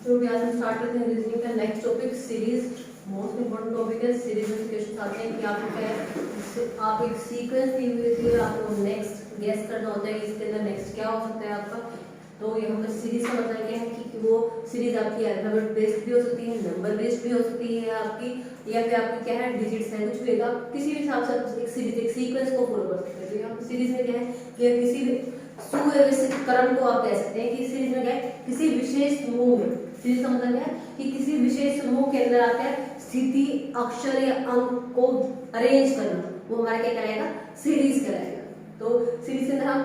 तो भी आज हम स्टार्ट करते हैं रीजनिंग का next topic series. Most important topic है सीरीज में। क्वेश्चन आते हैं कि आपको क्या है, आप एक सीक्वेंस दी हुई थी, आपको नेक्स्ट गेस करना होता है इसके अंदर नेक्स्ट क्या हो सकता है आपका। तो यहाँ पर सीरीज का मतलब क्या है कि वो सीरीज आपकी अल्फाबेट बेस्ड भी हो सकती है, नंबर बेस्ड भी हो सकती है आपकी, या फिर आपकी क्या है डिजिट्स है, कुछ भी आप किसी भी हिसाब से एक सीरीज एक सीक्वेंस को फॉलो कर सकते हैं। तो यहाँ पर सीरीज में क्या है कि किसी भी सुव्यवस्थित क्रम को आप कह सकते हैं कि सीरीज में क्या है किसी विशेष समूह में, सीरीज का मतलब क्या है कि किसी विशेष समूह के अंदर आप क्या स्थिति अक्षर या अंक को अरेंज करना, वो हमारा क्या कराएगा सीरीज कराएगा। तो सीरीज के अंदर हम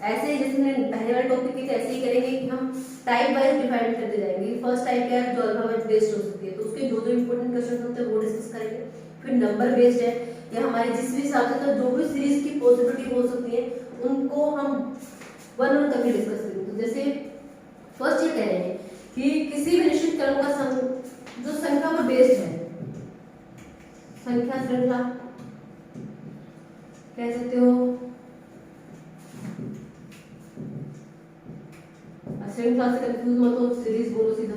ऐसे जैसे पहले वाले टॉपिक की ऐसे ही करेंगे कि हम टाइप वाइज डिफाइन करते जाएंगे। फर्स्ट टाइप क्या है जो अल्फाबेट बेस्ड हो सकती है, तो उसके जो जो इंपॉर्टेंट क्वेश्चन होते हैं वो डिस्कस करेंगे। फिर नंबर बेस्ड है या हमारे जिस भी हिसाब से तो जो भी सीरीज की पॉसिबिलिटी हो सकती है उनको हम वन वन करके डिस्कस करेंगे। तो जैसे फर्स्ट ये कह रहे हैं कि किसी भी निश्चित क्रम का जो संख्या पर बेस्ड है, संख्या श्रृंखला कह सकते हो, श्रृंखला से कंफ्यूज मत हो, सीरीज बोलो सीधा।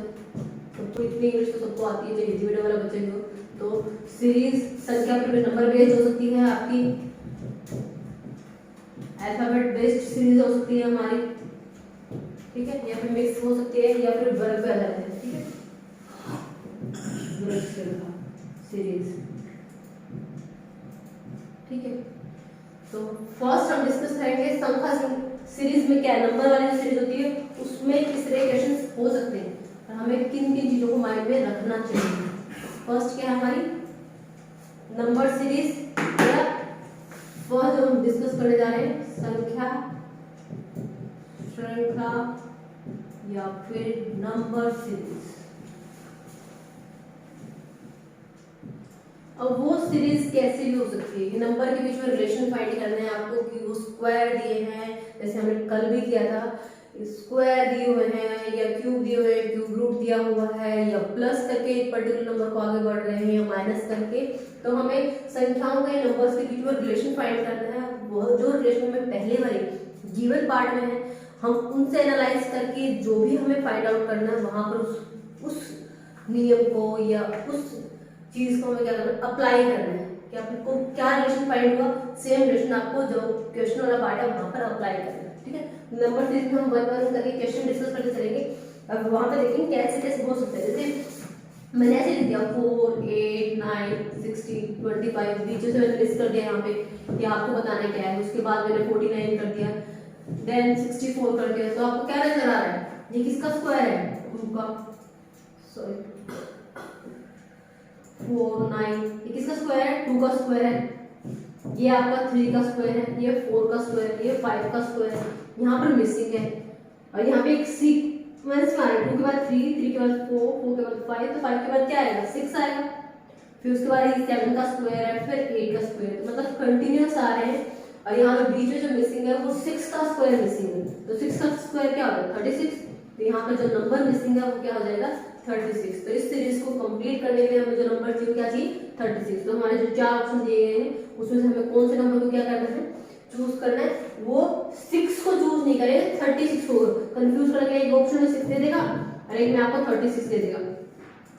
सबको इतनी इंग्लिश तो सबको आती है, जो हिंदी मीडियम वाला बच्चे हो। तो सीरीज संख्या पर नंबर बेस्ड हो सकती है आपकी, अल्फाबेट बेस्ड सीरीज हो सकती है हमारी, ठीक है, या फिर मिक्स हो सकती है, या फिर वर्ग पे आधारित है, ठीक है, सीरीज, ठीक है। तो फर्स्ट हम डिस्कस करेंगे संख्या सीरीज में क्या नंबर वाली सीरीज होती है उसमें किस तरह क्वेश्चन हो सकते हैं और हमें किन किन चीजों को माइंड में रखना चाहिए। फर्स्ट क्या है हमारी नंबर सीरीज, या फर्स्ट जो हम डिस्कस करने जा रहे हैं संख्या श्रृंखला या फिर नंबर सीरीज। अब वो सीरीज कैसे भी हो सकती है, ये नंबर के बीच में रिलेशन फाइंड करना है आपको कि वो स्क्वायर दिए हैं, जैसे हमने कल भी किया था, स्क्वायर दिए हुए हैं या क्यूब दिए हुए हैं, क्यूब रूट दिया हुआ है, या प्लस करके एक पर्टिकुलर नंबर को आगे बढ़ रहे हैं, या माइनस करके। तो हमें संख्याओं के नंबर्स के बीच में रिलेशन फाइंड करना है। वह जो रिलेशन में पहले वाले गिवन पार्ट में है हम उनसे एनालाइज करके जो भी हमें फाइंड आउट करना है वहां पर उस नियम को या उस चीज को हमें क्या करना है अप्लाई करना है कि आपको क्या रिलेशन फाइंड हुआ, सेम रिलेशन आपको जो क्वेश्चन वाला पार्ट है वहां पर अप्लाई करना है, ठीक है। नंबर सीरीज में हम वन वन करके क्वेश्चन डिस्कस करते चलेंगे। अब वहां पर देखेंगे कैसे कैसे हो सकता है। जैसे मैंने ऐसे लिख दिया 4 8 9 16 25 बीच से मैंने लिस्ट कर दिया यहाँ पे कि आपको बताना क्या है। उसके बाद मैंने 49 कर दिया, देन 64 कर दिया। तो आपको क्या नजर आ रहा है, ये किसका स्क्वायर है, 2 का, सॉरी 4 9, ये किसका स्क्वायर है, 2 का स्क्वायर है, ये आपका 3 का स्क्वायर है, ये 4 का स्क्वायर है, ये 5 का स्क्वायर है। यहाँ पर मिसिंग है और यहाँ पे एक सीक्वेंस में आ रहा है 2 के बाद 3 3 के बाद 4 4 के बाद 5, तो 5 के बाद क्या आएगा 6 आएगा। फिर उसके बाद ये 7 का स्क्वायर है, फिर 8 का स्क्वायर, तो मतलब कंटिन्यूअस आ रहे हैं। और यहाँ पे बीच में जो मिसिंग है वो 6 का स्क्वायर मिसिंग है। तो 6 का स्क्वायर क्या होगा 36। तो यहाँ पर जो नंबर मिसिंग है वो क्या हो जाएगा 36। तो इस सीरीज को कंप्लीट करने के लिए हमें जो नंबर चाहिए क्या चाहिए 36। तो हमारे जो 4 ऑप्शन दिए गए हैं उसमें से हमें कौन से नंबर को क्या करना है चूज करना है। वो 6 को चूज नहीं करेंगे 36 को। कंफ्यूज करके एक ऑप्शन में 6 दे देगा और एक में आपको 36 दे देगा।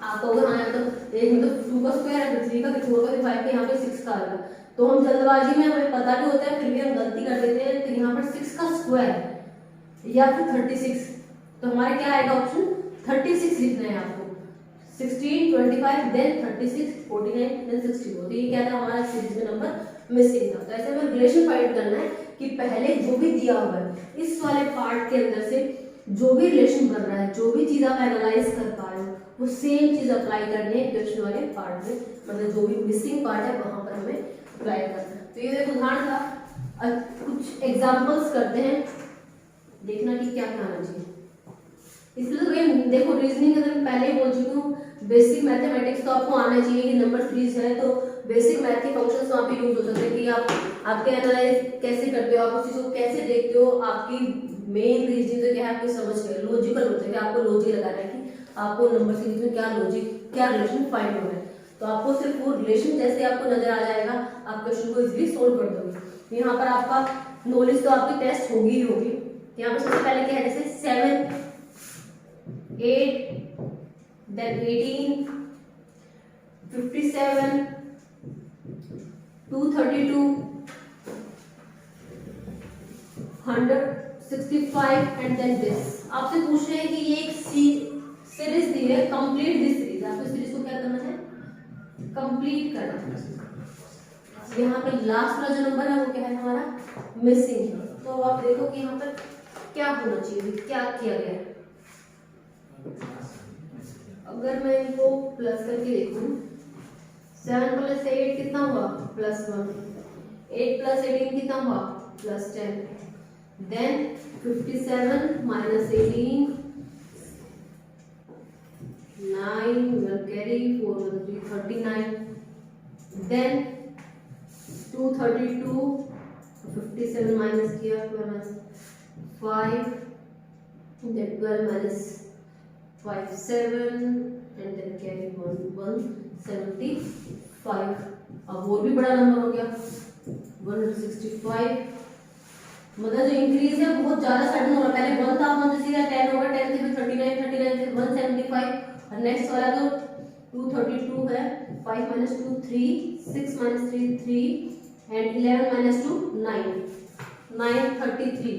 आप कहोगे हाँ तो एक में तो 2 का स्क्वायर है, फिर 3 का, फिर 4 का, फिर 5 का, यहाँ पे 6 का आएगा। तो हम जल्दबाजी में हमें पता भी होता है फिर भी हम गलती कर देते हैं। तो यहाँ पर 6 का स्क्वायर या फिर 36, तो हमारा क्या आएगा ऑप्शन 36 लिखना है आपको। 16 25 देन 36 49 देन 64। तो ये क्या था हमारा सीरीज में नंबर मिसिंग था। तो ऐसे हमें रिलेशन फाइंड करना है कि पहले जो भी दिया हुआ है इस वाले पार्ट के अंदर से जो भी रिलेशन बन रहा है, जो भी चीज आप एनालाइज कर पा रहे हो वो सेम चीज अप्लाई करनी है क्वेश्चन वाले पार्ट में। मतलब जो भी मिसिंग पार्ट है वहां पर हमें अप्लाई करना है। तो ये एक उदाहरण था, कुछ एग्जाम्पल्स करते हैं, देखना कि क्या क्या आना चाहिए। इसलिए तो ये देखो रीजनिंग अगर मैं पहले ही बोल चुकी हूँ, बेसिक मैथमेटिक्स तो आपको आना चाहिए कि नंबर सीरीज है तो बेसिक मैथ के फंक्शंस वहाँ पे यूज हो सकते हैं कि आप आपके एनालाइज कैसे करते हो, आप उस चीज को कैसे देखते हो। आपकी मेन रीजनिंग तो क्या है आपको समझ के लॉजिकल होता है कि आपको लॉजिक लगाना है कि आपको नंबर सीरीज में क्या लॉजिक क्या रिलेशन फाइंड हो रहा है। तो आपको सिर्फ वो रिलेशन जैसे आपको नजर आ जाएगा आप क्वेश्चन को इजिली सोल्व कर दोगे। यहाँ पर आपका नॉलेज तो आपकी टेस्ट होगी ही होगी। यहाँ पर सबसे पहले क्या है जैसे 7 8 then 18, 57, 232, 165 एंड देन दिस। आपसे पूछ रहे हैं कि ये एक सीरीज दी है, कंप्लीट दिस सीरीज। आपको सीरीज को क्या करना है, कंप्लीट करना है। यहाँ पे लास्ट वाला जो नंबर है वो क्या है हमारा मिसिंग है। तो आप देखो कि यहाँ पर क्या होना चाहिए, क्या किया गया है। अगर मैं इनको प्लस करके देखूं, 7 + 8 कितना हुआ, +1, 8 + 18 कितना हुआ, +10, देन 57 - 18, 9, 1 carry, 4 1 3, 39, देन 232, 57 माइनस किया, 12 5, then 12 minus 5 7 and then carry 1 175। अब और भी बड़ा नंबर हो गया 165। मतलब जो इंक्रीज है बहुत ज्यादा सडन हो रहा है। पहले 1 था, 1 से सीधा 10 होगा, 10 से फिर 39, 39 से 175 और नेक्स्ट वाला तो 232 है। 5 - 2 3, 6 - 3 3 एंड 11 - 2 9, 933।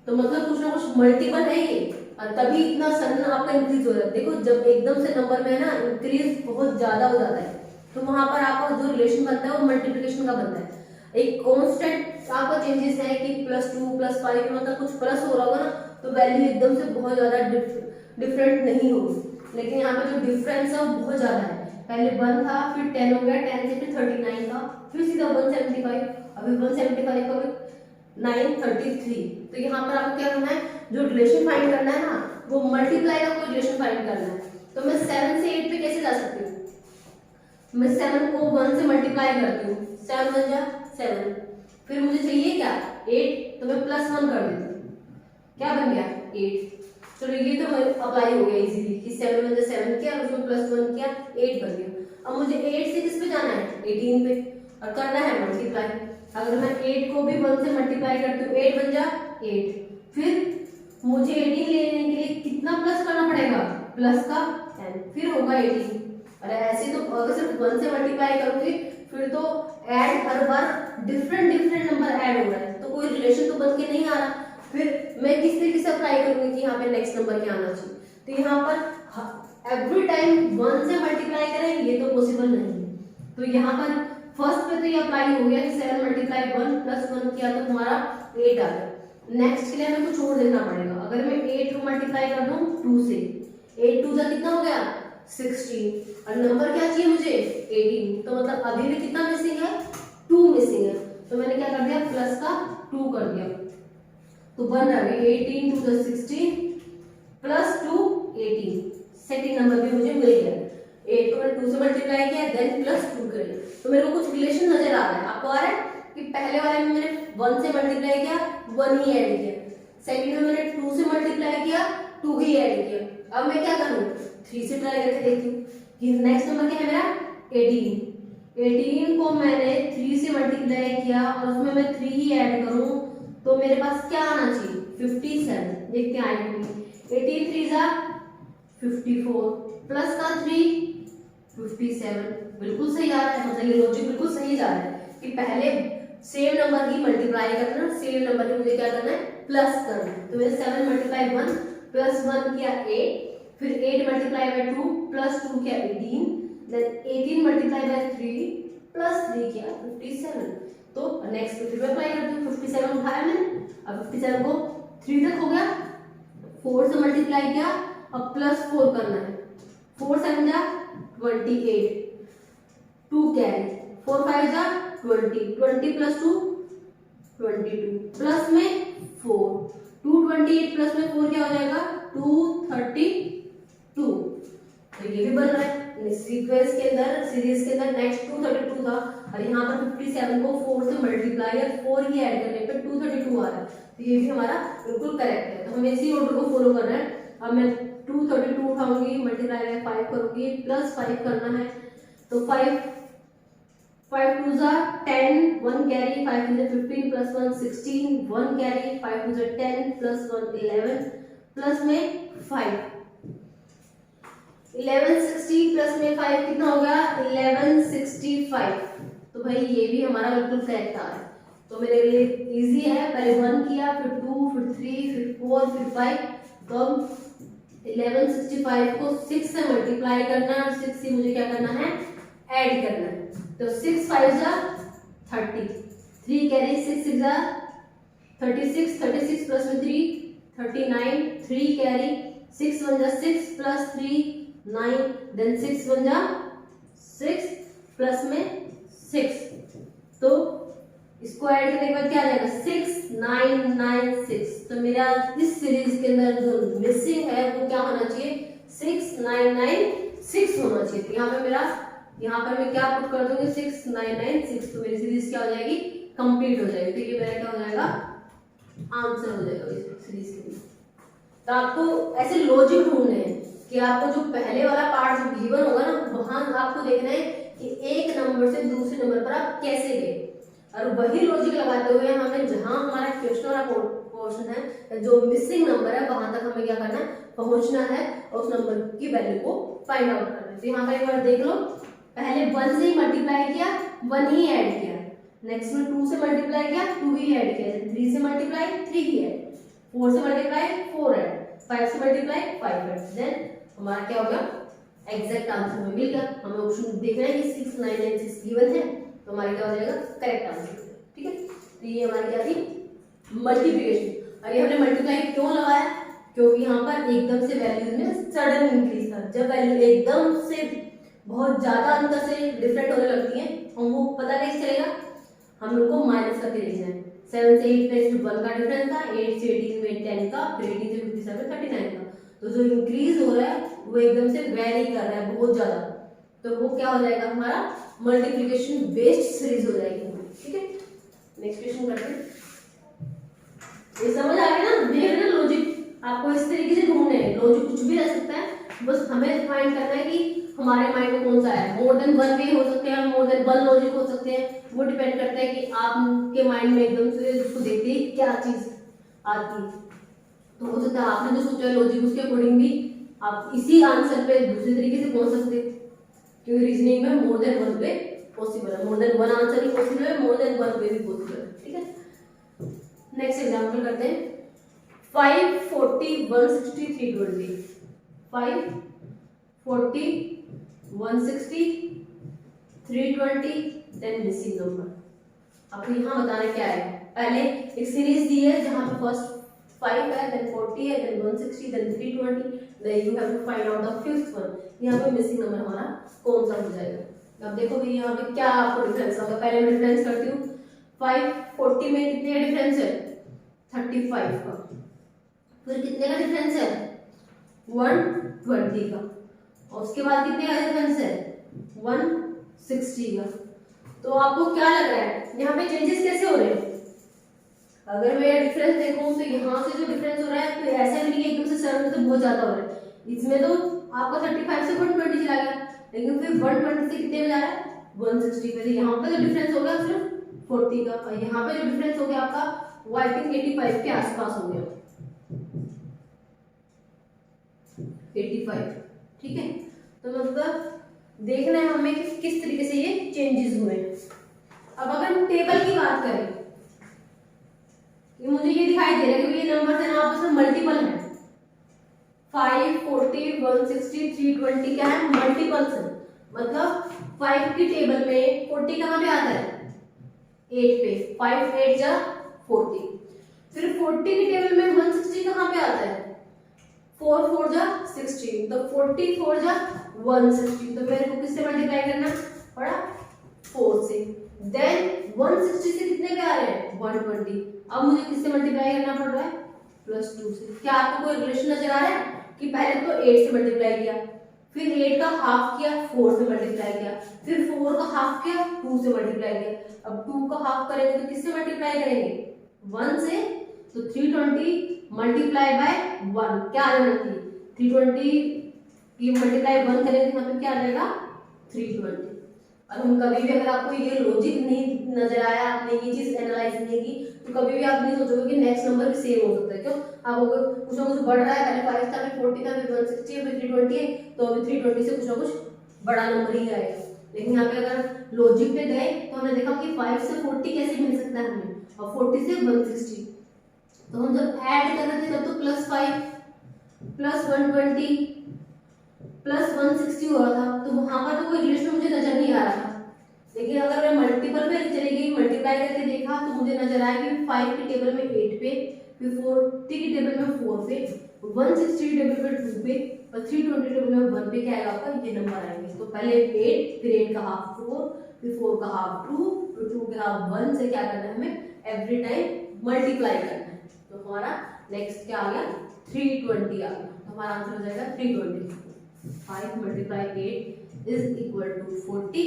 तो मतलब कुछ ना कुछ मल्टीपल है ये, और तभी इतना सडन आपका इंक्रीज हो रहा है। देखो जब एकदम से नंबर में ना इंक्रीज बहुत ज्यादा हो जाता है तो वहां पर आपका जो रिलेशन बनता है वो मल्टीप्लिकेशन का बनता है। एक कांस्टेंट आपका चेंजेस है कि +2 +5 मतलब कुछ प्लस हो रहा होगा ना तो वैल्यू एकदम से बहुत ज्यादा डिफरेंट नहीं होगी। लेकिन यहाँ पे जो डिफरेंस है वो बहुत ज्यादा है। पहले 1 था, फिर 10 हो गया, 10 से फिर 39 था, फिर सीधा 175, अभी 175 का भी 933। तो यहाँ पर आपको क्या करना है, जो रिलेशन फाइंड करना है ना वो मल्टीप्लाई का कोई रिलेशन फाइंड करना है। तो मैं 7 से 8 पे कैसे जा सकती हूँ, मैं 7 को 1 से मल्टीप्लाई करती हूँ, 7 1 जा 7, फिर मुझे चाहिए क्या 8, तो मैं +1 कर देती हूँ, क्या बन गया 8। चलो ये तो अप्लाई हो गया इजीली कि 7 1 जा 7 किया, उसमें +1 किया, 8 बन गया। अब मुझे 8 से किस पे जाना है, 18 पे, और करना है मल्टीप्लाई। अगर मैं 8 को भी 1 से मल्टीप्लाई करती हूँ, 8 बन जा 8, फिर मुझे 18 लेने के लिए कितना प्लस करना पड़ेगा, प्लस का 10, फिर होगा 18। और ऐसे तो अगर सिर्फ 1 से मल्टीप्लाई करूंगी फिर तो ऐड हर बार डिफरेंट नंबर ऐड हो रहा है, तो कोई रिलेशन तो बन के नहीं आ रहा। फिर मैं किस तरीके से अप्लाई करूंगी कि यहाँ पे नेक्स्ट नंबर क्या आना चाहिए। तो यहाँ पर एवरी टाइम 1 से मल्टीप्लाई करें ये तो पॉसिबल नहीं है। तो यहाँ पर फर्स्ट पे तो ये अप्लाई हो गया कि 7 × 1 + 1 किया तो हमारा 8 आ गया। नेक्स्ट के लिए हमें कुछ और देखना पड़ेगा। अगर मैं 8 को मल्टीप्लाई कर दूं 2 से, 8 2 जा कितना हो गया 16, और नंबर क्या चाहिए मुझे 18, तो मतलब अभी भी कितना मिसिंग है 2 मिसिंग है। तो मैंने क्या कर दिया प्लस का 2 कर दिया, तो बन रहा है 18 2 + 16 +2 18। सेकंड नंबर भी मुझे मिल गया। 8 को मैंने 2 से मल्टीप्लाई किया देन +2 कर दिया, तो मेरे को कुछ रिलेशन नजर आ रहा है। आपको आ रहा है कि पहले वाले में मैंने 1 से मल्टीप्लाई किया 1 ही ऐड किया, सेकंड में मैंने 2 से मल्टीप्लाई किया 2 ही ऐड किया। अब मैं क्या करूं 3 से ट्राई करके देखती हूँ कि नेक्स्ट नंबर क्या है मेरा 18। 18 को मैंने 3 से मल्टीप्लाई किया और उसमें मैं 3 ही ऐड करूं तो मेरे पास क्या आना चाहिए 57। देखते हैं आएगा 18 3 जा 54 प्लस का 3 57, बिल्कुल सही आ रहा है। मतलब ये लॉजिक बिल्कुल सही जा रहा है कि पहले सेम नंबर की मल्टीप्लाई करना, सेम नंबर की मुझे क्या करना है प्लस करना है। तो मैंने 7 × 1 +1 किया 8, फिर 8 × 2 +2 किया 18, देन 18 × 3 +3 किया 57। तो नेक्स्ट पे फिर अप्लाई करती हूँ, 57 उठाया मैंने, अब 57 को 3 तक हो गया, 4 से मल्टीप्लाई किया, अब +4 करना है, 4 7 जा 28, 2 कैरी, 4 5 जा 20, 20 + 2 22, प्लस में 4, 228 प्लस में 4 क्या हो जाएगा 232। तो ये भी बन रहा है सीक्वेंस के अंदर, सीरीज के अंदर नेक्स्ट 232 था और यहाँ पर 57 को 4 से मल्टीप्लाई और 4 ही ऐड करने पे 232 आ रहा है। तो ये भी हमारा बिल्कुल करेक्ट है। तो हमें इसी ऑर्डर को फॉलो करना है। अब मैं 232 उठाऊंगी, मल्टीप्लाई में 5 करूंगी, +5 करना है, तो 5 2 जा 10, 1 कैरी, 5 2 जा 15 + 1 16, 1 कैरी, 5 2 जा 10 + 1 11, प्लस में 5, 1160 प्लस में 5 कितना हो गया 1165। तो भाई ये भी हमारा बिल्कुल करेक्ट आ रहा है। तो मेरे लिए इजी है, पहले 1 किया, फिर 2, फिर 3, फिर 4, फिर 5। तो 1165 को 6 से मल्टीप्लाई करना है और 6 से मुझे क्या करना है ऐड करना है। तो 6 5 जा 30, 3 कैरी 6 6 जा 36, 36 प्लस में 3 39, 3 कैरी 6 1 जा 6 प्लस 3 9, देन 6 1 जा 6 प्लस में 6। तो इसको ऐड करने के बाद क्या आ जाएगा 6996। तो मेरा इस सीरीज के अंदर जो मिसिंग है वो क्या होना चाहिए 6996 होना चाहिए। तो यहाँ पर मैं क्या पुट कर दूंगी 6996। तो मेरी सीरीज क्या हो जाएगी कंप्लीट हो जाएगी। तो ये मेरा क्या हो जाएगा आंसर हो जाएगा इस सीरीज के लिए। तो आपको ऐसे लॉजिक ढूंढने हैं कि आपको जो पहले वाला पार्ट जो गिवन होगा ना वहां आपको देखना है कि एक नंबर से दूसरे नंबर पर आप कैसे गए, और वही लॉजिक लगाते हुए हमें जहां हमारा क्वेश्चन वाला पोर्शन है जो मिसिंग नंबर है वहां तक हमें क्या करना है पहुंचना है और उस नंबर की वैल्यू को फाइंड आउट करना है। तो यहाँ पर एक बार देख लो, पहले 1 से ही मल्टीप्लाई किया 1 ही ऐड किया, नेक्स्ट में 2 से मल्टीप्लाई किया 2 ही ऐड किया, 3 से मल्टीप्लाई 3 ही ऐड, 4 से मल्टीप्लाई 4 ऐड, 5 से मल्टीप्लाई 5 ऐड, देन हमारा क्या हो गया एग्जैक्ट आंसर हमें मिल गया। हमें ऑप्शन देखना है कि 6996 गिवन है तो हमारा क्या हो जाएगा करेक्ट आंसर। ठीक है, तो ये हमारी क्या थी मल्टीप्लिकेशन। और ये हमने मल्टीप्लाई क्यों लगाया क्योंकि यहाँ पर एकदम से वैल्यूज में सडन इंक्रीज था। जब वैल्यू एकदम से बहुत ज्यादा अंतर से डिफरेंट होने लगती है हमको पता कैसे चलेगा, हम उनको माइनस करके देखना है। 7 से 8 में 1 का डिफरेंस था, 8 से 18 में 10 का, फिर 18 से 57 39 का। तो जो इंक्रीज हो रहा है वो एकदम से वेरी कर रहा है बहुत ज्यादा, तो वो क्या हो जाएगा हमारा मल्टीप्लिकेशन बेस्ड सीरीज हो जाएगी। ठीक है, नेक्स्ट क्वेश्चन करते हैं। ये समझ आ गया ना, देख रहे ना लॉजिक आपको इस तरीके से ढूंढने हैं। लॉजिक कुछ भी रह सकता है, बस हमें फाइंड करना है कि हमारे माइंड में कौन सा है। मोर देन 1 वे हो सकते हैं, मोर देन 1 लॉजिक हो सकते हैं, वो डिपेंड करता है कि आपके माइंड में एकदम से उसको देखते ही क्या चीज आती है। तो हो सकता है आपने जो सोचा है लॉजिक उसके अकॉर्डिंग भी आप इसी आंसर पे दूसरे तरीके से पहुंच सकते हैं, क्योंकि रीजनिंग में मोर देन 1 वे पॉसिबल है, मोर देन 1 आंसर भी पॉसिबल है, मोर देन 1 वे भी पॉसिबल है। ठीक है, नेक्स्ट एग्जांपल करते हैं 5 40 160 320। 5 40 160 320 देन मिसिंग नंबर। आपको यहाँ बताना क्या है, पहले एक सीरीज दी है जहां पे फर्स्ट 5 है, then 40 है, then 160, then 320, then you have to find out the fifth one। यहाँ पे मिसिंग नंबर हमारा कौन सा हो जाएगा। अब देखो भी यहाँ पे क्या आपको डिफरेंस होगा। पहले मैं डिफरेंस करती हूँ, 5 40 में कितने का डिफरेंस है 35 का, फिर कितने का डिफरेंस है 120 का, और उसके बाद कितने का डिफरेंस है 160 का। तो आपको क्या लग रहा है यहाँ पे चेंजेस कैसे हो रहे हैं। अगर मैं डिफरेंस देखूं तो यहाँ से जो डिफरेंस हो रहा है तो ऐसा नहीं है एकदम से 7 से बहुत ज्यादा हो रहा है। इसमें तो आपका 35 से 120 चला गया, लेकिन फिर 120 से कितने में जा रहा है 160 पे। यहाँ पे जो डिफरेंस हो गया सिर्फ 40 का, और यहाँ पे जो डिफरेंस हो गया आपका वो आई थिंक 85 के आसपास हो गया 85। ठीक है, तो मतलब देखना है हमें कि किस तरीके से ये चेंजेस हुए। अब अगर हम टेबल की बात करें, ये मुझे ये दिखाई दे रहा है कि ये नंबर है ना आपस में मल्टीपल है। 5 40 160 320 क्या है मल्टीपल्स है, मतलब 5 की टेबल में 40 कहाँ पे आता है 8 पे, 5 8 जा 40। फिर 40 की टेबल में 160 कहाँ पे आता है 4 4 जा 16, तो 44 जा 160। तो मेरे को किससे मल्टीप्लाई करना पड़ा 4 से, देन 160 से कितने पे आ रहे हैं 120। अब मुझे किससे मल्टीप्लाई करना पड़ रहा है +2 से। क्या आपको कोई रिलेशन नजर आ रहा है कि पहले तो 8 से मल्टीप्लाई किया, फिर 8 का हाफ किया 4 से मल्टीप्लाई किया, फिर 4 का हाफ किया 2 से मल्टीप्लाई किया। अब 2 का हाफ करेंगे तो किससे मल्टीप्लाई करेंगे 1 से, तो 320 मल्टीप्लाई बाय 1 क्या आ जाना चाहिए 320 की मल्टीप्लाई 1 करेंगे तो यहाँ पे क्या आ जाएगा 320। और हम कभी भी अगर आपको ये लॉजिक नहीं नजर आया, आपने ये चीज एनालाइज नहीं की, तो कभी भी आप नहीं सोचोगे कि नेक्स्ट नंबर भी सेम हो सकता है। क्यों? आप कुछ ना कुछ बढ़ रहा है, पहले 5 था, फिर 40 था, फिर 160 है, फिर 320 है, तो अभी 320 से कुछ ना कुछ बड़ा नंबर ही आएगा। लेकिन यहाँ पे अगर लॉजिक पे गए तो हमने देखा कि 5 से 40 कैसे मिल सकता है हमें, और 40 से 160। तो हम जब ऐड कर रहे थे तब तो +5 +120 +160 हो रहा था, तो वहां पर तो कोई रिलेशन मुझे नजर नहीं आ रहा था। लेकिन अगर मैं मल्टीपल पे चली गई, मल्टीप्लाई करके देखा, तो मुझे नजर आया कि 5 की टेबल में 8 पे, फिर 40 की टेबल में 4 पे, 160 की टेबल पे 2 पे, और 320 टेबल में 1 पे क्या आएगा आपका, ये नंबर आएंगे। तो पहले 8, फिर 8 का हाफ 4, फिर 4 का हाफ 2, फिर 2 का हाफ 1 से क्या करना है हमें एवरी टाइम मल्टीप्लाई करना है। तो हमारा नेक्स्ट क्या आ गया, 320 आ गया। तो हमारा आंसर हो जाएगा 320। 5 multiply 8 is equal to 40.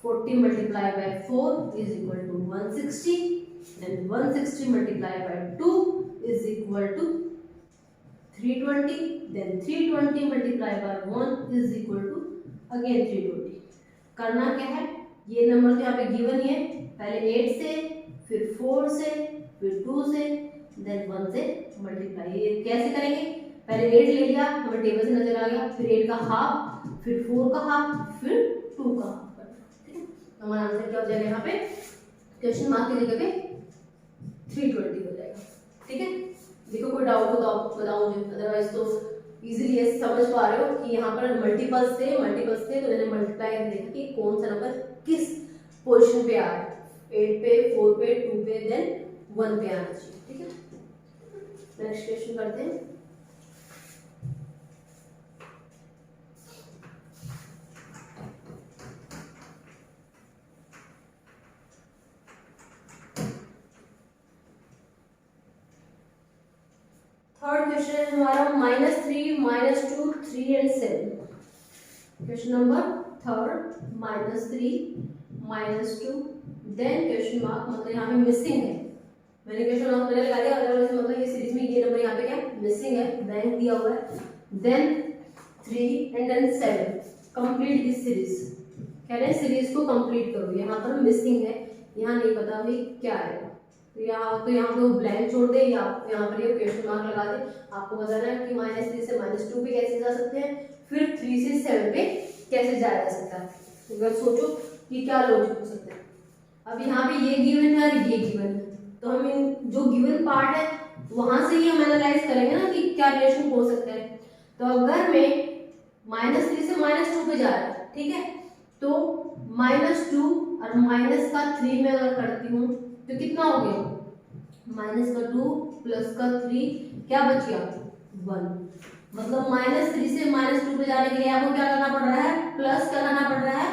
40 multiplied by 4 is equal to 160. Then 160 multiplied by 2 is equal to 320. Then 320 multiplied by 1 is equal to again 320. करना क्या है, ये नंबर तो यहाँ पे गिवन ही है, पहले 8 से, फिर 4 से, फिर 2 से, देन 1 से मल्टीप्लाई। ये कैसे करेंगे, पहले 8 ले लिया, हमें टेबल से नजर आ गया, फिर 8 का हाफ, फिर 4 का हाफ, फिर 2 का हाफ। ठीक है, तो हमारा आंसर क्या हो जाएगा यहाँ पे, क्वेश्चन मार्क की जगह पे 320 हो जाएगा। ठीक है, देखो कोई डाउट हो तो आप बताओ मुझे, अदरवाइज तो इजीली ये समझ पा रहे हो कि यहाँ पर मल्टीपल्स थे तो मैंने मल्टीप्लाई करके देखा कि कौन सा नंबर किस पोजीशन पे आ रहा है, 8 पे, 4 पे, 2 पे, देन 1 पे आना चाहिए। ठीक है, नेक्स्ट क्वेश्चन करते हैं। थर्ड क्वेश्चन है हमारा -3, -2, 3 and 7। Question number third, -3, -2, then question mark, मतलब यहाँ पे मिसिंग है, मैंने क्वेश्चन मार्क मैंने लगा दिया, अदरवाइज मतलब ये सीरीज में ये नंबर यहाँ पे क्या मिसिंग है, बैंक दिया हुआ है। Then 3 and then 7, complete this series, कह रहे हैं सीरीज को कंप्लीट करो। यहाँ पर मिसिंग है, यहाँ नहीं पता भाई क्या आएगा, तो यहाँ पे ब्लैंक छोड़ दे, या यहाँ पर ये क्वेश्चन मार्क लगा दे। आपको बताना है कि -3 से -2 पे कैसे जा सकते हैं, फिर 3 से 7 पे कैसे जाया जा सकता है। अगर सोचो कि क्या लॉजिक हो सकता है। अब यहाँ पे ये गिवन है और ये गिवन है, तो हम इन जो गिवन पार्ट है वहां से ही हम एनालाइज करेंगे ना कि क्या रिलेशन हो सकता है। तो अगर मैं -3 से -2 पे जा रहा है, ठीक है, तो -2 और माइनस का 3 में अगर करती हूँ तो कितना हो गया, -2 प्लस का 3, क्या बच गया 1। मतलब -3 से -2 पे जाने के लिए आपको क्या करना पड़ रहा है, प्लस क्या करना पड़ रहा है,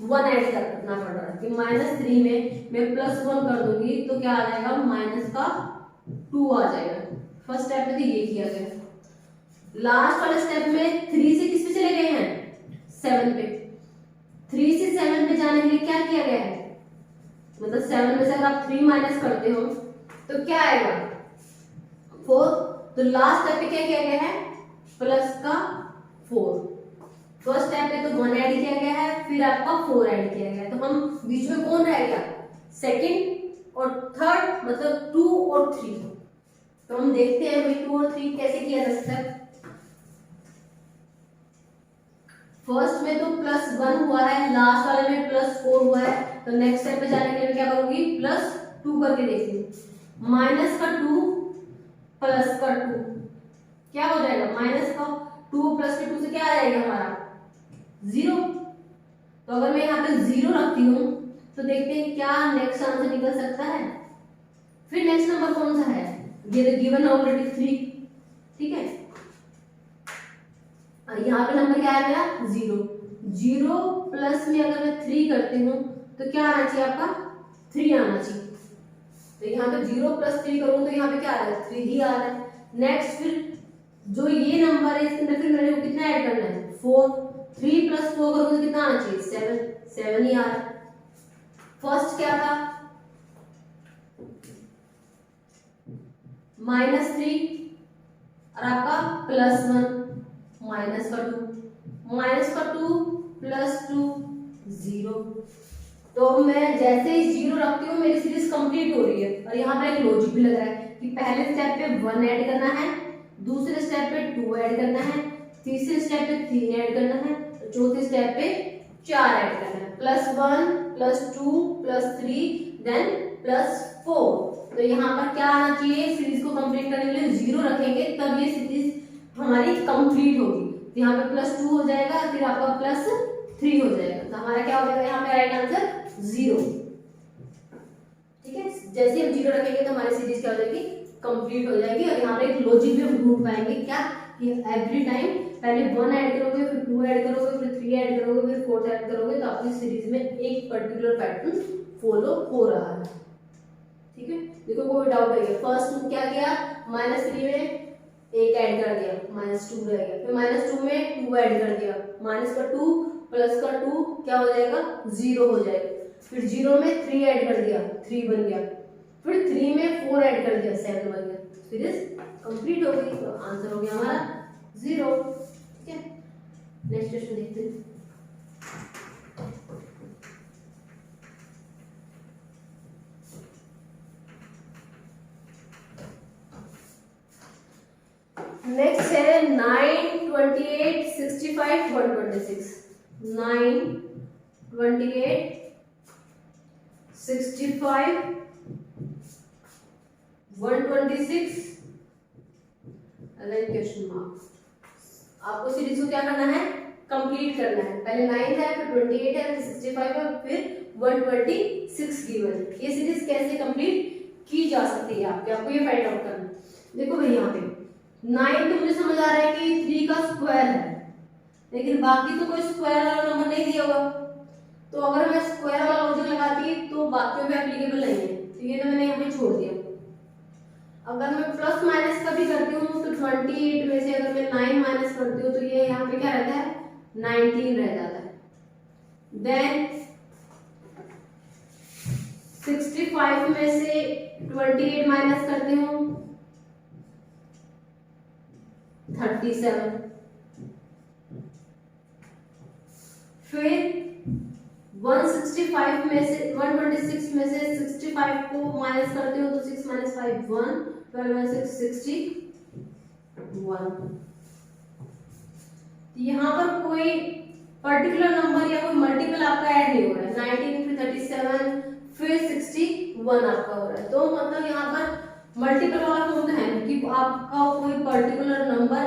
1 ऐड करना पड़ रहा है। कि -3 में मैं +1 कर दूंगी तो क्या आ जाएगा, -2 आ जाएगा। फर्स्ट स्टेप में तो ये किया गया। लास्ट वाले स्टेप में 3 से किस पे चले गए हैं, 7 पे। 3 से 7 पे जाने के लिए क्या किया गया है, मतलब 7 में से अगर आप 3 माइनस करते हो तो क्या आएगा, 4। तो लास्ट स्टेप पे क्या किया गया है, प्लस का 4। फर्स्ट स्टेप पे तो 1 ऐड किया गया है, फिर आपका 4 ऐड किया गया है। तो हम बीच में कौन रह गया, सेकंड और थर्ड, मतलब 2 और 3। तो हम देखते हैं भाई 2 और 3 कैसे किया जा सकता है। फर्स्ट में तो +1 हुआ है, लास्ट वाले में +4 हुआ है, तो नेक्स्ट स्टेप पे जाने के लिए क्या करूंगी, +2 करके देखती हूँ। -2 प्लस का 2 क्या हो जाएगा, -2 प्लस के 2 से क्या आ जाएगा हमारा 0। तो अगर मैं यहाँ पे 0 रखती हूँ तो देखते हैं क्या नेक्स्ट आंसर निकल सकता है। फिर नेक्स्ट नंबर कौन सा है, ये तो गिवन ऑलरेडी 3, ठीक है। यहाँ पे नंबर क्या आया मेरा 0। 0 प्लस में अगर मैं 3 करती हूँ तो क्या आना चाहिए आपका, 3 आना चाहिए। तो यहाँ पे 0 + 3 करूँ तो यहाँ पे क्या आ रहा है, 3 ही आ रहा है। नेक्स्ट फिर जो ये नंबर है इसके अंदर फिर मैंने कितना ऐड करना है, 4। 3 + 4 करूँ तो कितना आना चाहिए, 7 ही आ रहा है। फर्स्ट क्या था, -3 और आपका +1, -2 +2 0। तो मैं जैसे ही 0 रखती हूँ मेरी सीरीज कंप्लीट हो रही है। और यहाँ पर एक लॉजिक भी लग रहा है कि पहले स्टेप पे 1 ऐड करना है, दूसरे स्टेप पे 2 ऐड करना है, तीसरे स्टेप पे 3 ऐड करना है, चौथे स्टेप पे 4 ऐड करना है, +1 +2 +3 देन +4। तो यहाँ पर क्या आना चाहिए, सीरीज को कंप्लीट करने के लिए 0 रखेंगे तब ये सीरीज हमारी कंप्लीट होगी। तो यहाँ पे +2 हो जाएगा, फिर आपका +3 हो जाएगा, तो हमारा क्या हो जाएगा यहाँ पे राइट आंसर 0। ठीक है, जैसे हम 0 रखेंगे तो हमारी सीरीज क्या हो जाएगी, कंप्लीट हो जाएगी। और यहाँ पे एक लॉजिक भी हम ढूंढ पाएंगे क्या, कि एवरी टाइम पहले 1 ऐड करोगे, फिर 2 ऐड करोगे, फिर 3 ऐड करोगे, फिर 4 ऐड करोगे, तो आपकी सीरीज में एक पर्टिकुलर पैटर्न फॉलो हो रहा है। ठीक है, देखो कोई डाउट है क्या, फर्स्ट क्या किया, -3 में 1 ऐड कर दिया, -2 रह गया, फिर -2 में 2 ऐड कर दिया, -2 +2 क्या हो जाएगा 0 हो जाएगा, फिर 0 में 3 ऐड कर दिया 3 बन गया, फिर 3 में 4 ऐड कर दिया 7 बन गया, सीरीज कंप्लीट हो गई। तो आंसर हो गया हमारा 0। ठीक है, नेक्स्ट क्वेश्चन देखते हैं। नेक्स्ट है 9, 28, 65, 126। 9, 28, 65, 126 क्वेश्चन मार्क। आपको सीरीज को क्या करना है, कंप्लीट करना है। पहले 9 है, फिर 28 है, फिर 65 है, फिर 126 गिवन है। ये सीरीज कैसे कंप्लीट की जा सकती है आपको ये फाइंड आउट करना है। देखो भाई यहाँ पे 9 तो मुझे समझ आ रहा है कि 3 का स्क्वायर है, लेकिन बाकी तो कोई स्क्वायर वाला नंबर नहीं दिया हुआ, तो अगर मैं स्क्वायर वाला लॉजिक लगाती तो बाकियों में एप्लीकेबल नहीं है, तो ये तो मैंने यहाँ पे छोड़ दिया। अगर मैं प्लस माइनस का भी करती हूँ तो 28 में से अगर मैं 9 माइनस करती हूँ तो ये यहाँ पे क्या रहता है 19 रह जाता है। देन 65 में से 28 माइनस करती हूँ 37, फिर 165 में से 126 में से 65 को माइनस करते हो तो 6 - 5 1, 12 - 6 61। यहाँ पर कोई पर्टिकुलर नंबर या कोई मल्टीपल आपका ऐड नहीं हो रहा है। 19 फिर 37 फिर 61 आपका हो रहा है, तो मतलब यहाँ पर मल्टीपल वाला फॉर्म तो है कि आपका कोई पर्टिकुलर नंबर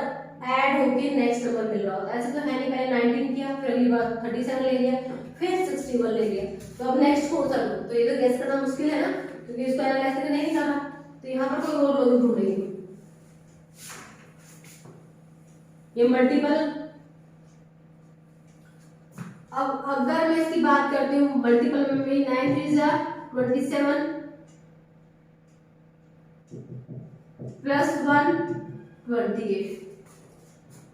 ऐड होके नेक्स्ट नंबर मिल रहा होता है। ऐसा तो है नहीं, पहले 19 किया, फिर अगली बार 37 ले लिया, फिर 61 ले लिया, तो अब नेक्स्ट कौन सा लूं, तो ये तो गेस करना मुश्किल है ना, क्योंकि इसको एनालाइज करके नहीं निकाला। तो यहाँ पर कोई और लॉजिक ढूंढेंगे, ये मल्टीपल। अब अगर मैं इसकी बात करती हूँ मल्टीपल में भी 9 3 जा 27 +1 28,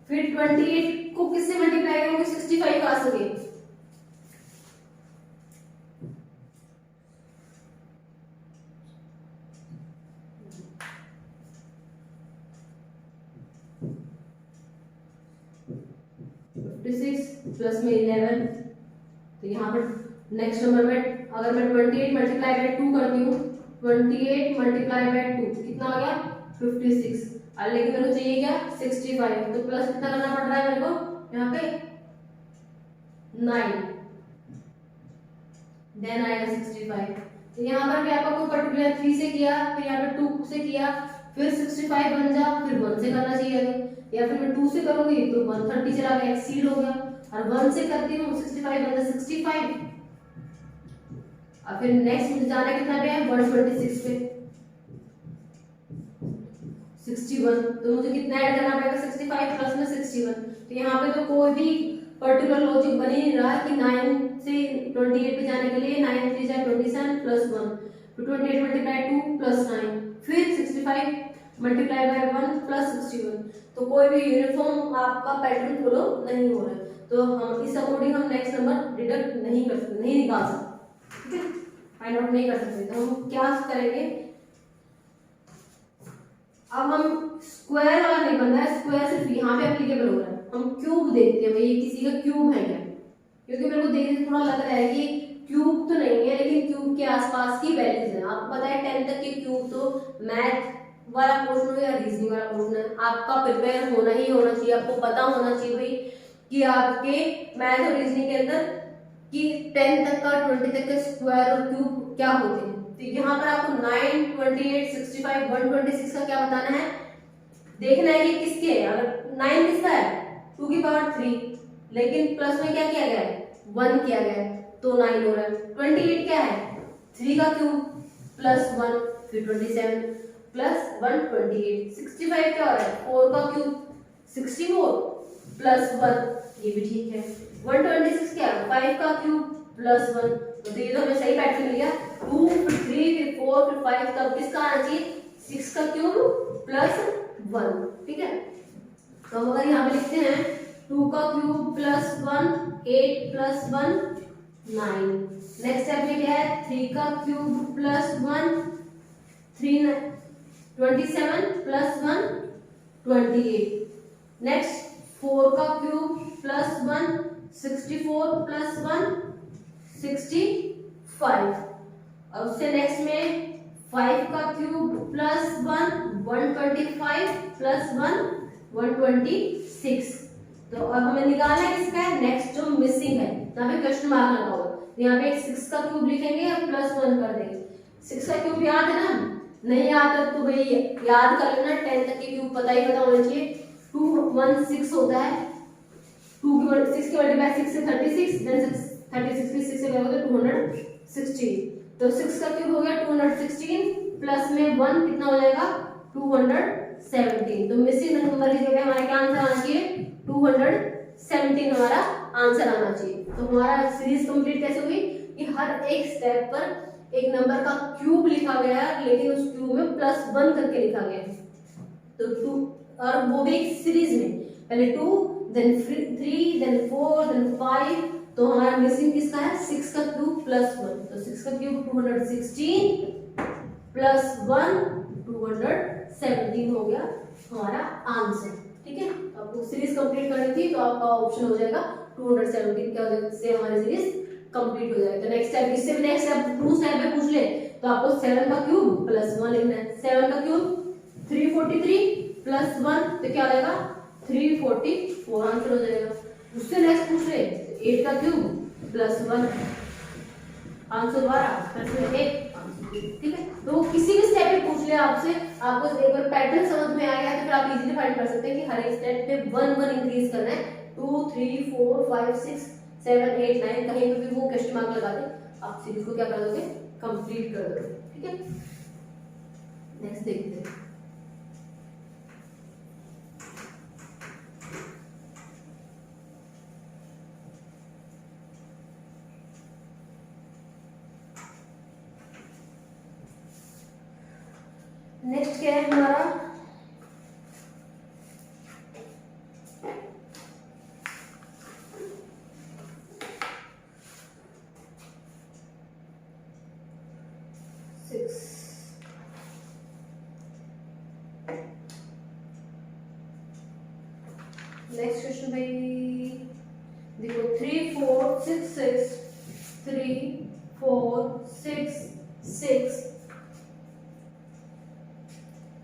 फिर 28 को किससे मल्टीप्लाई करोगे 65 आ सके, प्लस में 11, तो यहाँ पर नेक्स्ट नंबर में अगर मैं 28 मल्टीप्लाई बाय 2 करती हूँ 28 मल्टीप्लाई बाय 2 कितना आ गया 56, और लेकिन मेरे को चाहिए क्या 65, तो प्लस कितना करना पड़ रहा है मेरे को यहाँ पे 9, देन आएगा 65। तो यहाँ पर भी आपका कोई पर्टिकुलर 3 से किया, फिर यहाँ पे 2 से किया, फिर 65 बन जा, फिर 1 से करना चाहिए, या फिर मैं 2 से करूंगी तो 130 चला गया, एक्सीड हो गया, और 1 से करती हूँ 65 बन जा 65, और फिर नेक्स्ट मुझे जाना कितना पे है 126 पे 61, तो मुझे कितना ऐड करना पड़ेगा 65 प्लस में 61। तो यहाँ पे तो कोई भी पर्टिकुलर लॉजिक बन ही नहीं रहा कि 9 से 28 पे जाने के लिए 9 3 जा 27 प्लस 1, फिर 28 मल्टीप्लाई 2 प्लस 9, फिर 65 मल्टीप्लाई बाय 1 प्लस 61, तो कोई भी यूनिफॉर्म आपका पैटर्न फॉलो नहीं हो रहा है, तो हम इस अकॉर्डिंग हम नेक्स्ट नंबर डिडक्ट नहीं कर सकते, नहीं निकाल सकते, ठीक है, फाइंड आउट नहीं कर सकते। तो हम क्या करेंगे, अब हम स्क्वायर वाला नहीं बनना है, स्क्वायर सिर्फ यहाँ पे एप्लीकेबल हो रहा है, हम क्यूब देखते हैं भाई ये किसी का क्यूब है क्या, क्योंकि मेरे को देखने से थोड़ा लग रहा है कि क्यूब तो नहीं है, लेकिन क्यूब के आसपास की वैल्यूज है। आपको पता है 10 तक के क्यूब तो मैथ वाला पोर्शन हो या रीजनिंग वाला पोर्शन है, आपका प्रिपेयर होना ही होना चाहिए, आपको पता होना चाहिए भाई कि आपके मैथ और रीजनिंग के अंदर कि 10 तक का 20 तक के स्क्वायर और क्यूब क्या होते हैं। तो यहाँ पर आपको 9, 28, 65, 126 का क्या बताना है, देखना है कि किसके है। अगर 9 किसका है 2 की पावर 3, लेकिन प्लस में क्या किया गया है 1 किया गया है तो 9 हो रहा है। 28 क्या है 3 का क्यूब प्लस 1 फिर 27 प्लस 128। 65 क्या हो रहा है 4 का क्यूब 64 प्लस 1 ये भी ठीक है। 126 क्या है 5 का क्यूब प्लस 1, तो ये तो हमें सही पैटर्न मिल गया। 2 फिर 3 फिर 4 फिर 5 तब किसका आना चाहिए 6 का क्यूब प्लस 1, ठीक है। तो हम अगर यहाँ पे लिखते हैं 2 का cube plus 1 8 plus 1 9। Next step में क्या है 3 का क्यूब प्लस 1 3 27 प्लस 1 28। नेक्स्ट 4 का क्यूब प्लस 1 64 प्लस 1 65। और उससे नेक्स्ट में 5 का क्यूब प्लस 1 125 प्लस 1 126। तो अब हमें निकालना है किसका है नेक्स्ट जो मिसिंग है, यहाँ पे क्वेश्चन मार्क लगा होगा, यहाँ पे 6 का क्यूब लिखेंगे और प्लस 1 कर देंगे। 6 का क्यूब याद है ना, नहीं याद है तो भाई याद कर लेना, 10 तक के क्यूब पता ही पता होना चाहिए। 2 1 6 होता है, 2 की 6 की मल्टीप्लाई 6 से 36, देन 36 की 6 से करोगे तो 216। तो 6 का क्यूब हो गया 216 प्लस में 1 कितना हो जाएगा 217। तो मिसिंग नंबर की जगह हमारा क्या आंसर आना चाहिए 217 हमारा आंसर आना चाहिए। तो हमारा सीरीज कंप्लीट कैसे हुई कि हर एक स्टेप पर एक नंबर का क्यूब लिखा गया है, लेकिन उस क्यूब में प्लस 1 करके लिखा गया है। तो 2 और वो भी एक सीरीज में, पहले 2 देन 3 देन 4 देन 5। तो हमारा मिसिंग किसका है 6 का क्यूब प्लस 1। तो 6 का क्यूब 216 प्लस 1 217 हो गया हमारा आंसर, ठीक है। तो आपको सीरीज कंप्लीट करनी थी तो आपका ऑप्शन हो जाएगा 217 क्या हो से हमारी सीरीज कंप्लीट हो जाएगा। तो नेक्स्ट स्टेप इससे भी नेक्स्ट स्टेप 2 स्टेप में पूछ ले तो आपको 7 का क्यूब प्लस 1 लिखना है। 7 का क्यूब 343 प्लस 1 तो क्या आएगा 344 आंसर हो जाएगा। उससे नेक्स्ट पूछ ले 8 का क्यूब प्लस 1 आंसर 12 प्लस 1, ठीक है। तो किसी भी स्टेप पे पूछ ले आपसे, आपको एक बार पैटर्न समझ में आ गया तो फिर आप इजीली फाइंड कर सकते हैं कि हर एक स्टेप पे 1 1 इंक्रीज करना है। 2 3 4 5 6 7 8 9 कहीं पे भी वो क्वेश्चन मार्क लगा दे, आप सीरीज को क्या कर दोगे कंप्लीट कर दोगे, ठीक है। नेक्स्ट देखते हैं। नेक्स्ट क्या है हमारा नेक्स्ट क्वेश्चन भाई देखो 3 4 6 6 3 4 6 6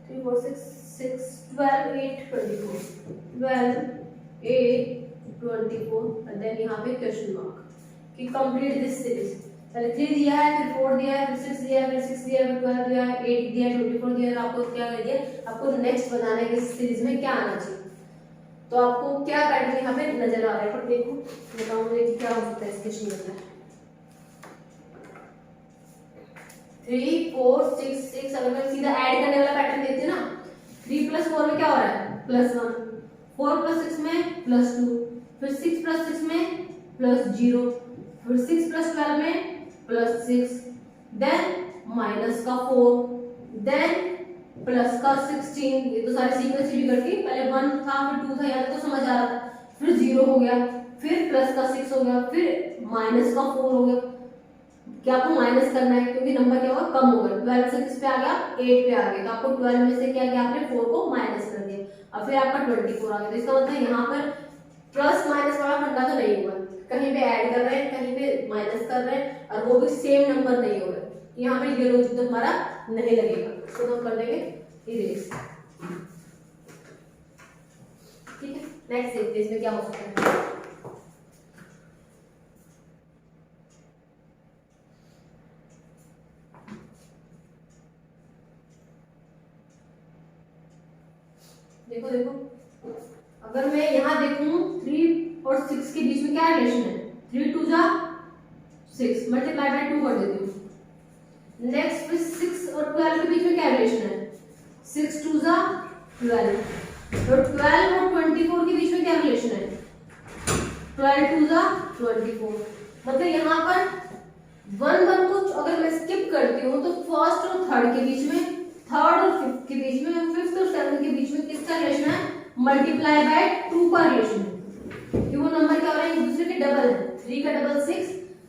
3 4 6 6 12 8 24 12 8 24 और देन यहाँ पे क्वेश्चन मार्क कि कंप्लीट दिस सीरीज। पहले 3 दिया है फिर 4 दिया है फिर 6 दिया है फिर 6 दिया है फिर 12 दिया है 8 दिया है 24 दिया है। आपको क्या कर दिया आपको नेक्स्ट बताना है कि इस सीरीज में क्या आना चाहिए। तो आपको क्या पैटर्न यहाँ पे नजर आ रहा है पर देखो बताओ मुझे कि क्या हो सकता है इस क्वेश्चन के अंदर। 3 4 6 6 अगर मैं सीधा ऐड करने वाला पैटर्न देती हूँ ना 3 प्लस 4 में क्या हो रहा है प्लस 1, 4 प्लस 6 में प्लस 2, फिर 6 प्लस 6 में प्लस 0, फिर 6 प्लस 12 में प्लस 6, देन माइनस का 4, देन प्लस का 16। ये तो सारे सीक्वेंस भी करके पहले 1 था फिर 2 था याद तो समझ आ रहा था, फिर 0 हो गया फिर प्लस का 6 हो गया फिर माइनस का 4 हो गया। क्या आपको माइनस करना है क्योंकि नंबर क्या होगा कम होगा। 12 से किस पे आ गया 8 पे आ गया तो आपको 12 में से क्या किया आपने 4 को माइनस कर दिया और फिर आपका 24 आ गया। तो इसका मतलब यहाँ पर प्लस माइनस वाला फंडा तो नहीं हुआ, कहीं पे ऐड कर रहे हैं, कहीं पे माइनस कर रहे हैं, और वो भी सेम नंबर नहीं हो रहा है, यहाँ पे ये लॉजिक तो हमारा नहीं लगेगा, तो हम कर देंगे इरेज। ठीक है, नेक्स्ट देखते हैं इसमें क्या हो सकता है। देखो देखो, अगर मैं यहाँ देखूं 3 और 6 के बीच में क्या रिलेशन है, 3 2 जा 6, मल्टीप्लाई बाय 2 कर देती हूँ। नेक्स्ट फिर 6 और 12 के बीच में क्या रिलेशन है, 6 2 जा 12, और 12 और 24 के बीच में क्या रिलेशन है, 12 2 जा 24। मतलब यहाँ पर 1 1 को अगर मैं स्किप करती हूँ तो फर्स्ट और थर्ड के बीच में, थर्ड और फिफ्थ के बीच में, फिफ्थ और सेवंथ के बीच में किसका रिलेशन है, मल्टीप्लाई बाय 2 का रिलेशन है, कि वो नंबर क्या हो रहा है, एक दूसरे के डबल है। 3 का डबल 6,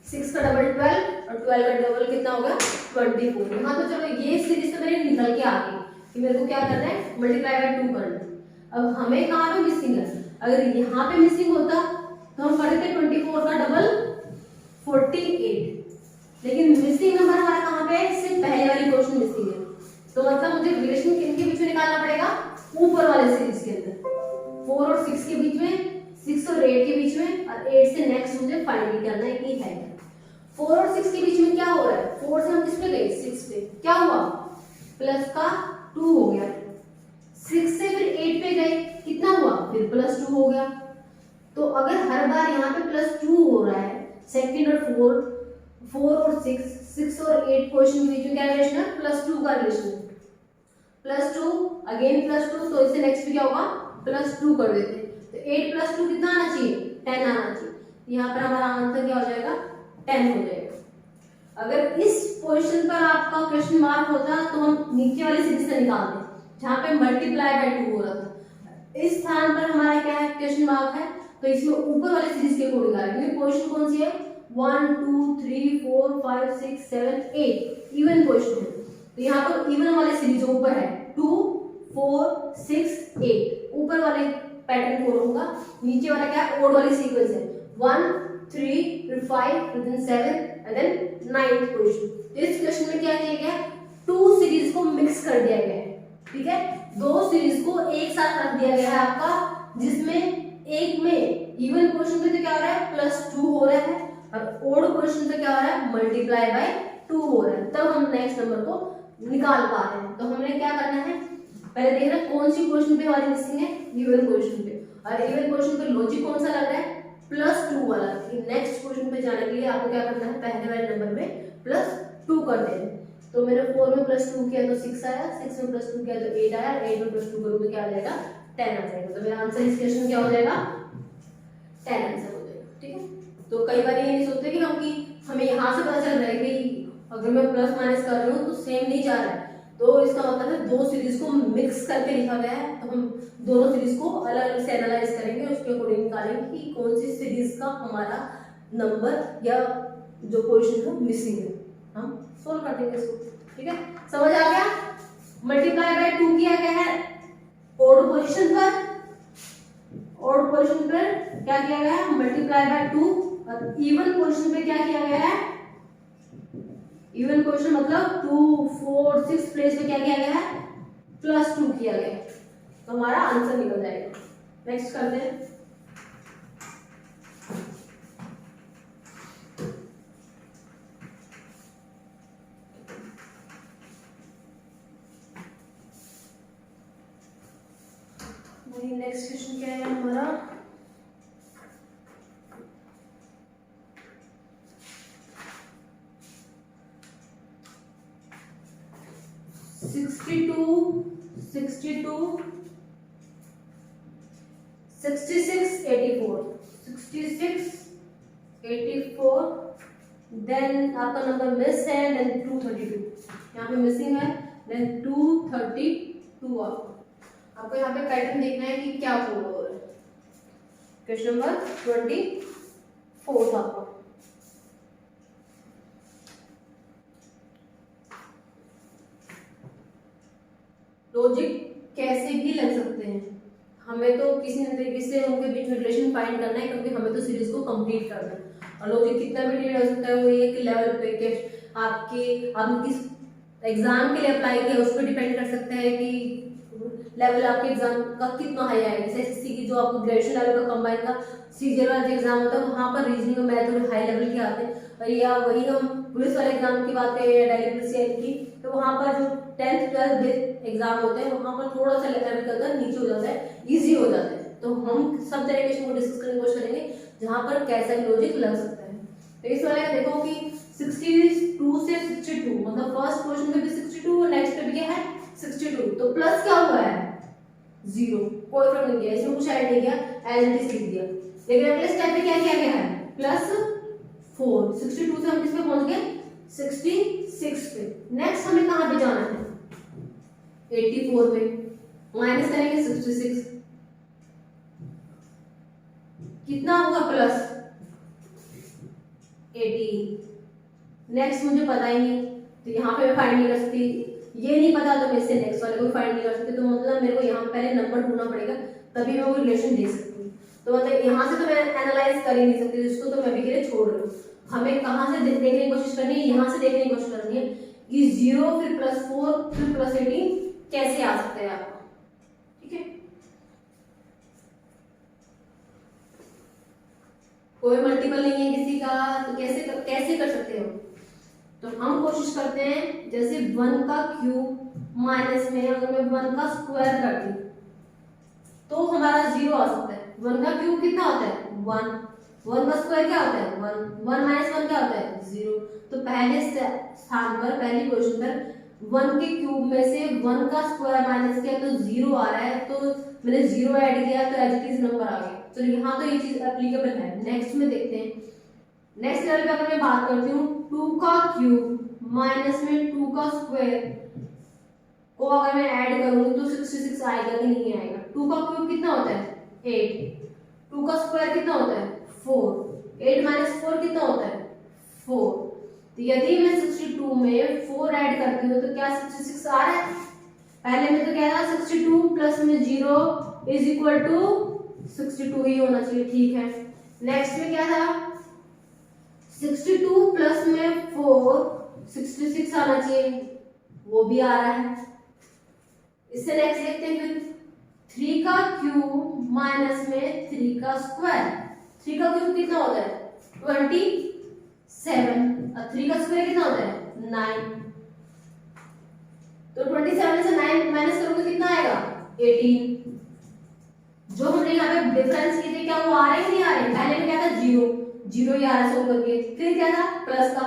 6 का डबल 12, और 12 का डबल कितना होगा 24। यहाँ तो चलो ये सीरीज तो मेरी निकल के आ गई कि मेरे को क्या करना है, मल्टीप्लाई बाय 2 करना है। अब हमें कहाँ पे मिसिंग है, अगर यहाँ पे मिसिंग होता तो हम कर देते 24 का डबल 48, लेकिन मिसिंग नंबर हमारा कहाँ पे है, इससे पहले वाली क्वेश्चन मिसिंग है, तो मतलब मुझे रिलेशन किनके बीच में निकालना पड़ेगा, ऊपर वाले सीरीज के अंदर, 4 और 6 के बीच में, 6 और 8 के बीच में, और 8 से नेक्स्ट मुझे फाइंड करना है कि है 4 और 6 के बीच में क्या हो रहा है, 4 से हम किस पे गए, 6 पे, क्या हुआ प्लस का 2 हो गया, 6 से फिर 8 पे गए, कितना हुआ फिर प्लस 2 हो गया। तो अगर हर बार यहाँ पे प्लस 2 हो रहा है, सेकंड और 4 और 6 और 8 क्वेश्चन के बीच में क्या रिलेशन है, प्लस 2 का रिलेशन है, प्लस 2 अगेन प्लस 2, तो इससे नेक्स्ट भी क्या होगा प्लस 2 कर देते हैं, तो 8 प्लस 2 कितना आना चाहिए, 10 आना चाहिए। यहाँ पर हमारा आंसर क्या हो जाएगा, 10 हो जाएगा। अगर इस पोजीशन पर आपका क्वेश्चन मार्क होता तो हम नीचे वाली सीरीज से निकाल दें जहाँ पे मल्टीप्लाई बाय 2 हो रहा था। इस स्थान पर हमारा क्या है, क्वेश्चन मार्क है, तो इसमें ऊपर वाली सीरीज के अकॉर्डिंग आ रही है। पोजीशन कौन सी है, 1 2 3 4 5 6 7 8 इवन पोजीशन है, तो यहाँ पर इवन वाले सीरीज ऊपर है, 2 4 6 8 ऊपर वाले पैटर्न फॉलो होगा, नीचे वाला क्या है, ओड वाली सीक्वेंस है, 1 3 फिर 5 फिर 7 एंड देन 9th क्वेश्चन। इस क्वेश्चन में क्या किया गया है, 2 सीरीज को मिक्स कर दिया गया है, ठीक है, 2 सीरीज को एक साथ रख दिया गया है आपका, जिसमें एक में इवन क्वेश्चन पे तो क्या हो रहा है प्लस 2 हो रहा है, और ओड क्वेश्चन पे क्या हो रहा है मल्टीप्लाई बाय 2 हो रहा है, तब हम नेक्स्ट नंबर को निकाल पा रहे हैं। तो हमने क्या करना है, पहले देखना कौन सी क्वेश्चन पे हमारी मिसिंग है, इवन क्वेश्चन पे, और इवन क्वेश्चन पे लॉजिक कौन सा लग रहा है, प्लस 2 वाला। नेक्स्ट क्वेश्चन पे जाने के लिए आपको क्या करना है, पहले वाले नंबर में प्लस 2 कर देना। तो मेरे 4 में प्लस 2 किया तो 6 आया, 6 में प्लस 2 किया तो 8 आया, 8 में प्लस 2 करूँ तो क्या आ जाएगा 10 आ जाएगा। तो मेरा आंसर इस क्वेश्चन क्या हो जाएगा 10 आंसर हो जाएगा, ठीक है। तो कई बार ये नहीं सोचते कि हम कि हमें यहाँ से पता चल रहा है कि अगर मैं प्लस माइनस कर रही हूँ तो सेम नहीं जा रहा है, तो इसका मतलब है 2 सीरीज को मिक्स करके लिखा गया है, तो हम दोनों सीरीज को अलग अलग से एनालाइज करेंगे, उसके अकॉर्डिंग निकालेंगे कि कौन सी सीरीज का हमारा नंबर या जो क्वेश्चन है मिसिंग है, हम सोल्व कर देंगे इसको, ठीक है। समझ आ गया, मल्टीप्लाई बाय 2 किया गया है ओड पोजीशन पर, ओड पोजीशन पर क्या किया गया है मल्टीप्लाई बाय 2, और इवन पोजीशन पे क्या किया गया है, इवन क्वेश्चन मतलब 2 4 6 प्लेस पे क्या किया गया है प्लस 2 किया गया है, तो हमारा आंसर निकल जाएगा। नेक्स्ट करते हैं, वही नेक्स्ट क्वेश्चन क्या है हमारा, सिक्सटी टू 66 84, देन आपका नंबर मिस है, देन 232 यहाँ पे मिसिंग है, देन 232 आपको यहाँ पे पैटर्न देखना है कि क्या फॉलो हो रहा है। क्वेश्चन नंबर 24 आपका, लॉजिक कैसे भी लग सकते हैं, हमें तो किसी न तरीके से उनके बीच में रिलेशन इक्वेशन फाइंड करना है, क्योंकि हमें तो सीरीज को कंप्लीट करना है। और लॉजिक कितना भी डिटेल हो सकता है, वो ये कि लेवल पे के आपने किस एग्जाम के लिए अप्लाई किया उस पर डिपेंड कर सकता है कि लेवल आपके एग्जाम का कितना हाई आएगा। जैसे एसएससी की जो आपको ग्रेजुएशन लेवल का कंबाइन का सीजीएल वाला जो एग्जाम होता है वहाँ पर रीजनिंग और मैथ थोड़े हाई लेवल के आते हैं। और या वही हम पुलिस वाले एग्जाम की बात करें या डेली पुलिस की, तो वहाँ पर जो 10th 12th एग्जाम होते हैं वहाँ पर थोड़ा सा लेवल का नीचे हो जाता है, ईजी हो जाता है। तो हम सब तरह के क्वेश्चन को डिस्कस करने की कोशिश करेंगे जहाँ पर कैसा लॉजिक लग सकता है। तो इस वाले का देखो कि 62 से 62, मतलब फर्स्ट क्वेश्चन में भी 62 और नेक्स्ट पे भी क्या है 62, तो प्लस क्या हुआ है 0, कोई फर्क नहीं किया, इसमें कुछ ऐड नहीं किया, एज इट इज लिख दिया। लेकिन अगले स्टेप पे क्या किया गया है प्लस 4, 62 से हम किस पे पहुंच गए 66 पे। नेक्स्ट हमें कहां पे जाना है 84 पे, माइनस करेंगे 66, कितना होगा प्लस 18। नेक्स्ट मुझे पता ही नहीं, तो यहाँ पे मैं फाइंड नहीं कर सकती, ये नहीं पता तो मैं इससे नेक्स्ट वाले को फाइंड नहीं कर सकती। तो मतलब मेरे को यहाँ पहले नंबर ढूंढना पड़ेगा, तभी मैं वो रिलेशन दे सकती हूँ। तो मतलब यहाँ से तो मैं एनालाइज कर ही नहीं सकती, इसको तो मैं भी के लिए छोड़ रही हूँ। हमें कहाँ से देखने की कोशिश करनी है, यहाँ से देखने की कोशिश करनी है कि 0 फिर +4 फिर +18 कैसे आ सकता है आपका, ठीक है। कोई मल्टीपल नहीं है किसी का, तो कैसे कर सकते हो। तो हम कोशिश करते हैं जैसे 1 का क्यूब माइनस में अगर मैं 1 का स्क्वायर कर दूं तो हमारा 0 आ सकता है। 1 का क्यूब कितना होता है 1, 1 का स्क्वायर क्या होता है 1, 1 माइनस 1 क्या होता है 0। तो पहले स्थान पर पहली पोजीशन पर 1 के क्यूब में से 1 का स्क्वायर माइनस किया तो 0 आ रहा है, तो मैंने 0 ऐड किया तो एज इट इज नंबर आ गया। तो यहाँ तो ये चीज एप्लीकेबल है। नेक्स्ट में देखते हैं, नेक्स्ट लेवल पे अगर मैं बात करती हूँ 2 का क्यूब माइनस में 2 का स्क्वायर को अगर मैं ऐड करूँ तो 66 आएगा कि नहीं आएगा। 2 का क्यूब कितना होता है 8, 2 का स्क्वायर कितना होता है 4, 8 माइनस 4 कितना होता है 4। तो यदि मैं 62 में 4 ऐड करती हूँ तो क्या 66 आ रहा है। पहले में तो क्या था 62 प्लस में 0 इज इक्वल टू 62 ही होना चाहिए, ठीक है। नेक्स्ट में क्या था 62 प्लस में 4 66 आना चाहिए, वो भी आ रहा है। इससे नेक्स्ट देखते हैं फिर 3 का क्यूब माइनस में 3 का स्क्वायर, 3 का क्यूब कितना होता है 27 और 3 का स्क्वायर कितना होता है 9। तो 27 से 9 माइनस करोगे कितना आएगा 18। जो हमने यहाँ पे डिफरेंस किए थे क्या वो आ रहे हैं नहीं आ रहे। पहले में क्या था 0 0 ही आ रहा है सोल्व करके, फिर क्या था प्लस का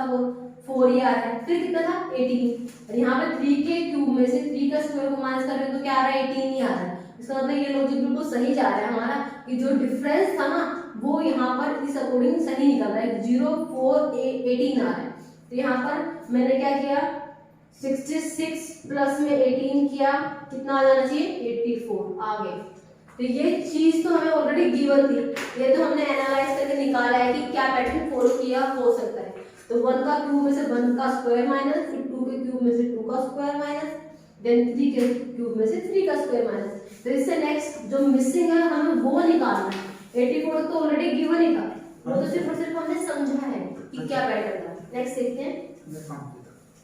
4 ही आ रहा है, फिर कितना था 18। और यहाँ पे 3 के क्यूब में से 3 का स्क्वायर को माइनस कर रहे हो तो क्या आ रहा है 18 ही आ रहा है। इसका मतलब ये लॉजिक बिल्कुल सही जा रहा है हमारा कि जो डिफरेंस था ना वो यहाँ पर इस अकॉर्डिंग सही निकल रहा है, 0 4 18 आ रहा है। तो यहाँ पर मैंने क्या किया 66 प्लस में 18 किया, कितना आ जाना चाहिए 84 आ गए। तो ये चीज तो हमें ऑलरेडी गिवन थी, ये तो हमने एनालाइज करके निकाला है कि क्या पैटर्न फॉलो किया हो सकता है। तो 1 का क्यूब में से 1 का स्क्वायर माइनस, फिर 2 के क्यूब में से 2 का स्क्वायर माइनस, देन 3 के क्यूब में से 3 का स्क्वायर माइनस। तो इससे नेक्स्ट जो मिसिंग है हमें वो निकालना है। 84 तो ऑलरेडी गिवन ही था, वो तो सिर्फ और सिर्फ हमने समझा है कि क्या पैटर्न था। नेक्स्ट देखते हैं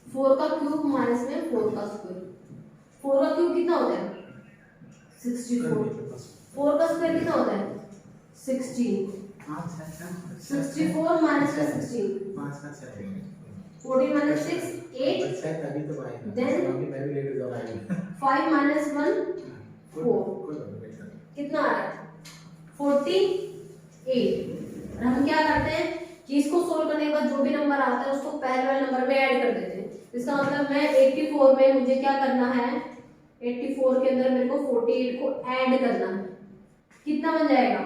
4 का क्यूब माइनस में 4 का स्क्वायर, 4 का क्यूब कितना होता है 64, 4 का स्क्वायर कितना होता है 16, 64 माइनस का 16, 14 माइनस 6 8, देन 5 माइनस 1 4, कितना आ रहा है 48। और हम क्या करते हैं कि इसको सोल्व करने के बाद जो भी नंबर आता है उसको पहले वाले नंबर में ऐड कर देते हैं। इसका मतलब मैं 84 में मुझे क्या करना है 84 के अंदर मेरे को 48 को ऐड करना है, कितना बन जाएगा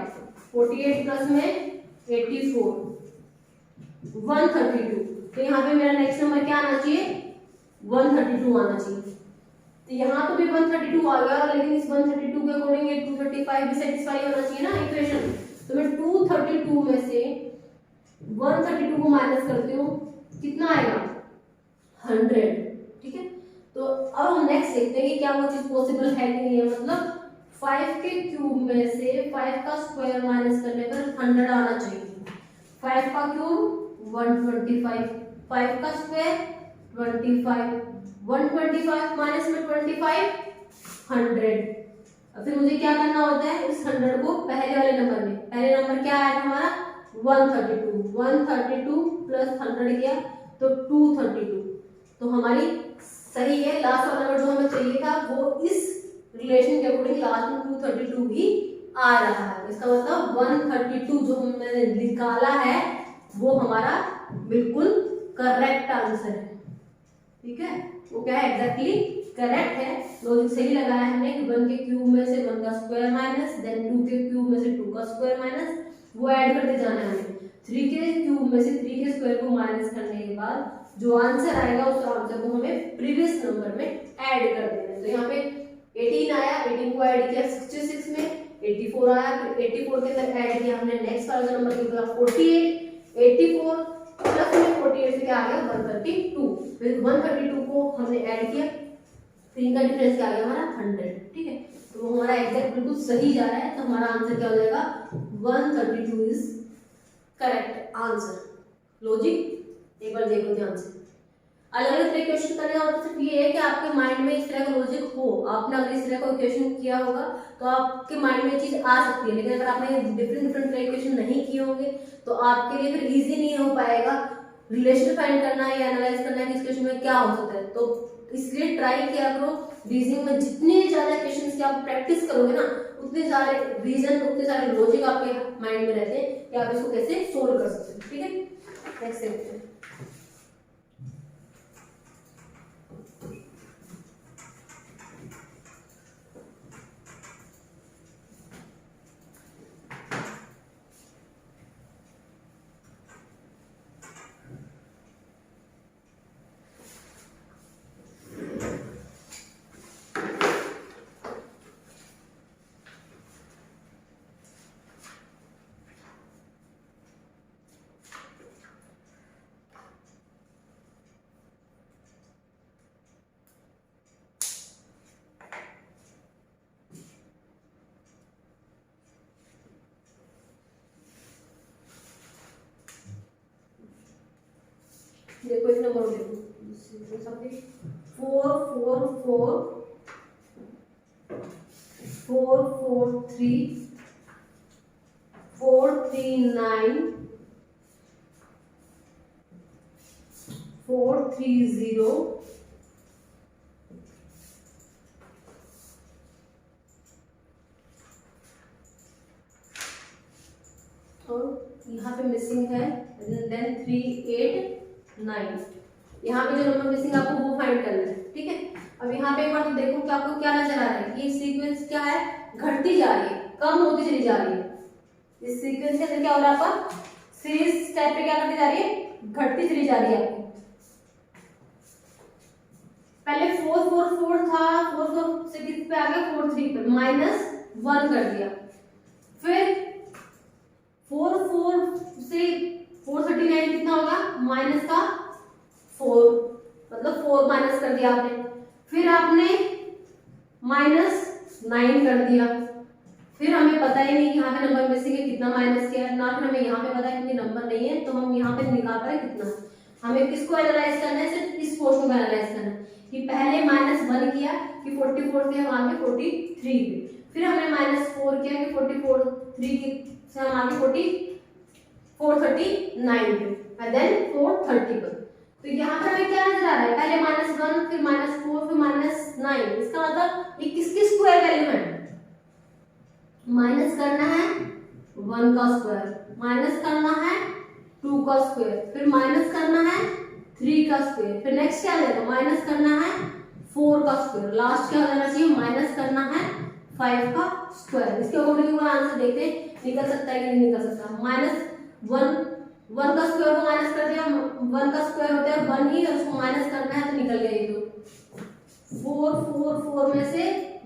48 प्लस में 84 132। तो यहाँ पे मेरा नेक्स्ट नंबर क्या आना चाहिए 132 आना चाहिए। तो यहाँ तो भी 132 आ गया, लेकिन इस 132 के अकॉर्डिंग ये 235 भी सेटिस्फाई होना चाहिए ना इक्वेशन। तो मैं 232 में से 132 को माइनस करती हूँ, कितना आएगा 100, ठीक है। तो अब हम नेक्स्ट देखते हैं कि क्या वो चीज पॉसिबल है कि नहीं है। मतलब 5 के क्यूब में से 5 का स्क्वायर माइनस करने पर 100 आना चाहिए। 5 का क्यूब 125, 5 का स्क्वायर 25, 125 माइनस में 25 100। अब फिर मुझे क्या करना होता है, इस 100 को पहले वाले नंबर में, पहले नंबर क्या आया था हमारा 132, 132 प्लस 100 किया तो 232, तो हमारी सही है। लास्ट वाला नंबर जो हमें चाहिए था वो इस रिलेशन के अकॉर्डिंग लास्ट में 232 ही आ रहा है। इसका मतलब 132 जो हमने निकाला है वो हमारा बिल्कुल करेक्ट आंसर है। ठीक है, वो क्या है, एग्जैक्टली करेक्ट है। लॉजिक सही लगाया है हमने कि 1 के क्यूब में से 1 का स्क्वायर माइनस, देन 2 के क्यूब में से 2 का स्क्वायर माइनस, वो ऐड करते जाना है हमें। 3 के क्यूब में से 3 के स्क्वायर को माइनस करने के बाद जो आंसर आएगा उस आंसर को हमें प्रीवियस नंबर में ऐड कर देना है। तो यहाँ पे 18 आया, 18 को ऐड किया 66 में, 84 आया, फिर 84 के अंदर ऐड किया हमने नेक्स्ट वाला नंबर कितना 48, 84 प्लस में 48 से क्या आ गया 132, फिर 132 को हमने ऐड किया, फिर इनका डिफरेंस क्या आ गया हमारा 100। ठीक है, तो वो हमारा एग्जैक्ट बिल्कुल सही जा रहा है, तो हमारा आंसर क्या हो जाएगा 132 इज करेक्ट आंसर। लॉजिक एक बार देखो ध्यान से। अलग अलग तरह क्वेश्चन करने का मतलब सिर्फ ये है कि आपके माइंड में इस तरह का लॉजिक हो। आपने अगर इस तरह का क्वेश्चन किया होगा तो आपके माइंड में चीज आ सकती है, लेकिन अगर आपने डिफरेंट डिफरेंट तरह के क्वेश्चन नहीं किए होंगे तो आपके लिए फिर इजी नहीं हो पाएगा रिलेशन फाइंड करना या एनालाइज करना कि इस क्वेश्चन में क्या हो सकता है। तो इसलिए ट्राई किया करो रीजनिंग में जितने ज्यादा क्वेश्चंस की आप प्रैक्टिस करोगे ना उतने सारे रीजन, उतने सारे लॉजिक आपके माइंड में रहते हैं कि आप इसको कैसे सोल्व कर सकते हैं। ठीक है, नेक्स्ट देखते हैं। देखो इस नंबर को देखो 4 4 4 4 4 3 4 3 9 4 3 0 और यहाँ पे मिसिंग है देन 3 8 9। यहाँ पे जो नंबर मिसिंग आपको वो फाइंड करना है। ठीक है, अब यहाँ पे एक बार तो देखो कि आपको क्या नजर आ रहा है, ये सीक्वेंस क्या है, घटती जा रही है, कम होती चली जा रही है। इस सीक्वेंस के अंदर क्या हो रहा है, आपका सीरीज टाइप पे क्या करती जा रही है, घटती चली जा रही है आपकी। पहले 4 4 4 था, 4 4 से किस पे आ गया 4 3 पे, -1 कर दिया। फिर 4 4 से 439 कितना होगा, माइनस का 4, मतलब 4 माइनस कर दिया आपने। फिर आपने -9 कर दिया। फिर हमें पता ही नहीं कि यहाँ पे नंबर मिसिंग है, कितना माइनस किया, ना फिर हमें यहाँ पे पता है कि नंबर नहीं है, तो हम यहाँ पे निकाल पाए कितना। हमें किसको एनालाइज करना है, सिर्फ इस पोर्शन को एनालाइज करना है कि पहले -1 किया कि 44 से हम आगे 43 पे, फिर हमने -4 किया कि 43 से हम आगे 439 पे, देन 430 पर। तो यहाँ पर हमें क्या नजर आ रहा है, पहले -1 फिर -4 फिर -9। इसका मतलब ये किसकी स्क्वायर वैल्यू है, माइनस करना है 1 का स्क्वायर, माइनस करना है 2 का स्क्वायर, फिर माइनस करना है 3 का स्क्वायर, फिर नेक्स्ट क्या आएगा, माइनस करना है 4 का स्क्वायर, लास्ट क्या हो जाना चाहिए, माइनस करना है 5 का स्क्वायर। इसके अकॉर्डिंग आंसर देखते हैं निकल सकता है कि नहीं निकल सकता। -1 का स्क्वायर को माइनस कर दिया, 1 का स्क्वायर होता है 1 ही, और उसको माइनस करना है तो निकल गया ये। तो 4 4 4 में से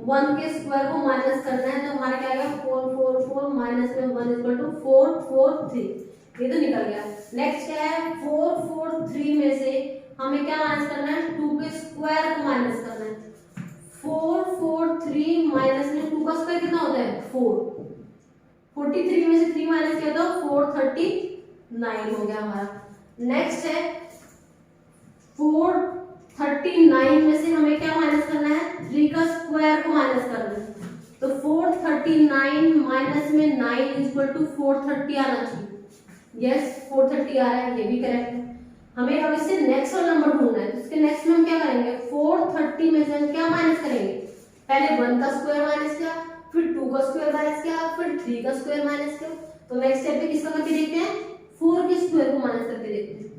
1 के स्क्वायर को माइनस करना है तो हमारा क्या आएगा 4 4 4 माइनस में 1 इक्वल टू 4 4 3, ये तो निकल गया। नेक्स्ट क्या है 4 4 3 में से हमें क्या माइनस करना है, 2 के स्क्वायर को माइनस करना है। 4 4 3 माइनस में 2 का स्क्वायर कितना होता है 4, 43 में से 3 माइनस किया तो 439 हो गया हमारा। नेक्स्ट है 439 में से हमें क्या माइनस करना है, 3 का स्क्वायर को माइनस करना है। तो 439 माइनस में 9 इक्वल टू 430 आना चाहिए। यस 430 आ रहा है, ये भी करेक्ट है। हमें अब इससे नेक्स्ट वाला नंबर ढूंढना है, तो इसके नेक्स्ट में हम क्या करेंगे, 430 में से हम क्या माइनस करेंगे, पहले 1 का स्क्वायर माइनस किया, फिर 2 का स्क्वायर माइनस किया, फिर 3 का स्क्वायर माइनस किया। तो नेक्स्ट स्टेप पे किसका करके देखते हैं, 4 के स्क्वायर को माइनस करके देखते हैं।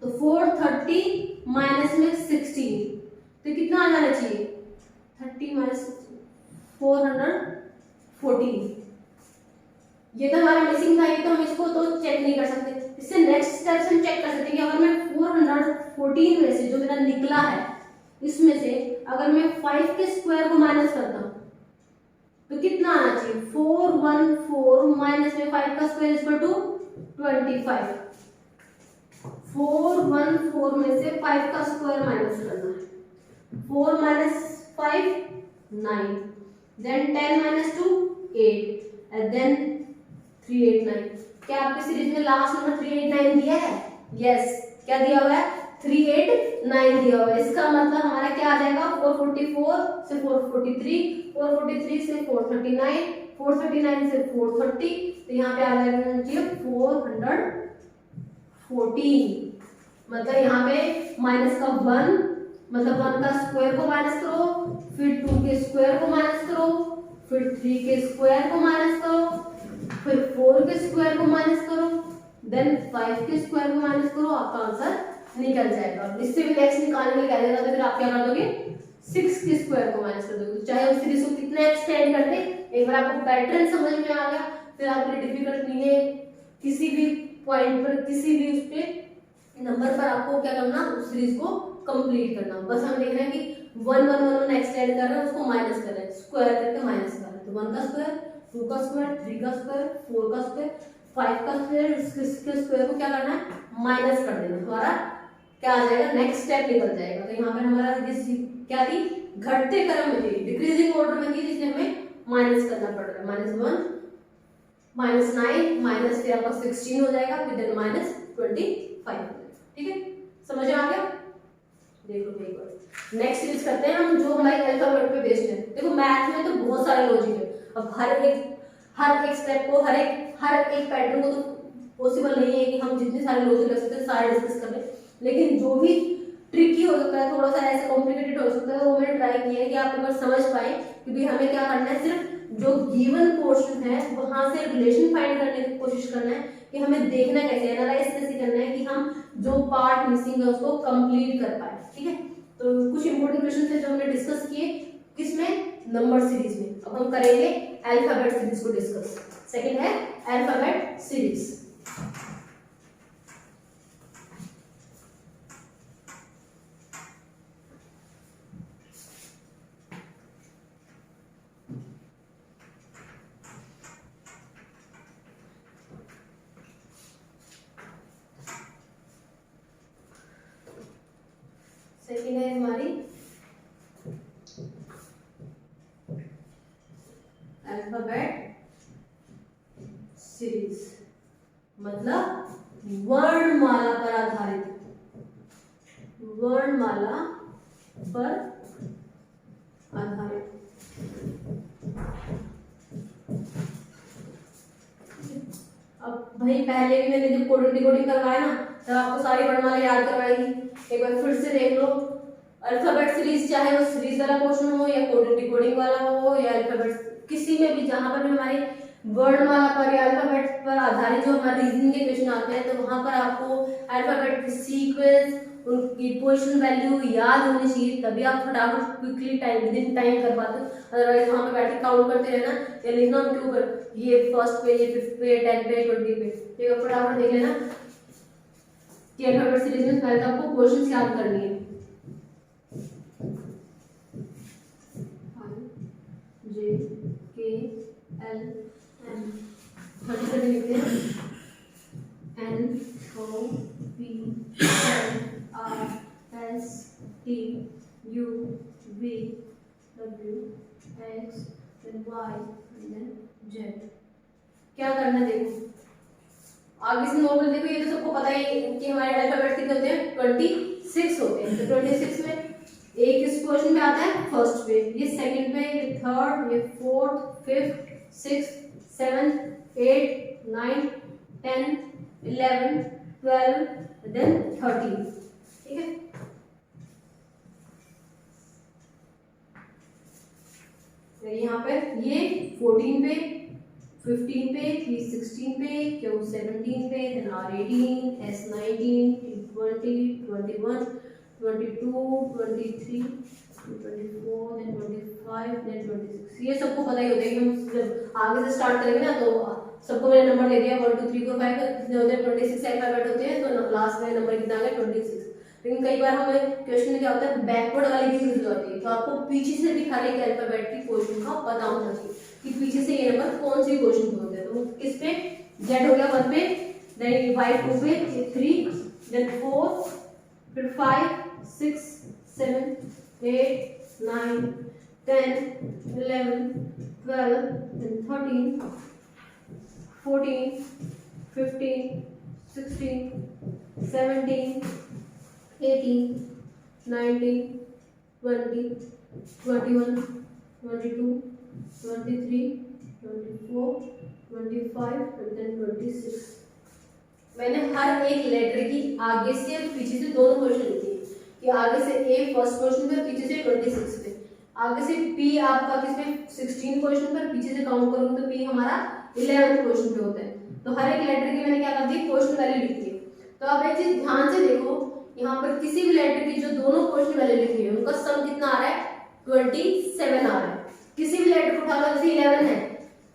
तो 430 माइनस में 16, तो कितना आ जाना चाहिए, 30 माइनस 414। ये तो हमारा मिसिंग था, ये तो हम इसको तो चेक नहीं कर सकते। इससे नेक्स्ट स्टेप से हम चेक कर सकते हैं कि अगर मैं 414 में से जो मेरा निकला है, इसमें से अगर मैं 5 के स्क्वायर को माइनस करता हूं तो कितना आना चाहिए, 414 माइनस में 5 का स्क्वायर इक्वल टू 25। 414 में से 5 का स्क्वायर माइनस करना है, 4 minus 5 9, then 10 minus 2 8 and then 389। क्या आपके सीरीज में लास्ट नंबर 389 दिया है, यस क्या दिया हुआ है, 389 दिया हुआ है। इसका मतलब हमारा क्या आ जाएगा, 444 से 443, 443 से 439, 439 से 430, तो यहाँ पे आ जाएगा 414। मतलब यहाँ पे माइनस का 1, मतलब 1 का स्क्वायर को माइनस करो, फिर 2 के स्क्वायर को माइनस करो, फिर 3 के स्क्वायर को माइनस करो, फिर 4 के स्क्वायर को माइनस करो, देन 5 के स्क्वायर को माइनस करो, आपका आंसर निकल जाएगा। इससे भी नेक्स्ट निकालने के लिए कह देगा तो फिर आप क्या कर दोगे, 6 के स्क्वायर को माइनस कर दोगे। तो चाहे उस सीरीज को कितना एक्सटेंड कर दे, एक बार आपको पैटर्न समझ में आ गया, फिर आपके लिए डिफिकल्ट नहीं है। किसी भी पॉइंट पर, किसी भी उस पे नंबर पर आपको क्या करना, उस सीरीज को कंप्लीट करना। बस हम देख रहे हैं कि 1 1 1 1 एक्सटेंड कर रहे हैं, उसको माइनस कर रहे हैं, स्क्वायर करके माइनस कर रहे हैं। तो 1 का स्क्वायर, 2 का स्क्वायर, 3 का स्क्वायर, 4 का स्क्वायर, 5 का स्क्वायर, इसके स्क्वायर को क्या करना है, माइनस कर देना। हमारा क्या आ जाएगा, नेक्स्ट स्टेप निकल जाएगा। तो यहाँ पर हमारा क्या थी, घटते क्रम में थी, डिक्रीजिंग ऑर्डर में थी, जिसमें हमें माइनस करना पड़ रहा है। -1 -9 माइनस फिर आपका 16 हो जाएगा, फिर देन -25। ठीक है, समझ में आ गया। देखो देखो नेक्स्ट सीरीज करते हैं हम, जो हमारे अल्फाबेट पे बेस्ड है। देखो मैथ में तो बहुत सारे लॉजिक है, अब हर एक स्टेप को, हर एक पैटर्न को तो पॉसिबल नहीं है कि हम जितने सारे लॉजिक रख सकते हैं सारे डिस्कस कर लें, लेकिन जो भी ट्रिकी हो सकता है, थोड़ा सा ऐसे कॉम्प्लिकेटेड हो सकता है, वो मैंने ट्राई किया है कि आप एक बार समझ पाए कि भाई हमें क्या करना है। सिर्फ जो गिवन पोर्शन है वहां से रिलेशन फाइंड करने की कोशिश करना है, कि हमें देखना कैसे, एनालाइज कैसे करना है कि हम जो पार्ट मिसिंग है उसको कंप्लीट कर पाए। ठीक है, तो कुछ इंपॉर्टेंट क्वेश्चन थे जो हमने डिस्कस किए, किसमें, नंबर सीरीज में। अब हम करेंगे अल्फाबेट सीरीज को डिस्कस। सेकंड है अल्फाबेट सीरीज। सेकंड है हमारी अल्फाबेट सीरीज, मतलब वर्णमाला पर आधारित, वर्णमाला पर आधारित। अब भाई पहले भी मैंने जब कोडिंग डिकोडिंग करवाया ना, तब आपको सारी वर्णमाला याद करवाएगी, एक बार फिर से देख लो। अल्फाबेट सीरीज चाहे वो सीरीज वाला क्वेश्चन हो या कोडिंग डिकोडिंग वाला हो या अल्फाबेट, किसी में भी जहां पर हमारी वर्णमाला पर या अल्फाबेट पर आधारित जो हमारे रीजनिंग के क्वेश्चन आते हैं, तो वहां पर आपको अल्फाबेट की सीक्वेंस, उनकी पोजीशन वैल्यू याद होनी चाहिए, तभी आप फटाफट क्विकली विद इन टाइम कर पाते हो। अदरवाइज वहां पे बैठ के काउंट करते रहना या लिखना क्यों कर, ये फर्स्ट पे, ये 5th पे, 10th पे, 20 पे, ठीक है, फटाफट देख लेना कि अल्फाबेट सीरीज में पहले तो आपको क्वेश्चंस याद करनी है। J K L M 30 लिखते हैं, N O P Q R S T U V W X then y then z। क्या करना है देखो, आगे से नॉर्मल देखो, ये तो सबको पता है कि हमारे अल्फाबेट कितने होते हैं, 26 होते हैं। तो 26 में एक इस क्वेश्चन में आता है फर्स्ट पे, ये सेकंड पे, ये थर्ड, ये fourth, fifth, sixth, seventh, eight, 9, 10, 11, 12 then 13। ठीक है, तो यहाँ पे ये 14 पे, 15 पे, P 16 पे, Q 17 पे, then R 18, S 19, T 20, 21, 22, 23, 24, then 25, then 26। ये सबको पता ही होता है कि हम जब आगे से स्टार्ट करेंगे ना, तो सबको मैंने नंबर दे दिया 1 2 3 4 5 कितने होते हैं, 26 अल्फाबेट होते हैं। तो लास्ट में नंबर कितना आ गया, 26। लेकिन कई बार हमें क्वेश्चन में क्या होता है, बैकवर्ड वाली भी यूज होती है, तो आपको पीछे से भी खाली एक अल्फाबेट की पोजीशन का पता होना चाहिए कि पीछे से ये नंबर कौन सी पोजीशन पे होते हैं। तो किस पे, Z हो गया 1 पे, देन Y 2 पे, 3, देन 4, फिर 5, 6, 7, 8, 9, 10, 11, 12, देन 13, 14, 15, 16, 17, 18, 19, 20, 21, 22, 23, 24, 25 and then 26। मैंने हर एक लेटर की आगे से और पीछे से दोनों पोजीशन लिखी है कि आगे से A फर्स्ट पोजीशन पे, पीछे से 26 पे। आगे से P आपका किसमें 16 पोजीशन पर, पीछे से काउंट करूंगी तो P हमारा 11 पोजीशन पे होता है। तो हर एक लेटर की मैंने क्या कर दी, पोजीशन वैल्यू लिखी है। तो आप एक चीज ध्यान से देखो, यहाँ पर किसी भी लेटर की जो दोनों पोजीशन वैल्यू लिखी है उनका सम कितना आ रहा है, 27 आ रहा है। किसी भी लेटर को उठा लो, जैसे 11 है,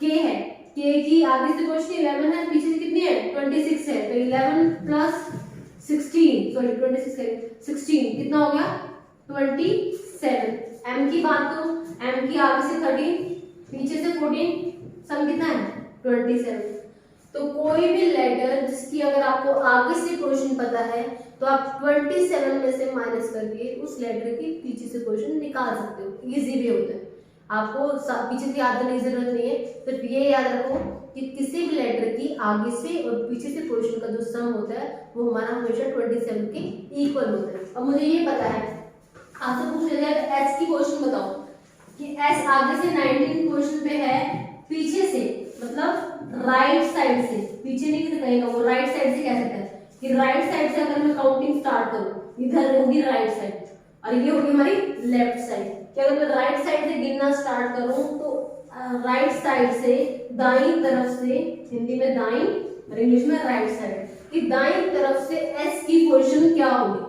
K है, K की आगे से पोजीशन 11 है, पीछे से कितनी है, 26 है। तो 11 प्लस 16, सॉरी 26 है, 16 कितना हो गया, 27। M की बात करूं, M की आगे से 13, पीछे से 14, सम कितना है, 27। तो कोई भी लेटर जिसकी अगर आपको आगे से पोजीशन पता है तो आप 27 में से माइनस करके उस लेटर की पीछे से पोजीशन निकाल सकते हो। इजी भी होता है, आपको पीछे से याद करने की जरूरत नहीं है। सिर्फ ये याद रखो कि किसी भी लेटर की आगे से और पीछे से पोजीशन का जो सम होता है वो हमारा हमेशा 27 के इक्वल होता है। अब मुझे ये पता है, आपसे पूछ लिया जाए एस की पोजीशन बताओ कि एस आगे से 19 पोजीशन पे है, पीछे से मतलब राइट साइड से, पीछे नहीं कहेगा वो, राइट साइड से कह सकते हैं कि राइट साइड से अगर मैं काउंटिंग स्टार्ट करूं, इधर होगी राइट साइड और ये होगी हमारी लेफ्ट साइड। कि अगर मैं राइट साइड से गिनना स्टार्ट करूं तो राइट साइड से दाईं तरफ से, हिंदी में दाईं और इंग्लिश में राइट साइड, कि दाईं तरफ से एस की पोजीशन क्या होगी।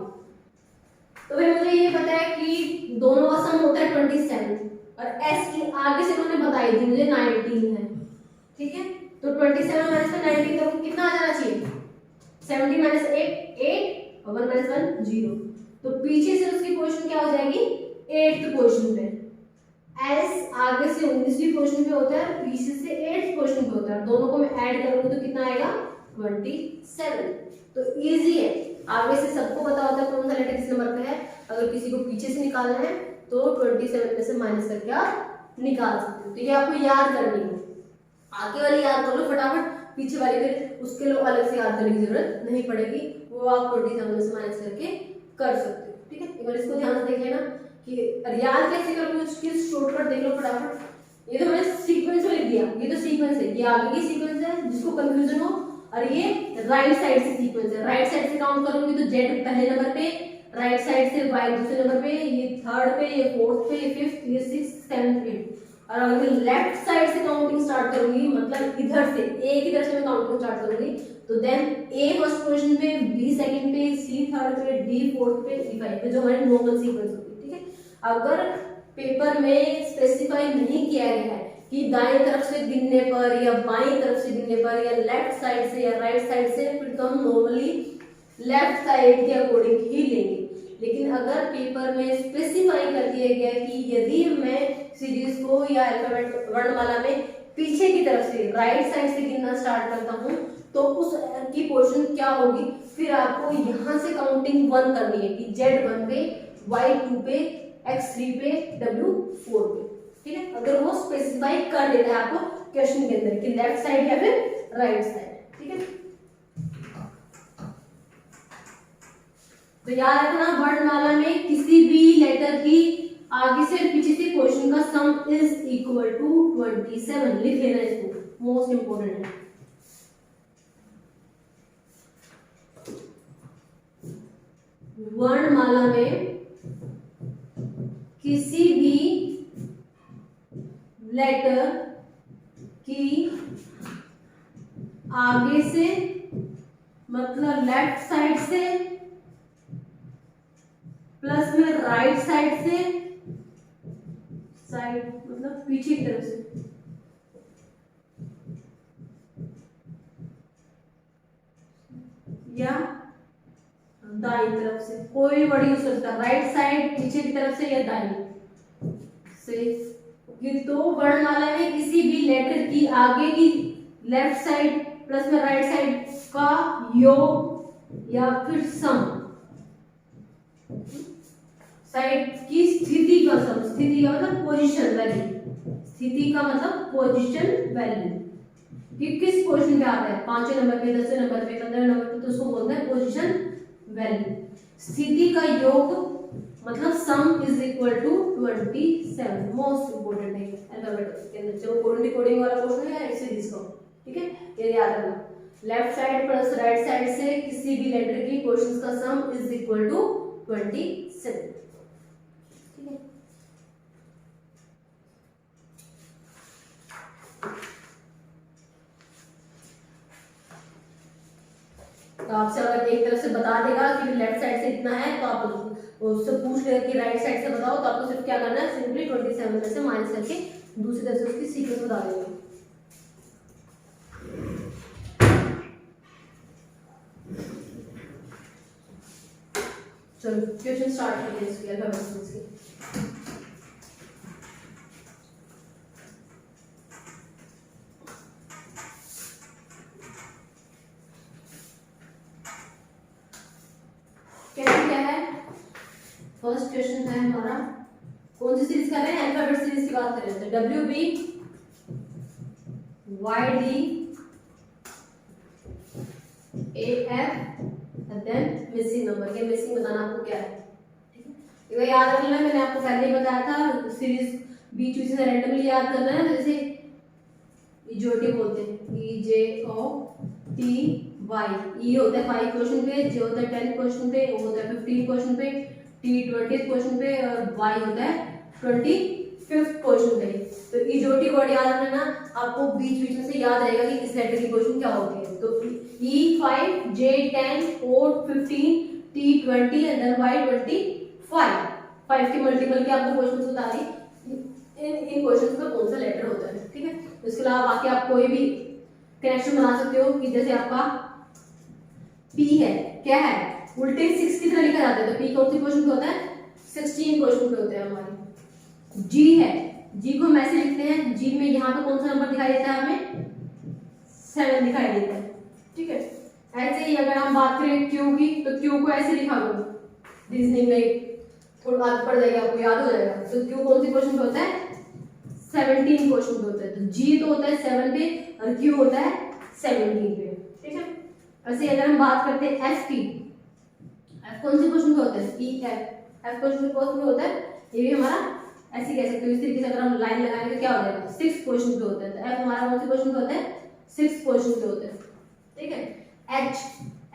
तो भाई मुझे ये पता है कि दोनों का सम होता है 27 और एस की आगे से उन्होंने बताई थी मुझे 19 है। ठीक है, तो 27 माइनस में 19 तो कितना आ जाना चाहिए, 70 माइनस 8 और 1 माइनस 1 0। तो पीछे से उसकी पोजीशन क्या हो जाएगी, 8th पोजीशन पे। एस आगे से 19वीं पोजीशन पे होता है, पीछे से 8th पोजीशन पे होता है। दोनों को मैं ऐड करूंगी तो कितना आएगा, 27। तो इजी है, आगे से सबको पता होता है कौन सा लेटर किस नंबर पे है। अगर किसी को पीछे से निकालना है तो 27 में से माइनस करके आप निकाल सकते हो। तो ये आपको याद करनी है, आगे वाली याद कर लो फटाफट, पीछे वाली फिर उसके लिए अलग से याद करने की जरूरत नहीं पड़ेगी, वो आप 27 में से माइनस करके कर सकते हो। ठीक है, एक बार इसको ध्यान से देख लेना कि याद कैसे करोगे, उसकी शॉर्टकट देख लो फटाफट। ये तो मैंने सीक्वेंस में लिख दिया, ये तो सीक्वेंस है, ये आगे की सीक्वेंस है जिसको कंफ्यूजन हो, और ये राइट साइड से सीक्वेंस है। राइट साइड से काउंट करूंगी तो जेड पहले नंबर पे, राइट साइड से वाई दूसरे नंबर पे, ये थर्ड पे, ये फोर्थ पे, ये फिफ्थ, ये सिक्स्थ, सेवंथ, एट्थ। और अगर मैं लेफ्ट साइड से काउंटिंग स्टार्ट करूंगी, मतलब इधर से ए की तरफ से मैं काउंटिंग स्टार्ट करूंगी, तो देन ए फर्स्ट पोजीशन पे, बी सेकंड पे, सी थर्ड पे, डी फोर्थ पे, ई फाइव पे, जो हमारी नॉर्मल सीक्वेंस होती है। ठीक है, अगर पेपर में स्पेसिफाई नहीं किया गया है कि दाएं तरफ से गिनने पर या बाएं तरफ से गिनने पर या लेफ्ट साइड से या राइट साइड से, फिर तो हम नॉर्मली लेफ्ट साइड के अकॉर्डिंग ही लेंगे। लेकिन अगर पेपर में स्पेसिफाई कर दिया गया कि यदि मैं सीरीज को या अल्फाबेट वर्णमाला में पीछे की तरफ से राइट साइड से गिनना स्टार्ट करता हूं तो उस की पोजीशन क्या होगी, फिर आपको यहां से काउंटिंग 1 करनी है कि Z 1 पे, Y 2 पे, X 3 पे, W 4 पे। ठीक है, अगर वो स्पेसिफाई कर देता है आपको क्वेश्चन के अंदर कि लेफ्ट साइड या फिर राइट साइड। ठीक है, तो याद रखना वर्णमाला में किसी भी लेटर की आगे से और पीछे से क्वेश्चन का सम इज इक्वल टू 27, लिख लेना इसको, मोस्ट इंपोर्टेंट है। वर्णमाला में किसी भी लेटर की आगे से मतलब लेफ्ट साइड से प्लस में राइट साइड से, साइड मतलब पीछे की तरफ से, या दाईं तरफ से, कोई वर्ड यूज कर सकता है, राइट साइड पीछे की तरफ से या दाईं से। ये तो वर्णमाला में किसी भी लेटर की आगे की लेफ्ट साइड प्लस में राइट साइड का योग या फिर सम, साइड की स्थिति का सम, स्थिति का मतलब पोजीशन वैल्यू, स्थिति का मतलब पोजीशन वैल्यू, कि किस पोजीशन पे आता है, 5वें नंबर पे, 10वें नंबर पे, 15वें नंबर पे, तो उसको बोलते हैं पोजीशन वैल्यू। स्थिति का योग मतलब sum is equal to 27, most important है अल्फाबेट के अंदर, जो कोडिंग कोडिंग वाला क्वेश्चन है इसे इसको। ठीक है, ये याद रखना, left side plus right side से किसी भी लेटर की क्वेश्चंस का सम इज इक्वल टू 27। ठीक है, तो आपसे अगर एक तरफ से बता देगा कि लेफ्ट साइड से इतना है तो आप उससे पूछ ले कि राइट साइड से बताओ, तो आपको सिर्फ क्या करना है, सिंपली 27 में से माइनस करके दूसरी तरफ से उसकी सीक्वेंस बता देगा। चलो क्वेश्चन स्टार्ट करते हैं इसके अल्फाबेट्स के। फर्स्ट क्वेश्चन है हमारा, कौन सी सीरीज कर रहे हैं, अल्फाबेट सीरीज की बात कर रहे हैं, WB YD AF then missing number, ये मिसिंग बताना आपको क्या है। ठीक है, ये याद रखना, मैंने आपको पहले ही बताया था, सीरीज बीच बीच से रैंडमली याद करना है, जैसे इजोटी बोलते हैं, EJOTY, ई होता है 5 क्वेश्चन पे, जे होता है 10 क्वेश्चन पे, ओ होता है 15 क्वेश्चन पे, T 20 क्वेश्चन पे और Y होता है 25th क्वेश्चन पे। तो इजोटी वर्ड याद रखना, आपको बीच बीच में से याद रहेगा कि किस लेटर की क्वेश्चन क्या होती है। तो E5, J10, O 15, T 20 and then Y 25, 5 के मल्टीपल के आपको क्वेश्चन बता दी, इन क्वेश्चंस में कौन सा लेटर होता है। ठीक है, इसके अलावा बाकी आप कोई भी कनेक्शन बना सकते हो कि जैसे आपका P है, क्या है, उल्टे 6 की तरह लिखा जाता है, तो P कौन सी क्वेश्चन पे होता है, 16 क्वेश्चन पे होते हैं हमारे। G है, G को हम ऐसे लिखते हैं, G में यहाँ पे कौन सा नंबर दिखाई देता है, हमें 7 दिखाई देता है। ठीक है, ऐसे ही अगर हम बात करें Q की, तो Q को ऐसे लिखा करो, रीजनिंग में थोड़ा आगे पड़ जाएगा, आपको याद हो जाएगा। तो Q कौन सी क्वेश्चन पे होता है, 17 क्वेश्चन पे होता है। तो G तो होता है 7 पे और Q होता है 17 पे। ठीक है, ऐसे अगर हम बात करते हैं F की, F कौन सी क्वेश्चन पे होता है, F क्वेश्चन पे होता है, ये भी हमारा ऐसे कह सकते हो, इस तरीके से अगर हम लाइन लगाएंगे तो क्या हो जाएगा, 6 क्वेश्चन पे होता है। तो F हमारा कौन से क्वेश्चन पे होता है, 6 क्वेश्चन पे होता है। ठीक है, H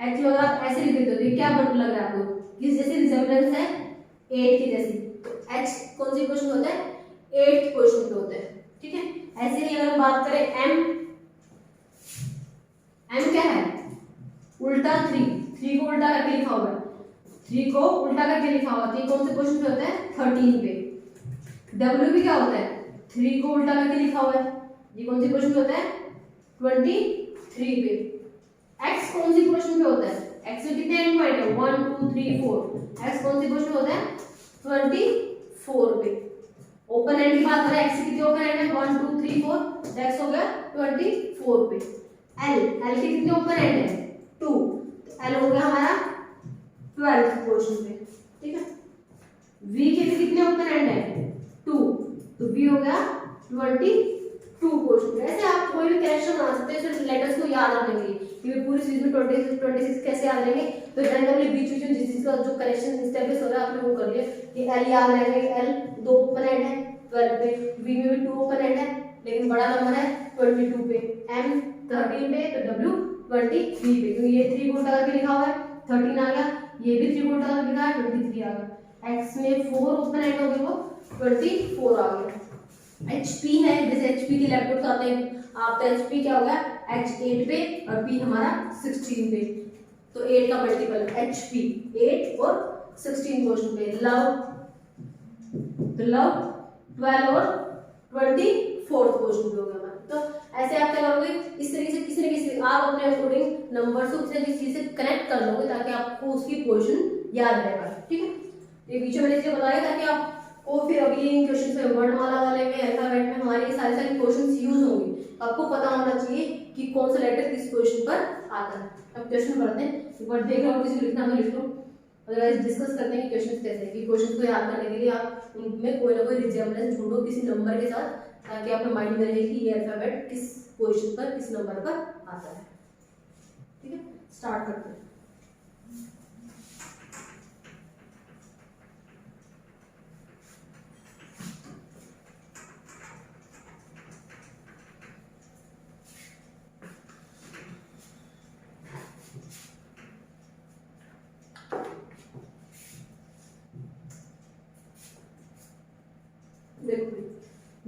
अगर आप ऐसे लिख देते हो तो ये क्या लग रहा है आपको, किस जैसे रिजेम्बलेंस है, 8 की जैसी। तो H कौन सी क्वेश्चन होता है, 8th क्वेश्चन पे होता है। ठीक है, ऐसे ही अगर हम बात करें M क्या है, उल्टा 3 को उल्टा करके लिखा हुआ है, 3 को उल्टा करके लिखा हुआ है, 3 कौन से क्वेश्चन पे होता है, 13 पे। W भी क्या होता है, 3 को उल्टा करके लिखा हुआ है, ये कौन से क्वेश्चन पे होता है, 23 पे। X कौन सी क्वेश्चन पे होता है, X में कितने एंड पॉइंट है, 1 2 3 4, X कौन सी क्वेश्चन होता है, 24 पे। ओपन एंड की बात करें, X के कितने ओपन एंड है, 1 2 3 4, तो X हो गया 24 पे। L के कितने ओपन एंड है, 2, तो L हो गया हमारा 12th क्वेश्चन पे। ठीक है, V के भी कितने ओपन एंड है, 2, तो बी हो गया 22 क्वेश्चन। ऐसे आप कोई भी करेक्शन बना सकते हैं, सिर्फ लेटर्स को याद रखने के लिए कि पूरी सीरीज में 26 कैसे याद रहेंगे। तो रैंडमली बीच बीच में जिस चीज का जो करेक्शन स्टेब्लिश हो रहा है आपने वो कर लिया कि एल याद रहेंगे, एल 2 ओपन एंड है 12 पे, बी में भी 2 ओपन एंड है लेकिन बड़ा नंबर है 22 पे, एम 13 पे, तो डब्ल्यू 23 पे, क्योंकि ये 3 गुणा करके लिखा हुआ है 13 आ गया, ये भी 3 गुणा करके लिखा है 23 आ गया, एक्स में 4 ओपन एंड हो गए वो 24 आ गया। HP है, जैसे HP के लैपटॉप आते हैं आप, तो HP क्या होगा H 8 पे और P हमारा 16 पे, तो 8 का मल्टीपल HP 8 और 16 क्वेश्चन पे। लव, तो लव 12 और 24 क्वेश्चन पे हो गया। तो ऐसे आप क्या करोगे, इस तरीके से किसी न किसी आप अपने अकॉर्डिंग नंबर से किसी न किसी चीज से कनेक्ट कर लोगे ताकि आपको उसकी पोजीशन याद रह पाए। ठीक है, ये पीछे मैंने इसलिए बताया ताकि आप वो फिर अभी इन क्वेश्चन में वर्णमाला वाले में अल्फाबेट में हमारे सारे सारे क्वेश्चंस यूज होंगे, आपको पता होना चाहिए कि कौन सा लेटर किस क्वेश्चन पर आता है। अब क्वेश्चन पढ़ते हैं, एक बार देख लो, किसी लिखना तो लिख लो, अदरवाइज डिस्कस करते हैं कि क्वेश्चन कैसे हैं। कि क्वेश्चन को याद करने के लिए आप उनमें कोई ना कोई रिजेम्बलेंस ढूंढो किसी नंबर के साथ, ताकि आपके माइंड में रहे कि ये अल्फाबेट किस पोजीशन पर किस नंबर पर आता है। ठीक है, स्टार्ट करते हैं।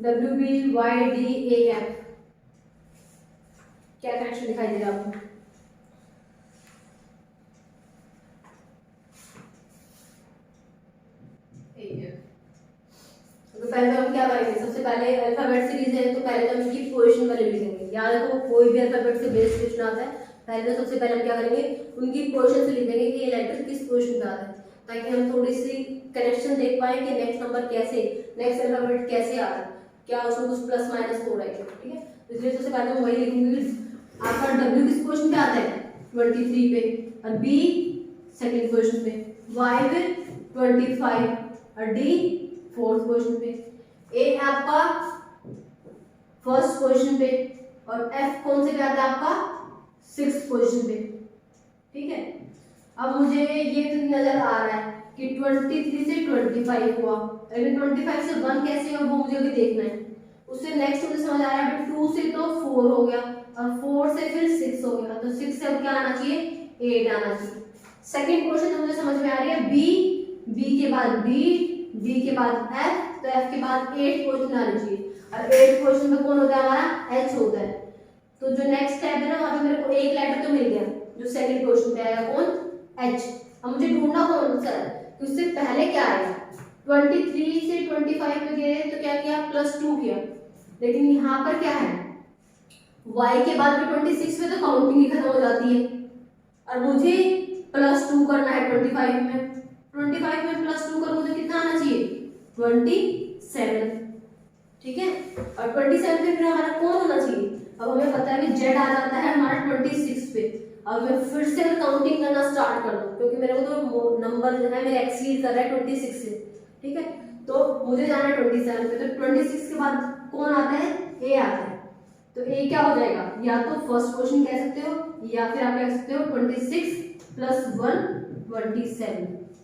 WBYDAF क्या कनेक्शन दिखाई दे रहा है आपको? तो पहले हम क्या करेंगे, सबसे पहले अल्फाबेट सीरीज है तो पहले तो हम इनकी पोजीशन वाले लिखेंगे। याद रखो कोई भी अल्फाबेट से बेस क्वेश्चन आता है, पहले तो सबसे पहले हम क्या करेंगे, उनकी पोजीशन से लिख देंगे कि ये लेटर किस पोजीशन पे आता है, ताकि हम थोड़ी सी कनेक्शन देख पाए कि नेक्स्ट नंबर कैसे, नेक्स्ट अल्फाबेट कैसे आ रहा है, क्या उसमें कुछ प्लस माइनस हो रहा है। ठीक है, इसलिए सबसे पहले हम वही लिखेंगे। आपका डब्ल्यू किस पोजीशन पे आता है 23 पे, और बी सेकंड पोजीशन पे, वाई पे 25 और डी फोर्थ पोजीशन पे, ए आपका फर्स्ट पोजीशन पे और एफ कौन से पे आता है आपका सिक्स्थ पोजीशन पे। ठीक है, अब मुझे ये तो नजर आ रहा है कि 23 से 25 हुआ, लेकिन 25 से 1 कैसे हुआ वो मुझे अभी देखना है। उससे नेक्स्ट मुझे समझ आ रहा है 2 से तो 4 हो गया और 4 से फिर 6 हो गया, तो 6 से अब क्या आना चाहिए 8 आना चाहिए। सेकंड क्वेश्चन मुझे समझ में आ रही है बी के बाद डी के बाद एफ, तो एफ के बाद 8 क्वेश्चन आने चाहिए और 8 क्वेश्चन में कौन होता है हमारा एच होता है। तो जो नेक्स्ट स्टेप है ना वहां पे मेरे को एक लेटर तो मिल गया, जो सेकंड क्वेश्चन पे आएगा कौन एच। अब मुझे ढूंढना कौन सा है, तो उससे पहले क्या आएगा 23 से 25 पे गए तो क्या किया +2 किया, लेकिन यहाँ पर क्या है y के बाद में 26 में तो काउंटिंग ही खत्म हो जाती है और मुझे +2 करना है 25 में। 25 में +2 करूँ तो कितना आना चाहिए 27। ठीक है, और 27 पे फिर हमारा कौन होना चाहिए, अब हमें पता है कि z आ जाता है हमारा 26 पे। अब मैं फिर से काउंटिंग करना स्टार्ट कर दूं क्योंकि मेरे को तो नंबर जो है मेरे एक्सीड कर रहा है 26 से। ठीक है, तो मुझे जाना है 27 पे, तो 26 के बाद कौन आता है a आता है, तो a क्या हो जाएगा, या तो फर्स्ट क्वेश्चन कह सकते हो या फिर आप कह सकते हो 26 + 1 27,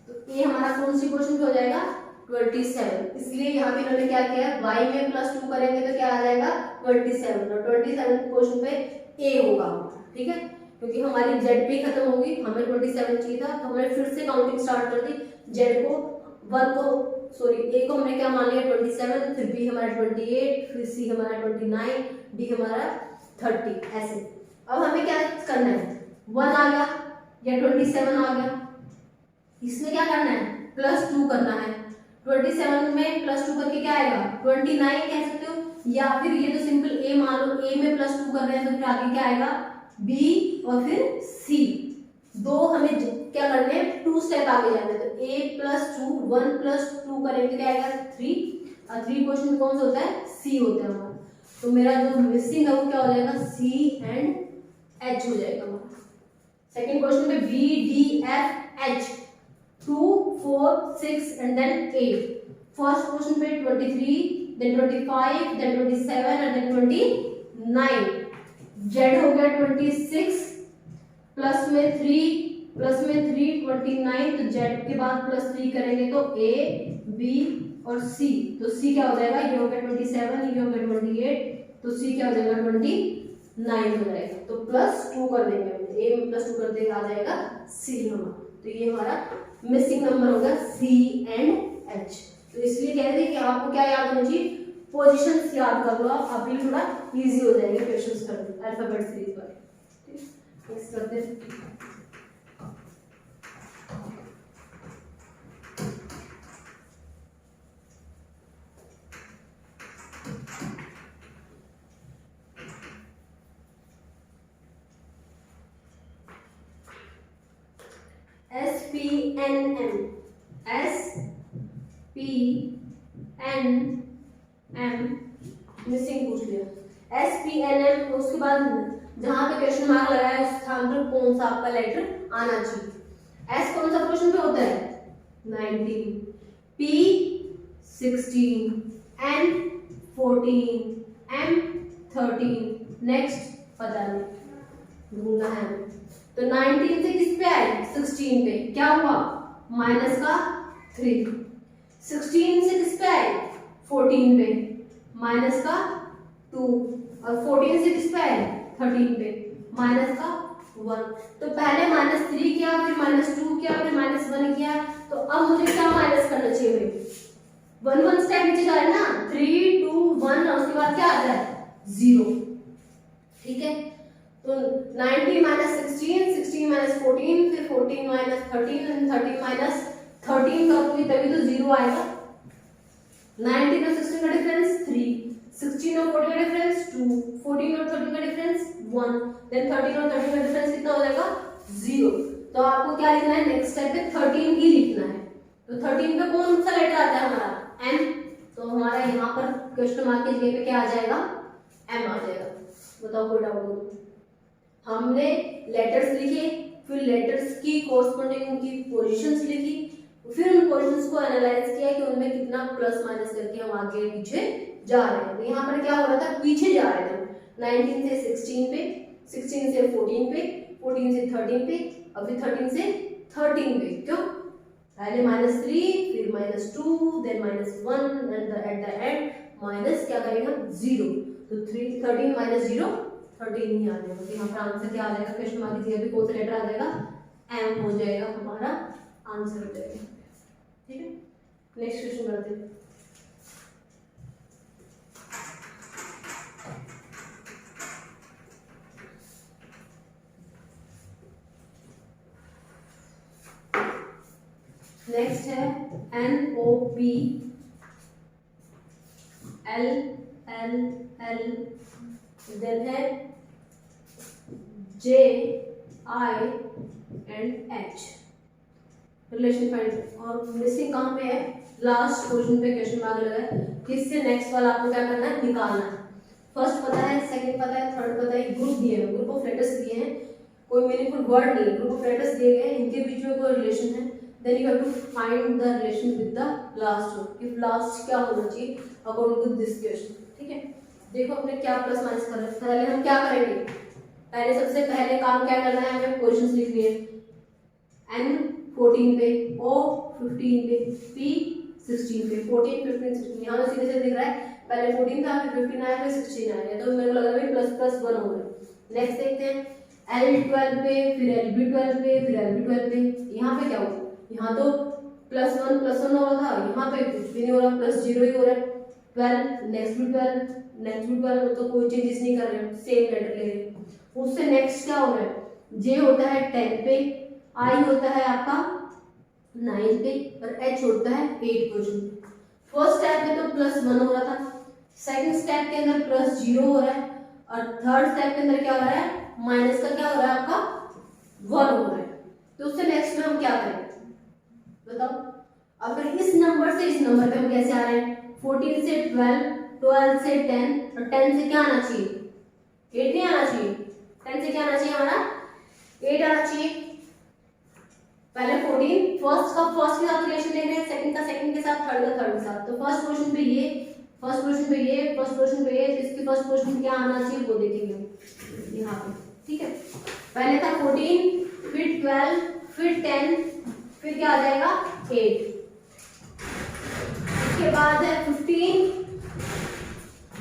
तो a हमारा कौन सी क्वेश्चन पे हो जाएगा 27। इसलिए यहाँ पे इन्होंने क्या किया y में +2 करेंगे तो क्या आ जाएगा 27, और 27 क्वेश्चन पे a होगा। ठीक है, क्योंकि हमारी z पे खत्म होगी, हमें 27 चाहिए था तो हमने फिर से काउंटिंग स्टार्ट कर दी। z को a को हमने क्या मान लिया 27, फिर b हमारा 28, फिर c हमारा 29, d हमारा 30 ऐसे। अब हमें क्या करना है 1 आ गया या 27 आ गया, इसमें क्या करना है +2 करना है। 27 में +2 करके क्या आएगा 29 कह सकते हो, या फिर ये तो सिंपल a मान लो, a में +2 कर रहे हैं तो फिर आगे क्या आएगा b और फिर c। दो हमें क्या करने हैं 2 स्टेप आगे जाना है, तो a + 2 1 + 2 करेंगे तो क्या आएगा 3, और 3 क्वेश्चन कौन सा होता है c होता है हमारा। तो मेरा जो मिसिंग है वो क्या हो जाएगा c एंड h हो जाएगा हमारा। सेकंड क्वेश्चन में b d f h 2 4 6 and then 8। First question पे 23 देन 25, देन 27 और देन 29। जेड हो गया 26 प्लस में 3 29, तो जेड के बाद प्लस 3 करेंगे तो ए बी और सी, तो सी क्या हो जाएगा, ये हो गया 27, ये हो गया 28, तो सी क्या हो जाएगा 29 हो जाएगा। तो +2 कर देंगे, ए में +2 कर देंगे, आ जाएगा सी हमारा। तो ये हमारा मिसिंग नंबर होगा सी एंड एच। तो इसलिए कह रहे थे कि आपको क्या याद होना चाहिए, पोजीशंस याद कर लो आप, अभी थोड़ा इजी हो जाएंगे क्वेश्चंस करने अल्फाबेट सीरीज पर। ठीक, नेक्स्ट करते हैं। SPNM, SPNM मिसिंग पूछ लिया। SPNM, उसके बाद जहां पे क्वेश्चन मार्क लगाया है उस स्थान पर कौन सा आपका लेटर आना चाहिए। S कौन सा क्वेश्चन पे होता है, 19, P 16, N 14, M 13, नेक्स्ट पता नहीं, ढूंढना है। तो 19 से किस पे आए, 16 पे, क्या हुआ माइनस का 3। 16 से किस पे आए, 14 पे, माइनस का 2, और 14 से किस पे आए, 13 पे, माइनस का 1। तो पहले -3 किया, फिर -2 किया, फिर -1 किया। तो अब मुझे क्या माइनस करना चाहिए भाई, 1 स्टेप नीचे जा रहा है ना, 3 2 1 और उसके बाद क्या आता है 0। ठीक है, तो 19 -16, 16 -14, फिर 14 -13, 13 -13 करूंगी तभी तो 0 आएगा। 19 और 16 का डिफरेंस 3, 16 और 14 का डिफरेंस 2, 14 और 13 का डिफरेंस 1, देन 13 और 13 का डिफरेंस कितना हो जाएगा 0। तो आपको क्या लिखना है, नेक्स्ट स्टेप पे 13 ही लिखना है। तो 13 पे कौन सा लेटर आता है हमारा, M। तो हमारा यहाँ पर क्वेश्चन मार्क की जगह पे क्या आ जाएगा, M आ जाएगा। बताओ कोई डाउट हो तो। हमने लेटर्स लिखे, फिर लेटर्स की कोरस्पॉन्डिंग उनकी पोजीशंस लिखी, फिर उन पोजीशंस को एनालाइज किया कि उनमें कितना प्लस माइनस करके हम आगे पीछे जा रहे हैं। तो यहाँ पर क्या हो रहा था, पीछे जा रहे थे, 19 से 16 पे, 16 से 14 पे, 14 से 13 पे, अभी 13 से 13 पे। क्यों, पहले -3, फिर -2, then -1 and at the end minus क्या करेगा 0। तो 13 -0 13 ही आ जाएगा। तो यहाँ पर आंसर क्या आ जाएगा, क्वेश्चन मार्क की जगह पे कौन सा लेटर आ जाएगा, M हो जाएगा, हमारा आंसर हो जाएगा। ठीक है, नेक्स्ट क्वेश्चन करते हैं। नेक्स्ट है NOP L देन है JI and H, relation find. और मिसिंग कहाँ पे है, लास्ट क्वेश्चन पे क्वेश्चन मार्क लगा है, किससे नेक्स्ट वाला आपको क्या करना है, निकालना है। फर्स्ट पता है, सेकंड पता है, थर्ड पता है, ग्रुप दिए हैं, ग्रुप ऑफ लेटर्स दिए हैं, कोई मीनिंगफुल वर्ड नहीं है, ग्रुप ऑफ लेटर्स दिए गए हैं, इनके बीच में कोई रिलेशन है। Then you have to find the relation with the last one, if last क्या होना चाहिए अकॉर्डिंग टू दिस क्वेश्चन। ठीक है, देखो अपने क्या प्लस माइनस कर रहे हैं। पहले हम क्या करेंगे, पहले सबसे पहले काम क्या करना है, हमें पोजीशंस लिखनी है। N 14 पे, O 15 पे, P 16 पे, 14 15 16, यहाँ तो सीधे से दिख रहा है, पहले 14 था, फिर 15 आया, फिर 16 आया, तो मेरे को लगा भाई ++1 हो गया। नेक्स्ट देखते हैं L 12 पे, फिर LB 12 पे, फिर LB 12 पे। यहाँ पे क्या हुआ, यहाँ तो +1 हो रहा था, यहाँ पे कुछ भी नहीं हो रहा, +0 ही हो रहा है। 12 नेक्स्ट भी 12 तो कोई चेंजेस नहीं कर रहे हैं, सेम लेटर ले रहे हैं। उससे नेक्स्ट क्या हो रहा है, J होता है 10 पे, I होता है आपका 9 पे, और H होता है 8 पोजीशन पे। फर्स्ट स्टेप में तो +1 हो रहा था, सेकंड स्टेप के अंदर +0 हो रहा है, और थर्ड स्टेप के अंदर क्या हो रहा है, माइनस का क्या हो रहा है आपका 1 हो रहा है। तो उससे नेक्स्ट में हम क्या करें बताओ। अब फिर इस नंबर से इस नंबर पे हम कैसे आ रहे हैं, 14 से 12, 12 से 10, और 10 से क्या आना चाहिए, 8 नहीं आना चाहिए, 10 से क्या आना चाहिए हमारा 8 आना चाहिए। पहले 14 फर्स्ट का फर्स्ट के साथ रिलेशन ले रहे हैं, सेकंड का सेकंड के साथ, थर्ड का थर्ड के साथ। तो फर्स्ट क्वेश्चन पे ये फर्स्ट पोजीशन पे ये, फर्स्ट पोजीशन पे ये, तो इसकी फर्स्ट पोजीशन क्या आना चाहिए वो देखेंगे यहाँ पे, ठीक है। पहले था 14, फिर 12, फिर 10, फिर क्या आ जाएगा 8, इसके बाद है 15,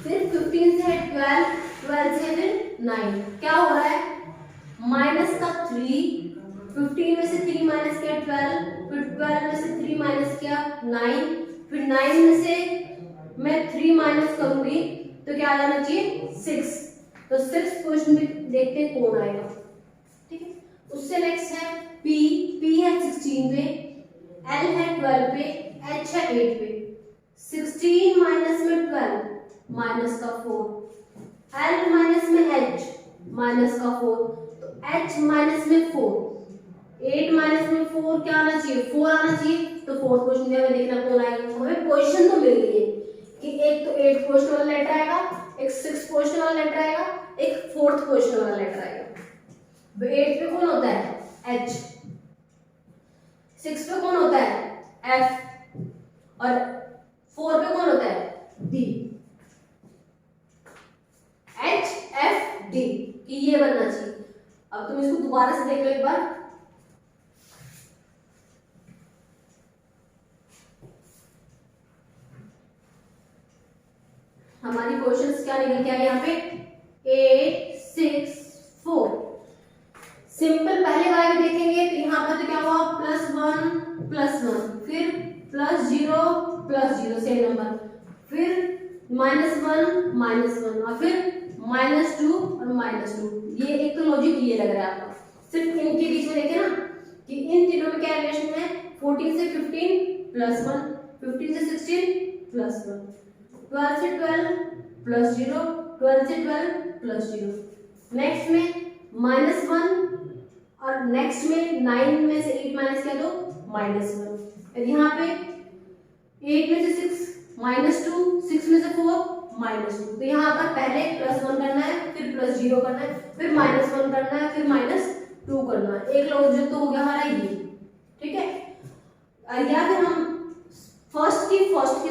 फिर 15 से 12, 12 से फिर 9, क्या हो रहा है माइनस का 3, 15 में से 3 माइनस किया 12, फिर 12 में से 3 माइनस किया 9, फिर 9 में से मैं 3 माइनस करूंगी तो क्या आ जाना चाहिए 6, तो 6 क्वेश्चन में देखते हैं कौन आएगा, ठीक है। उससे नेक्स्ट है P, P है 16 पे, L है 12 पे, H है 8 पे, 16 माइनस में 12 माइनस का 4, L माइनस में H माइनस का 4, तो H माइनस में 4, 8 माइनस में 4 क्या आना चाहिए 4 आना चाहिए, तो फोर्थ क्वेश्चन में हमें देखना कौन आएगा। हमें पोजीशन तो मिल गई है कि एक तो 8 पोजीशन वाला लेटर आएगा, एक 6 पोजीशन वाला लेटर आएगा, एक 4th पोजीशन वाला लेटर आएगा। 8 पे कौन होता है H, 6 पे कौन होता है F, और 4 पे कौन होता है D, H F D, कि ये बनना चाहिए। अब तुम इसको दोबारा से देख लो एक बार, हमारी क्वेश्चंस क्या निकल के आए यहाँ पे 8 6 4। सिंपल पहले वाले में देखेंगे तो यहाँ पर तो क्या हुआ +1, फिर +0 सेम नंबर, फिर -1 और फिर -2 और -2। ये एक तो लॉजिक ये लग रहा है आपका। सिर्फ इनके बीच में देखे ना कि इन तीनों में क्या रिलेशन है, 14 से 15 +1, 15 से 16 +1, 12 से 12 +0, 12 से 12 +0। नेक्स्ट में -1 और नेक्स्ट में 9 में से 8 माइनस किया तो -1। यहाँ पे 8 में से 6 -2, 6 में से 4 -2। तो यहाँ पर पहले +1 करना है, फिर +0 करना है, फिर -1 करना है, फिर -2 करना है। एक लॉजिक तो हो गया हमारा ये, ठीक है। या फिर हम फर्स्ट के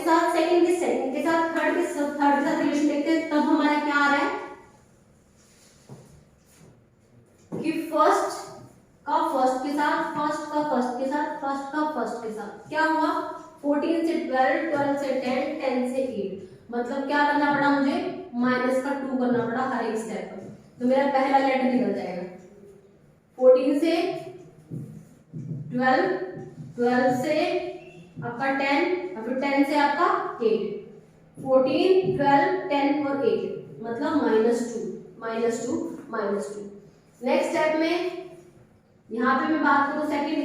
साथ, सेकंड के साथ, थर्ड के साथ रिलेशन देखते हैं, तब हमारा क्या आ रहा है कि फर्स्ट का फर्स्ट के साथ, फर्स्ट का फर्स्ट के साथ, फर्स्ट का फर्स्ट के साथ। क्या हुआ 14 से 12, 12 से 10, 10 से 8। मतलब क्या करना पड़ा मुझे -2 करना पड़ा हर एक स्टेप पर, तो मेरा पहला लेटर निकल जाएगा। 14 से 12, 12 से आपका 10 और फिर 10 से आपका 8, 14, 12, 10 और 8 मतलब -2। नेक्स्ट स्टेप में यहाँ पे मैं बात करूँ सेकंड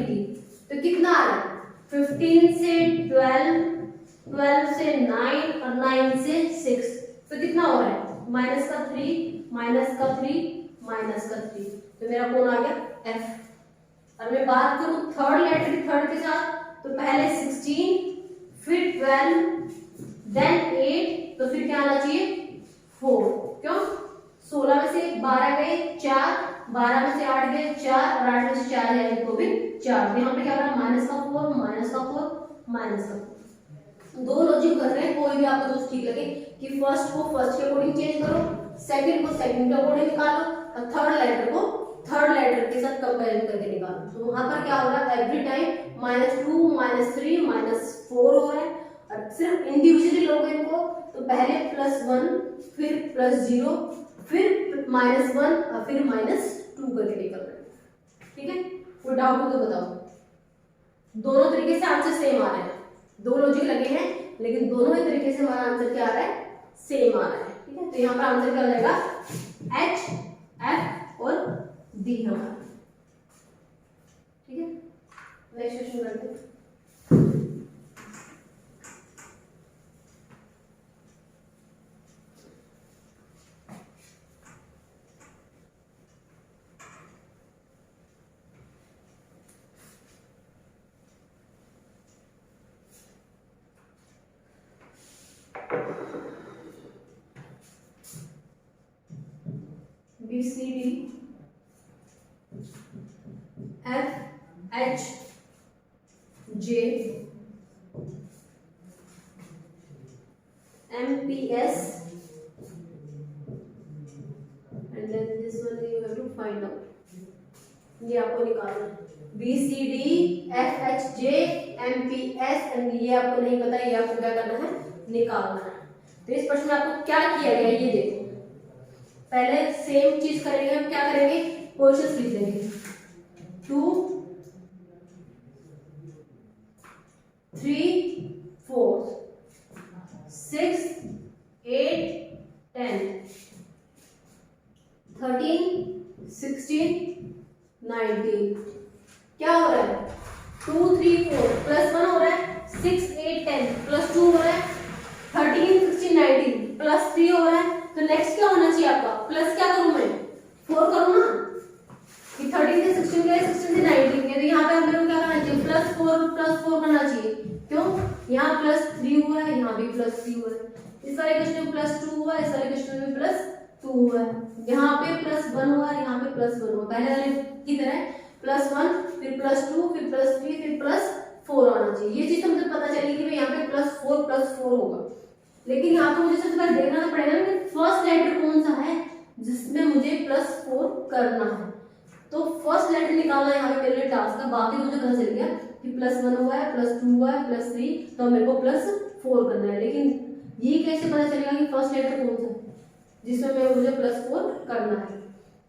की तो कितना आ रहा है 15 से 12, 12 से 9 और 9 से 6, तो कितना हो रहा है -3, तो मेरा कौन आ गया F। और मैं बात करूं थर्ड के साथ, तो पहले 16, फिर 12, देन 8, तो फिर क्या आना चाहिए 4। क्यों 16 में से 12 गए 4, 12 में से 8 गए 4 और 8 में से 4 जाएंगे तो भी 4। तो यहाँ पे क्या हो रहा है -4। दो लॉजिक कर रहे हैं, कोई भी आपको दोस्त ठीक लगे कि फर्स्ट को फर्स्ट के अकॉर्डिंग चेंज करो, सेकंड को सेकंड के अकॉर्डिंग निकालो और थर्ड लेटर को थर्ड लेटर के साथ कंपेयर करके निकालो। तो वहां पर क्या हो रहा है एवरी टाइम -2, -3, -4 हो रहा है। और सिर्फ इंडिविजुअली लोगे इनको तो पहले +1, फिर +0, फिर -1 और फिर -2 करके निकल रहे हैं, ठीक है। कोई डाउट हो तो बताओ। दोनों तरीके से आंसर सेम आ रहे हैं, दो लॉजिक लगे हैं लेकिन दोनों ही तरीके से हमारा आंसर क्या आ रहा है सेम आ रहा है, ठीक है। तो यहाँ पर आंसर क्या हो जाएगा H, F और D हमारा, ठीक है। नेक्स्ट क्वेश्चन करते हैं। B C D F H J find out, ये आपको निकालना है। BCD FHJ MPS एंड ये आपको नहीं पता, ये आपको क्या करना है, निकालना है। तो इस प्रश्न में आपको क्या किया गया ये देखो, पहले सेम चीज करेंगे, हम क्या करेंगे, क्वेश्चंस लिख देंगे 2 3 4 6 8 10 13 16 19 क्या हो रहा है, 2 3 4 प्लस 1 हो रहा है, 6 8 10 प्लस 2 हो रहा है, 13 16 19 प्लस 3 हो रहा है। तो नेक्स्ट क्या होना चाहिए आपका, प्लस क्या करूं मैं, 4 करूं ना, कि 13 से 16 के 16 से 19 के, तो यहाँ पे हमें क्या करना चाहिए, प्लस 4 करना चाहिए। क्यों, यहाँ प्लस 3 हुआ है, यहाँ भी प्लस 3 हुआ है, इस वाले क्वेश्चन में प्लस 2 हुआ है, इस वाले क्वेश्चन में प्लस 2 हुआ है, यहाँ पे प्लस 1 हुआ है, यहाँ पे प्लस 1 हुआ, पहले वाले की तरह प्लस 1 फिर प्लस 2 फिर प्लस 3 फिर प्लस 4 आना चाहिए। ये चीज मुझे पता चली कि भाई यहाँ पे प्लस 4 होगा, लेकिन यहाँ पे मुझे सबसे पहले देखना तो पड़ेगा कि फर्स्ट लेटर कौन सा है जिसमें मुझे प्लस 4 करना है। तो फर्स्ट लेटर निकालना यहाँ पे मेरे लिए टास्क है, बाकी मुझे पता चल गया कि प्लस 1 हुआ है, प्लस 2 हुआ है, प्लस 3, तो मेरे को प्लस 4 करना है। लेकिन ये कैसे पता चलेगा कि फर्स्ट लेटर कौन सा है जिसमें मुझे प्लस 4 करना है।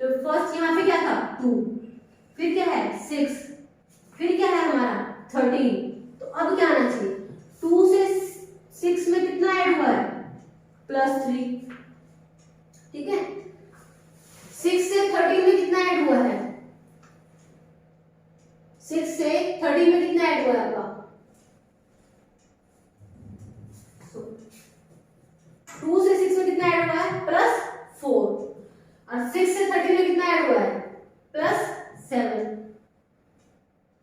तो फर्स्ट यहाँ पे क्या था 2, फिर क्या है 6, फिर क्या है हमारा 13, तो अब क्या आना चाहिए, 2 से 6 में कितना ऐड हुआ है, प्लस 3, ठीक है, 6 से 13 में कितना ऐड हुआ है, 6 से 13 में कितना ऐड हुआ है आपका, 2 से 6 में कितना ऐड हुआ है, प्लस 4, और 6 से 13 में कितना ऐड हुआ है, प्लस 7।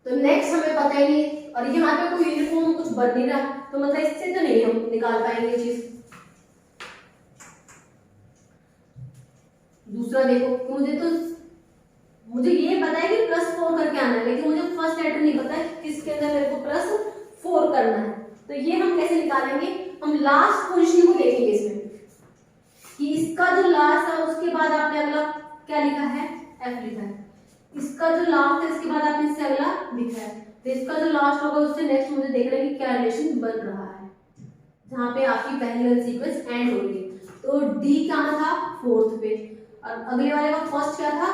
तो नेक्स्ट हमें पता ही नहीं, और यहाँ पे कोई यूनिफॉर्म कुछ बन नहीं रहा, तो मतलब इससे तो नहीं हम निकाल पाएंगे चीज। दूसरा देखो, मुझे ये पता है कि प्लस 4 करके आना है, लेकिन मुझे फर्स्ट लेटर नहीं पता है किसके अंदर मेरे को प्लस 4 करना है। तो ये हम कैसे निकालेंगे, हम लास्ट पोजीशन को देखेंगे इसमें कि इसका जो लास्ट है उसके बाद आपने अगला क्या लिखा है, F लिखा है, इसका जो लास्ट है इसके बाद आपने इससे अगला लिखा है, तो इसका जो लास्ट होगा उससे नेक्स्ट मुझे देखना है कि क्या रिलेशन बन रहा है, जहाँ पे आपकी पहली वाली सीक्वेंस एंड हो रही है। तो D कहाँ था, 4th पे, और अगले वाले का फर्स्ट क्या था,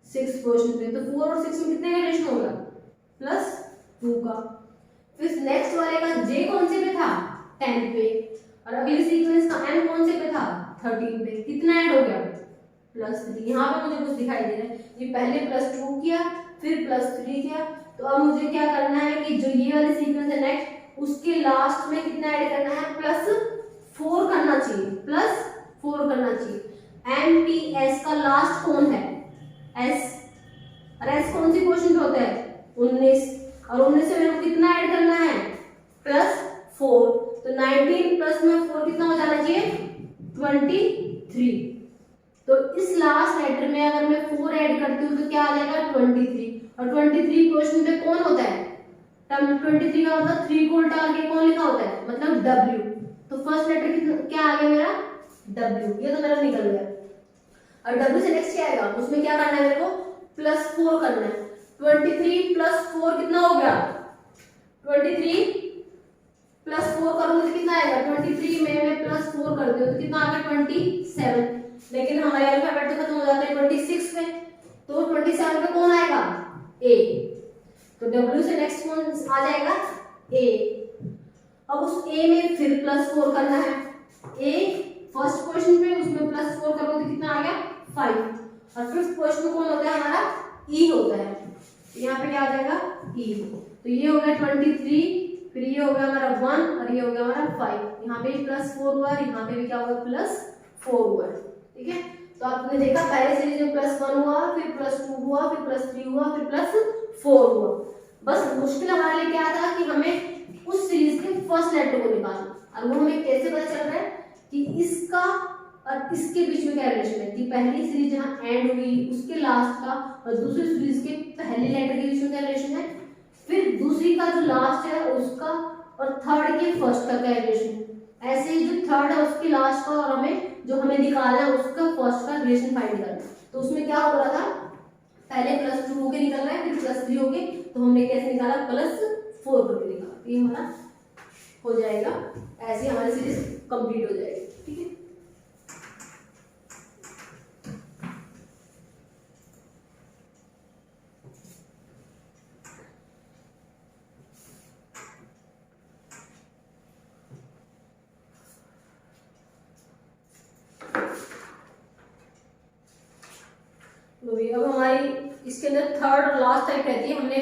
6th पोजीशन पे, तो 4 और 6 में कितने का रिलेशन होगा, प्लस 2 का। फिर नेक्स्ट वाले का J कौन से पे था, 10 पे, और अगली सीक्वेंस का M कौन से पे था, 13 पे, कितना ऐड हो गया, प्लस 3। यहाँ पे मुझे कुछ दिखाई दे रहा है, ये पहले प्लस 2 किया फिर प्लस 3 किया, तो अब मुझे क्या करना है कि जो ये वाली सीक्वेंस है नेक्स्ट उसके लास्ट में कितना ऐड करना है, प्लस 4 करना चाहिए, प्लस 4 करना चाहिए। MPS का लास्ट कौन है, S, और S कौन सी क्वेश्चन होता है, 19, और 19 से मेरे को कितना ऐड करना है, प्लस 4, तो 19 प्लस में 4 कितना हो जाना चाहिए, 23। तो इस लास्ट लेटर में अगर मैं 4 ऐड करती हूँ तो क्या आ जाएगा, 23, और 23 क्वेश्चन पे कौन होता है, 23 का मतलब 3 को उल्टा करके कौन लिखा होता है, मतलब W। तो फर्स्ट लेटर क्या आ गया मेरा, W, ये तो मेरा निकल गया। और W से नेक्स्ट क्या आएगा, उसमें क्या करना है मेरे को, प्लस 4 करना है। 23 प्लस 4 कितना हो गया, 23 प्लस 4 करूंगी तो कितना आएगा, 23 में मैं प्लस 4 करती हूँ तो कितना आ गया, 27। लेकिन हमारे अल्फाबेट तो खत्म हो जाते हैं 26 में, तो 27 पे कौन आएगा, A। तो W से नेक्स्ट कौन आ जाएगा, A। अब उस A में फिर प्लस 4 करना है, A फर्स्ट क्वेश्चन पे उसमें प्लस 4 करोगे तो कितना आ गया, 5, और फिफ्थ क्वेश्चन में कौन होता है हमारा, E होता है, तो यहाँ पे क्या आ जाएगा, E। तो ये हो गया 23, फिर ये हो गया हमारा 1, और ये हो गया हमारा 5, यहाँ पे भी प्लस 4 हुआ है, यहाँ पे भी क्या होगा, प्लस 4 हुआ है, ठीक है। तो आपने देखा पहले सीरीज में प्लस 1 हुआ, फिर प्लस 2 हुआ, फिर प्लस 3 हुआ, फिर प्लस 4 हुआ। बस मुश्किल हमारे लिए क्या था कि हमें उस सीरीज के फर्स्ट लेटर को निकालना, और वो हमें कैसे पता चल रहा है कि इसका और इसके बीच में क्या रिलेशन है, कि पहली सीरीज जहाँ एंड हुई उसके लास्ट का और दूसरी सीरीज के पहले लेटर के बीच में क्या रिलेशन है, फिर दूसरी का जो लास्ट है उसका और थर्ड के फर्स्ट का क्या रिलेशन है, ऐसे ही जो थर्ड है उसके लास्ट का और हमें जो हमें निकालना है उसका फर्स्ट का रिलेशन फाइंड करना है। तो उसमें क्या हो रहा था, पहले +2 होके निकल रहा है, फिर +3 होके, तो हमने कैसे निकाला, +4 करके निकाला। ये हमारा हो जाएगा, ऐसे हमारी सीरीज कंप्लीट हो जाएगी। ठीक है, अब हमारी इसके अंदर थर्ड और लास्ट टाइप रहती है। हमने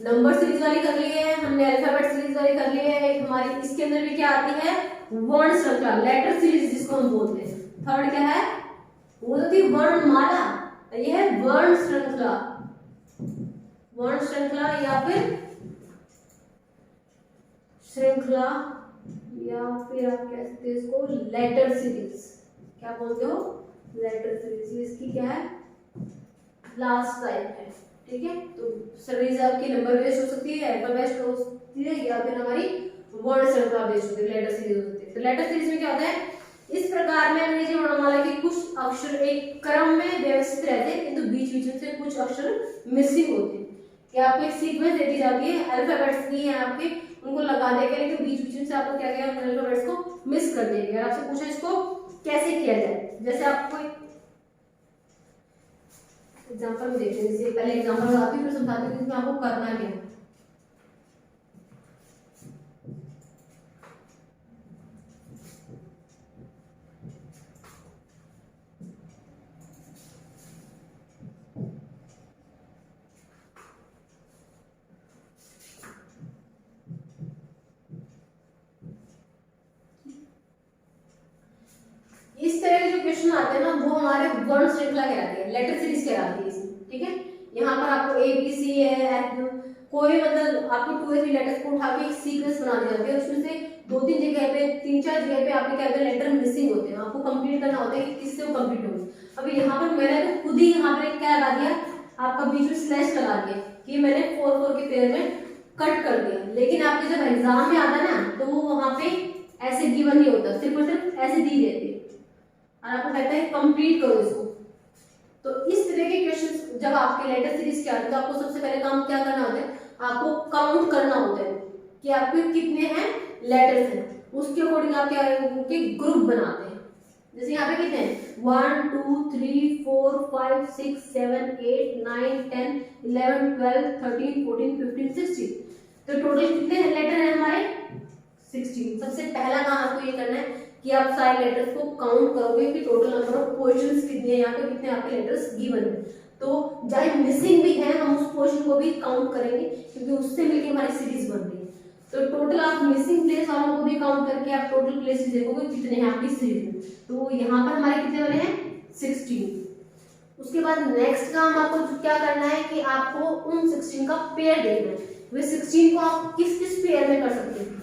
नंबर सीरीज वाली कर ली है, हमने अल्फाबेट सीरीज वाली कर ली है। एक हमारी इसके अंदर भी क्या आती है, वर्ण श्रृंखला, लेटर सीरीज जिसको हम बोलते हैं। थर्ड क्या है, वो तो थी वर्णमाला, ये है वर्ण श्रृंखला, वर्ण श्रृंखला या फिर श्रृंखला, या फिर आप कह सकते हैं इसको लेटर सीरीज। क्या बोलते हो, लेटर सीरीज। इसकी क्या है, लास्ट टाइप है। ठीक है, तो सीरीज आपकी नंबर बेस्ड हो सकती है, अल्फाबेट हो सकती है, या फिर हमारी वर्ड श्रृंखला बेस्ड होती है, लेटर सीरीज हो सकती है। तो लेटर सीरीज में क्या होता है, इस प्रकार में अंग्रेजी वर्णमाला के कुछ अक्षर एक क्रम में व्यवस्थित रहते हैं, किंतु बीच बीच में से कुछ अक्षर मिसिंग होते हैं। कि आपको एक सीक्वेंस दे दी जाती है, अल्फाबेट्स की है आपके, उनको लगा देंगे, लेकिन बीच बीच में से आपको क्या क्या अल्फाबेट्स को मिस कर देंगे। और आपसे पूछा इसको कैसे किया जाए, जैसे आपको एग्जांपल में देखते हैं। जैसे पहले एग्जांपल बताती हूँ, फिर समझाती हूँ कि इसमें आपको करना क्या है। इस तरह के जो क्वेश्चन आते हैं ना, वो हमारे वर्ण श्रृंखला कहलाती है, लेटर सीरीज कहलाती है इसमें। ठीक है, यहाँ पर आपको ए बी सी है, कोई मतलब आपको 2 या 3 लेटर्स को उठा के एक सीक्वेंस बना दी जाती है। उसमें से 2-3 जगह पे, 3-4 जगह पे आपके क्या होता है, लेटर मिसिंग होते हैं, आपको कंप्लीट करना होता है कि किससे वो कंप्लीट होगी। अभी यहाँ पर मैंने तो खुद ही यहाँ पर क्या लगा दिया, आपका बीच में स्लैश लगा दिया कि मैंने 4-4 के पेयर में कट कर दिया। लेकिन आपके जब एग्जाम में आता है ना, तो वो वहां पे ऐसे गिवन नहीं होता, सिर्फ और सिर्फ ऐसे दी देती है और आपको कहता है कंप्लीट करो इसको। तो इस तरह के क्वेश्चन जब आपके लेटर सीरीज के आते हैं, तो आपको सबसे पहले काम क्या करना होता है, आपको काउंट करना होता है कि आपके कितने हैं लेटर्स हैं। उसके अकॉर्डिंग आप क्या उनके ग्रुप बनाते हैं। जैसे यहाँ पे कितने हैं, 1 2 3 4 5 6 7 8 9 10 11 12 13 14 15 16। तो टोटल कितने लेटर हैं हमारे, 16। सबसे पहला काम आपको ये करना है कि आप सारे लेटर्स को काउंट करोगे कि टोटल नंबर ऑफ पोर्शंस कितने हैं, यहाँ पे कितने आपके लेटर्स गिवन है। तो चाहे मिसिंग भी है, हम उस पोर्शन को भी काउंट करेंगे, क्योंकि उससे मिलकर हमारी सीरीज बन रही है। तो टोटल आप मिसिंग प्लेस वालों को भी काउंट करके आप टोटल प्लेसेस देखोगे कितने हैं आपकी सीरीज में। तो यहाँ पर हमारे कितने बने हैं, 16। उसके बाद नेक्स्ट काम आपको क्या करना है कि आपको उन 16 का पेयर देखना है। वे 16 को आप किस किस पेयर में कर सकते हैं,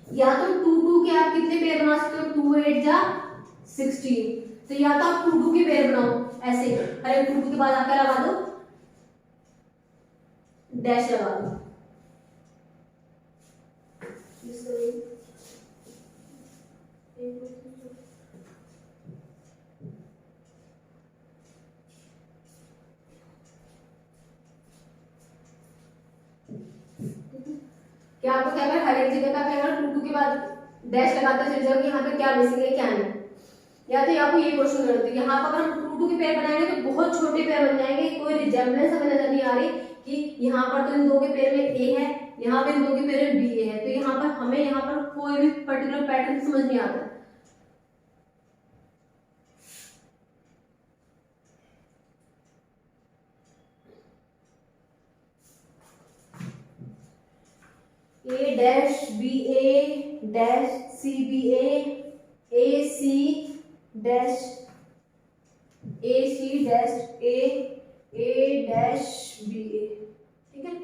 या तो 2-2 के आप कितने पेयर बना सकते हो, 2 8 जा 16। तो या तो आप 2-2 के पेयर बनाओ ऐसे, अरे 2-2 के बाद आप क्या लगा दो, डैश लगा दो। क्या आपको क्या कर, हर एक जगह पे क्या कर, 2-2 के बाद डैश लगाते चले जाओ कि यहाँ पे क्या मिसिंग है क्या नहीं। या तो आपको ये क्वेश्चन करते हैं, यहाँ पर हम 2-2 के पेयर बनाएंगे तो बहुत छोटे पेयर बन जाएंगे, कोई रिजेम्बलेंस हमें नजर नहीं आ रही कि यहाँ पर तो इन 2 के पेयर में ए है, यहाँ पे इन 2 के पेयर में बी है। तो यहाँ पर हमें यहाँ पर कोई भी पर्टिकुलर पैटर्न समझ नहीं आता। ए डैश बी ए डैश सी बी ए सी डैश ए सी डैश ए डैश बी ए। ठीक है,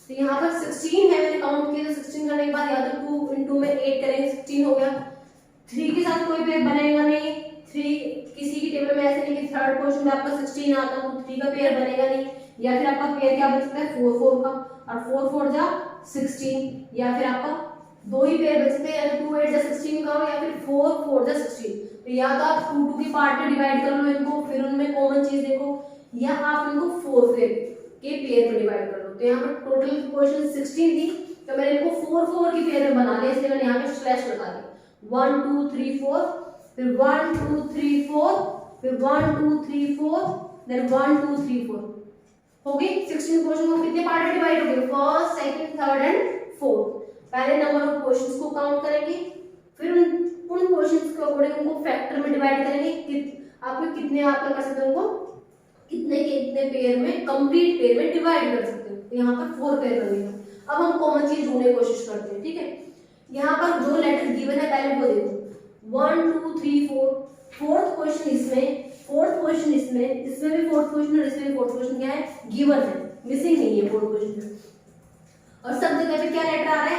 तो यहाँ पर 16 है, मैंने काउंट किया। तो 16 करने के बाद या तो 2 × 2 में 8 करेंगे, 16 हो गया। 3 के साथ कोई पेयर बनेगा नहीं, 3 किसी की टेबल में ऐसे नहीं कि थर्ड पोर्शन में आपका 16 आता तो 3 का पेयर बनेगा नहीं। या फिर आपका पेयर क्या बन सकता है, 4-4 का, और 4-4 जा 16, या फिर आपका दो ही पेयर बचते हैं, या 2 8 जा 16 करो या फिर 4 4 जा 16। तो या तो आप 2 2 के पार्ट में डिवाइड कर लो इनको, फिर उनमें कॉमन चीज देखो, या आप इनको 4 पेयर के पेयर में डिवाइड कर लो। तो यहाँ पर टोटल क्वेश्चन 16 थी, तो मैंने इनको 4 4 के पेयर में बना लिया, इसलिए मैंने यहाँ पे स्लैश लगा दिया 1 2 3 4, फिर 1 2 3 4, फिर 1 2 3 4, देन 1 2 3 4 हो गई। 16 क्वेश्चन को कितने पार्ट में डिवाइड हो गए, first second third and fourth. पहले नंबर ऑफ क्वेश्चंस को काउंट करेंगे, फिर उन क्वेश्चंस के अकॉर्डिंग उनको फैक्टर में डिवाइड करेंगे कि आपको कितने आप कर सकते हो, उनको कितने के कितने पेयर में, कंप्लीट पेयर में डिवाइड कर सकते हो। तो यहाँ पर 4 पेयर बनेगा। अब हम कॉमन चीज ढूंढने की कोशिश करते हैं, ठीक है। यहाँ पर जो लेटर गिवन है पहले वो देखो 1 2 3 4, फोर्थ क्वेश्चन इसमें, फोर्थ क्वेश्चन इसमें भी फोर्थ क्वेश्चन और इसमें भी फोर्थ क्वेश्चन क्या है, गिवन है, मिसिंग नहीं है फोर्थ क्वेश्चन में। और सब जगह पे क्या लेटर आ रहा है,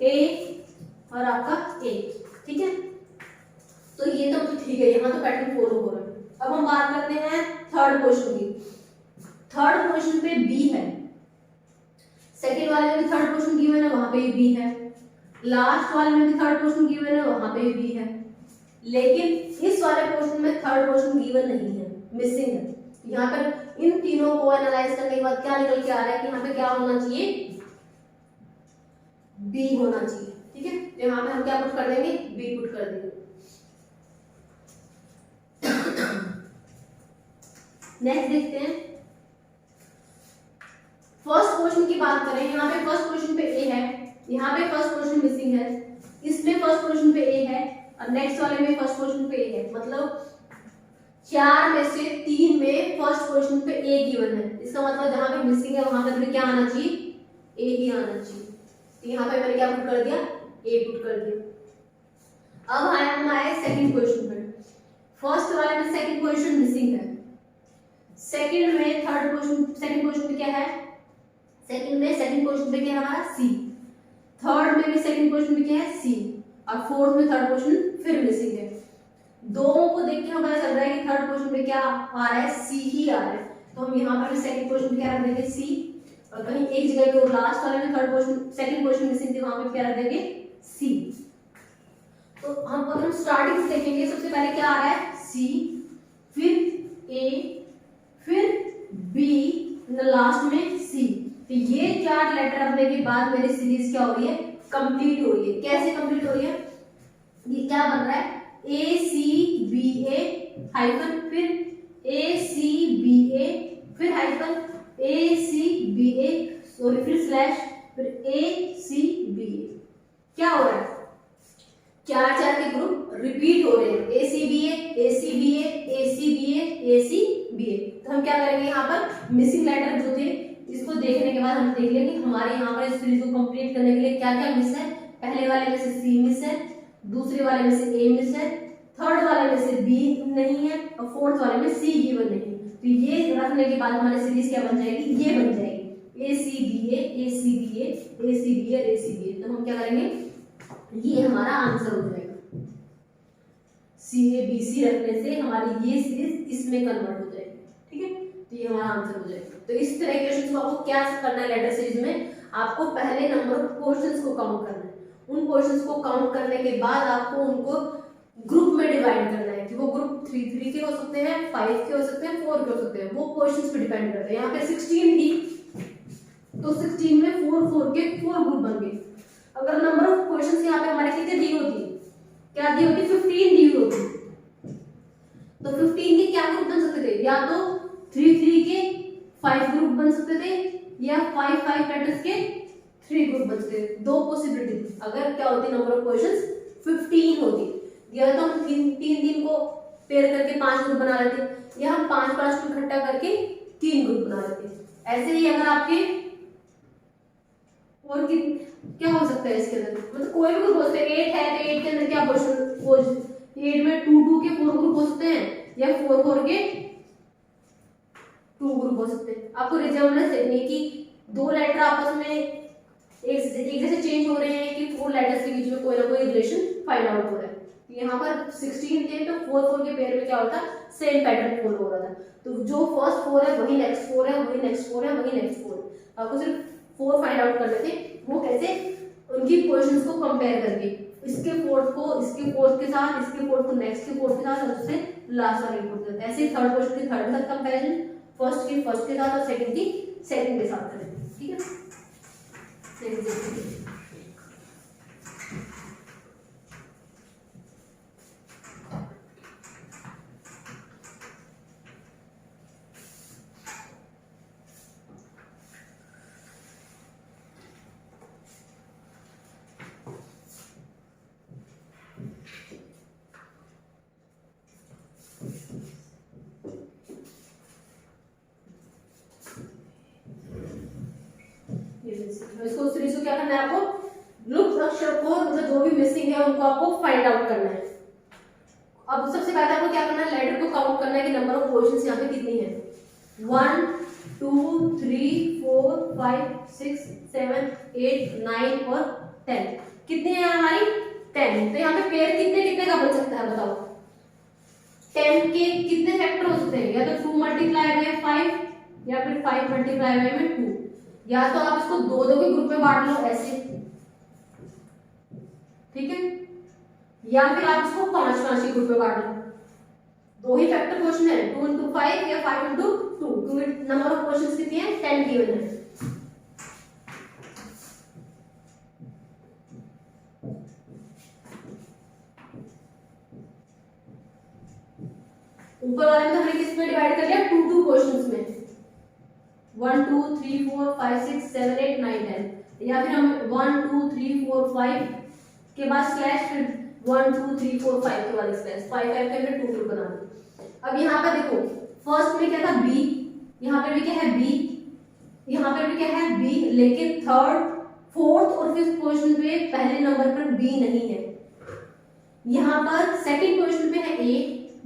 ए और आपका ए, ठीक है। तो ये तो ठीक है, यहाँ तो पैटर्न फॉलो हो रहा है। अब हम बात करते हैं थर्ड क्वेश्चन की। थर्ड क्वेश्चन पे बी है, सेकेंड वाले में भी थर्ड क्वेश्चन गिवन है, वहां पे भी बी है, लास्ट वाले में भी थर्ड क्वेश्चन गिवन है, वहां पे भी बी है, लेकिन इस वाले क्वेश्चन में थर्ड क्वेश्चन गिवन नहीं है, मिसिंग है। यहाँ पर इन तीनों को एनालाइज करने के बाद क्या निकल के आ रहा है कि यहाँ पे क्या होना चाहिए, बी होना चाहिए, ठीक है। तो यहाँ पे हम क्या पुट कर देंगे, बी पुट कर देंगे। नेक्स्ट देखते हैं, फर्स्ट क्वेश्चन की बात करें। यहाँ पे फर्स्ट क्वेश्चन पे ए है, यहाँ पे फर्स्ट क्वेश्चन मिसिंग है, इसमें फर्स्ट क्वेश्चन पे ए है और नेक्स्ट वाले में फर्स्ट क्वेश्चन पे ए है। मतलब 4 में से 3 में फर्स्ट क्वेश्चन पे ए गिवन है। इसका मतलब जहां पे मिसिंग है वहां पर भी क्या आना चाहिए, ए ही आना चाहिए। तो यहाँ पे मैंने क्या पुट कर दिया, ए पुट कर दिया। अब हम आए सेकंड क्वेश्चन पे। फर्स्ट वाले में सेकंड क्वेश्चन मिसिंग है, सेकंड में थर्ड क्वेश्चन, सेकंड क्वेश्चन पे क्या है, सेकंड में सेकंड क्वेश्चन पे क्या है हमारा सी, थर्ड में भी सेकंड क्वेश्चन पे क्या है सी, और फोर्थ में थर्ड क्वेश्चन फिर मिसिंग है। दोनों को देख के हमें पता चल रहा है कि थर्ड क्वेश्चन पे क्या आ रहा है, सी ही आ रहा है। तो हम यहाँ पर भी सेकंड क्वेश्चन पे क्या रख देंगे, सी, और कहीं एक जगह पे लास्ट वाले में third question second question missing थी, वहां पे क्या रख देंगे, सी। तो हम अगर हम स्टार्टिंग से देखेंगे, सबसे पहले क्या आ रहा है, सी, फिर ए, फिर बी, लास्ट में सी। तो ये 4 लेटर रखने के बाद मेरी सीरीज क्या हो रही है, कंप्लीट हो रही है। कैसे कंप्लीट हो रही है, ये क्या बन रहा है, ए सी बी ए हाइफन, फिर ए सी बी ए, फिर हाइफन ए सी बी ए, सॉरी फिर स्लैश, फिर ए सी बी ए। क्या हो रहा है, 4 के ग्रुप रिपीट हो रहे हैं, ए C B A, A C B A, A C B A, A C B ए। तो हम क्या करेंगे, यहाँ पर मिसिंग लेटर जो थे इसको देखने के बाद हम देख लेंगे हमारे यहाँ पर इस सीरीज को कंप्लीट करने के लिए क्या क्या मिस है। पहले वाले में से सी मिस है, दूसरे वाले में से ए मिस है, थर्ड वाले में से बी नहीं है, और फोर्थ वाले में सी गिवन नहीं है। तो ये रखने के बाद हमारी सीरीज क्या बन जाएगी, ये बन जाएगी ए C B A, A C B A, A C B A, A C B ए। तो हम क्या करेंगे, ये हमारा आंसर हो जाएगा। सी ए बी सी रखने से हमारी ये सीरीज इसमें कन्वर्ट हो जाएगी, ठीक है। तो ये हमारा आंसर हो जाएगा। तो इस तरह के क्वेश्चंस को आपको क्या करना है, लेटर सीरीज में आपको पहले नंबर ऑफ क्वेश्चंस को काउंट करना है। उन क्वेश्चंस को काउंट करने के बाद आपको उनको ग्रुप में डिवाइड करना है कि वो ग्रुप 3 के हो सकते हैं, 5 के हो सकते हैं, 4 के हो सकते हैं, वो क्वेश्चंस पे डिपेंड करते हैं। यहाँ पे 16 थी तो 16 में 4 के 4 ग्रुप बन गए। अगर नंबर ऑफ क्वेश्चंस यहाँ पे हमारे कितने दी होती, क्या दी होती, 15 दी होती, तो 15 के क्या ग्रुप बन सकते थे, या तो 3 के 5 ग्रुप बन सकते थे, या 5 लेटर्स के 3 ग्रुप बन सकते थे। 2 पॉसिबिलिटी। अगर क्या होती, नंबर ऑफ क्वेश्चंस 15 होती, या तो हम 3 को पेयर करके 5 ग्रुप बना लेते, या हम 5 को इकट्ठा करके 3 ग्रुप बना लेते। ऐसे ही अगर आपके और क्या हो सकता है इसके अंदर, मतलब कोई भी ग्रुप हो सकता है। 8 है तो 8 के अंदर क्या क्वेश्चन, 8 में 2 के 4 ग्रुप हो सकते हैं, या 4 के 2 ग्रुप हो सकते हैं। आपको रिजर्वनेस देखनी कि 2 लेटर आपस में एक जैसे चेंज हो रहे हैं कि 4 लेटर्स के बीच में कोई ना कोई रिलेशन फाइंड आउट हो रहा है। यहाँ पर 16 थे तो 4 के पेयर में क्या होता है, सेम पैटर्न फॉलो हो रहा था। तो जो फर्स्ट 4 है वही नेक्स्ट 4 है, वही नेक्स्ट 4 है, वही नेक्स्ट 4 है। आपको सिर्फ 4 फाइंड आउट करने थे, वो कैसे, उनकी पोजीशंस को कंपेयर करके, इसके फोर्थ को इसके फोर्थ के साथ, इसके फोर्थ को नेक्स्ट के फोर्थ के साथ, और उससे लास्ट वाले के फोर्थ के साथ, ऐसे थर्ड पोजीशन की थर्ड के साथ कंपैरिजन, फर्स्ट की फर्स्ट के साथ और सेकंड की सेकंड के साथ करेंगे। ठीक है, इसको सीरीज को क्या करना है आपको, लुप्त अक्षर को, मतलब जो भी मिसिंग है उनको आपको फाइंड आउट करना है। अब सबसे पहले आपको क्या करना है, लेटर को काउंट करना है कि नंबर ऑफ पोजीशंस यहाँ पे कितनी है। 1 2 3 4 5 6 7 8 9 और 10, कितने हैं हमारी 10। तो यहाँ पे पेयर कितने कितने का बन सकता है बताओ। 10 के कितने फैक्टर हो सकते हैं, या तो 2 मल्टीप्लाई बाय 5 या फिर 5 मल्टीप्लाई बाय में 2, या तो आप इसको दो दो के ग्रुप में बांट लो ऐसे, ठीक है, या फिर आप इसको 5 5 के ग्रुप में बांट लो। दो ही फैक्टर क्वेश्चन है, 2 into 5 या 5 into 2, क्योंकि नंबर ऑफ क्वेश्चंस कितनी है 10 गिवन है। ऊपर वाले में हमने किस में डिवाइड कर लिया, 2 क्वेश्चंस में, 1 2 3 4 5 6 7 8 9 10, या फिर हम 1 2 3 4 5 के बाद स्लैश, फिर 1 2 3 4 5 के बाद स्लैश, 5 5 के हमने 2 बना दिया। अब यहाँ पर देखो फर्स्ट में क्या था बी, यहाँ पे भी क्या है बी, यहाँ पे भी क्या है बी, लेकिन थर्ड फोर्थ और फिफ्थ पोजीशन पे पहले नंबर पर बी नहीं है। यहाँ पर सेकंड पोजीशन पे है ए,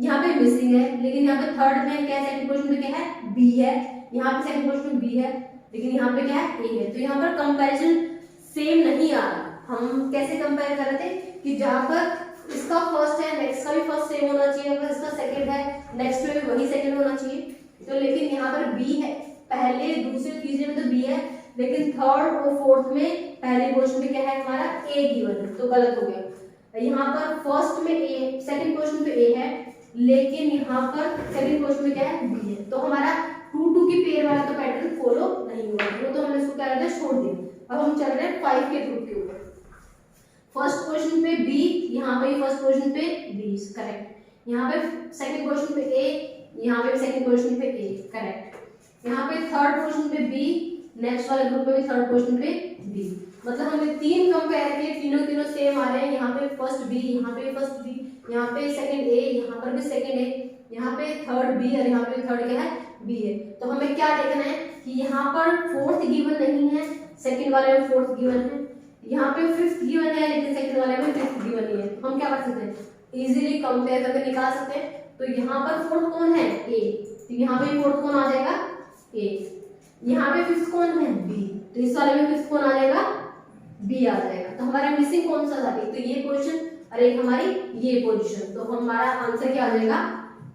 यहाँ पे मिसिंग है, लेकिन यहाँ पे थर्ड में क्या है, सेकंड पोजीशन पे क्या है बी है, यहाँ पे सेकंड पोजीशन में बी है, लेकिन यहाँ पे क्या है ए है। तो यहाँ पर कंपैरिजन सेम नहीं आ रहा। हम कैसे कंपेयर कर रहे थे कि जहाँ पर इसका फर्स्ट है नेक्स्ट का भी फर्स्ट सेम होना चाहिए, अगर इसका सेकंड है नेक्स्ट में भी वही सेकंड होना चाहिए। तो लेकिन यहाँ पर बी है, पहले दूसरे तीसरे में तो बी है, लेकिन थर्ड और फोर्थ में पहले पोजीशन पे क्या है हमारा ए गिवन है, तो गलत हो गया। यहाँ पर फर्स्ट में ए, सेकंड पोजीशन पे ए है, लेकिन यहाँ पर सेकंड पोजीशन में क्या है बी है, तो हमारा 2 2 की पेयर वाला तो पैटर्न फॉलो नहीं हुआ, वो तो हमने इसको क्या करना है छोड़ दिया। अब हम चल रहे हैं 5 के ग्रुप के ऊपर। फर्स्ट पोजीशन पे बी, यहाँ पे फर्स्ट पोजीशन पे बी, करेक्ट। यहाँ पे सेकंड पोजीशन पे ए, यहाँ पे सेकंड पोजीशन पे ए, करेक्ट। यहाँ पे थर्ड पोजीशन पे बी, नेक्स्ट वाले ग्रुप में भी थर्ड पोजीशन पे बी। मतलब हमने तीन कंपेयर किए, तीनों तीनों सेम आ रहे हैं। यहाँ पे फर्स्ट बी, यहाँ पे फर्स्ट बी, यहाँ पे सेकंड ए, यहाँ पर भी सेकंड ए, यहाँ पे थर्ड बी और यहाँ पे थर्ड क्या है बी है। तो हमें क्या देखना है कि यहाँ पर फोर्थ गिवन नहीं है, सेकंड वाले में फोर्थ गिवन है, यहाँ पे फिफ्थ गिवन है लेकिन सेकंड वाले में फिफ्थ गिवन नहीं है। तो हम क्या कर सकते हैं, इजीली कंपेयर करके निकाल सकते हैं। तो यहाँ पर फोर्थ कौन है ए, तो यहाँ पे फोर्थ कौन आ जाएगा ए, यहाँ पे फिफ्थ कौन है बी, तो इस वाले में फिफ्थ कौन आ जाएगा बी आ जाएगा। तो हमारा मिसिंग कौन सा था, एक तो ये पोजीशन और एक हमारी ये पोजीशन, तो हमारा आंसर क्या आ जाएगा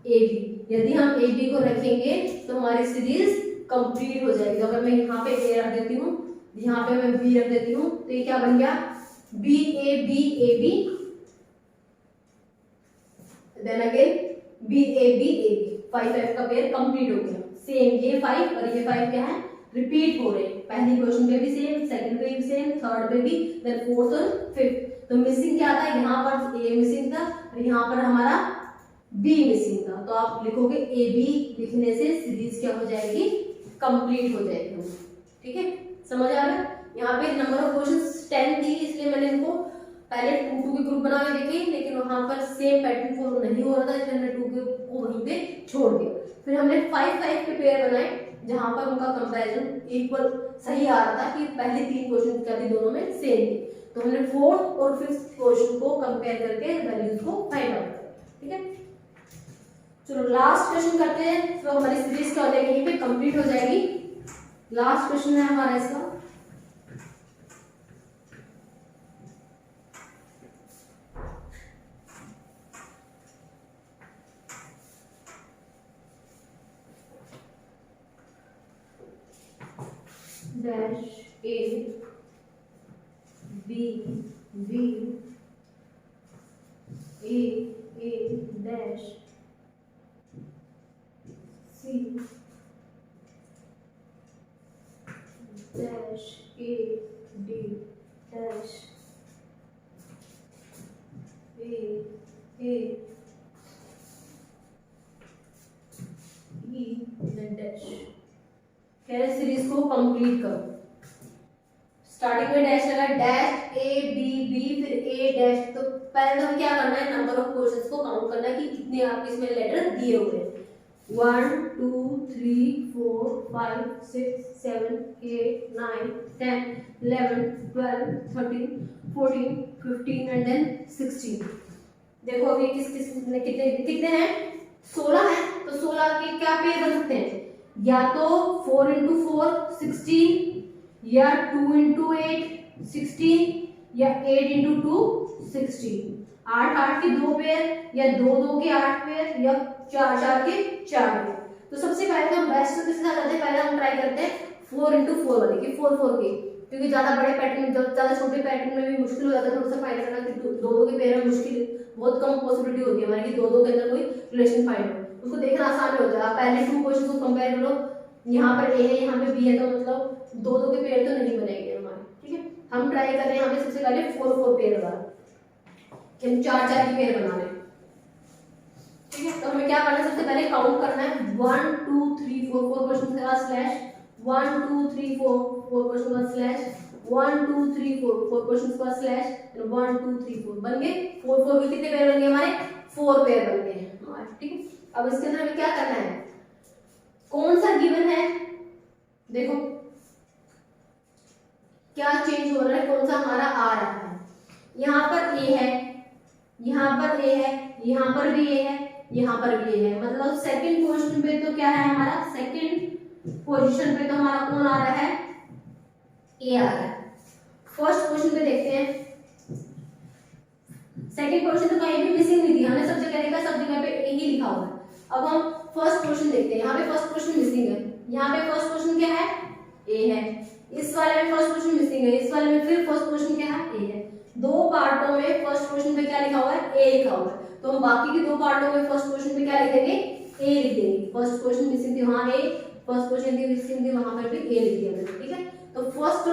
ए बी। यदि हम ए बी को रखेंगे तो हमारी सीरीज कंप्लीट हो जाएगी। तो अगर मैं यहाँ पे ए रख देती हूँ, यहाँ पे मैं बी रख देती हूँ, तो ये क्या बन गया B A B, then again B A B, 5 5 का पेयर कंप्लीट हो गया। सेम ये 5 और ये 5 क्या है रिपीट हो रहे हैं, पहली क्वेश्चन पे भी सेम, सेकंड पे भी सेम, थर्ड पे भी, देन फोर्थ और फिफ्थ। तो मिसिंग क्या था, यहाँ पर ए मिसिंग था और यहाँ पर हमारा बी मिसिंग था। तो आप लिखोगे ए बी, लिखने से सीरीज क्या हो जाएगी कंप्लीट हो जाएगी। ठीक है, समझ आ रहा है। यहाँ पे नंबर ऑफ क्वेश्चंस 10 थी, इसलिए मैंने इनको पहले 2 2 के ग्रुप बना के देखे, लेकिन वहां पर सेम पैटर्न फॉलो नहीं हो रहा था, इसलिए हमने 2 को वहीं पे छोड़ दिया। फिर हमने 5 5 के पेयर बनाए जहां पर उनका कंपैरिजन इक्वल सही आ रहा था कि पहले 3 क्वेश्चन क्या थी दोनों में सेम थी। तो हमने फोर्थ और फिफ्थ क्वेश्चन को कंपेयर करके वैल्यूज को फाइंड आउट किया। ठीक है, चलो लास्ट क्वेश्चन करते हैं, तो हमारी सीरीज क्या हो जाएगी यहीं पे कंप्लीट हो जाएगी। लास्ट क्वेश्चन है हमारा इसका, dash a B A dash C dash A D dash A E then dash। कह रहे सीरीज को कंप्लीट करो। स्टार्टिंग में डैश लगा, डैश ए बी बी फिर ए डैश। तो पहले तो क्या करना है, नंबर ऑफ क्वेश्चंस को काउंट करना है कि कितने आपके इसमें लेटर दिए हुए हैं। 1 2 3 4 5 6 7 8 9 10 11 12 13 14 15 एंड देन 16। देखो अभी किस किस ने कितने कितने हैं, 16 है। तो 16 के क्या पेयर बन सकते हैं, या तो 4 into 4 16, या 2 into 8 16, या 8 into 2 16। 8 8 के 2 पेयर, या 2 2 के 8 पेयर, या 4 4 के 4 पेयर। तो सबसे पहले तो हम बेस्ट किसके साथ करते हैं, पहले हम ट्राई करते हैं 4 into 4 वाले की, 4 4 के, क्योंकि ज्यादा बड़े पैटर्न ज्यादा छोटे पैटर्न में भी मुश्किल हो जाता है थोड़ा सा फाइंड करना, कि 2 2 के पेयर में मुश्किल बहुत कम पॉसिबिलिटी होती है हमारी कि 2 2 के अंदर कोई रिलेशन फाइंड हो। उसको देखना आसान होता है। आप पहले 2 क्वेश्चन को कंपेयर करो, यहाँ पर ए है यहाँ पे बी है, तो मतलब 2 2 के पेयर तो नहीं बनेंगे हमारे। ठीक है, हम ट्राई कर रहे हैं यहाँ पे सबसे पहले 4 4 पेयर वाला, कि हम 4 4 के पेयर बना रहे हैं। ठीक है, तो हमें क्या करना है, सबसे पहले काउंट करना है 1 2 3 4 4 क्वेश्चन के बाद स्लैश 1 2 3 4 4 क्वेश्चन के बाद स्लैश 1 2 3 4 4 क्वेश्चन के बाद स्लैश 1 2 3 4 बन गए। 4 4 के कितने पेयर बन गए हमारे, 4 पेयर बन गए हमारे। ठीक है, अब इसके अंदर हमें क्या करना है, कौन सा गिवन है, देखो क्या चेंज हो रहा है, कौन सा हमारा आ रहा है। यहाँ पर ए है, यहाँ पर ए है, यहाँ पर भी ए है, यहाँ पर भी ए है। मतलब सेकंड पोजीशन पे तो क्या है हमारा, सेकंड पोजीशन पे तो हमारा कौन आ रहा है, ए आ रहा है। फर्स्ट पोजीशन पे देखते हैं, सेकंड पोजीशन तो कहीं भी मिसिंग नहीं थी, हमने सब जगह देखा, सब जगह पे ए ही लिखा हुआ है। अब हम फर्स्ट क्वेश्चन देखते हैं, यहाँ पे फर्स्ट क्वेश्चन मिसिंग है, यहाँ पे फर्स्ट क्वेश्चन क्या है, ए है। इस वाले में फर्स्ट क्वेश्चन मिसिंग है, इस वाले में फिर फर्स्ट क्वेश्चन क्या है, ए है। दो पार्टों में फर्स्ट क्वेश्चन पे क्या लिखा हुआ है, ए लिखा हुआ है। तो हम बाकी के 2 पार्टों में फर्स्ट क्वेश्चन पे क्या लिख देंगे, ए लिख देंगे। फर्स्ट क्वेश्चन मिसिंग थी वहां ए, फर्स्ट क्वेश्चन थी मिसिंग थी वहां पर भी ए लिख दिया मैंने। ठीक है, तो फर्स्ट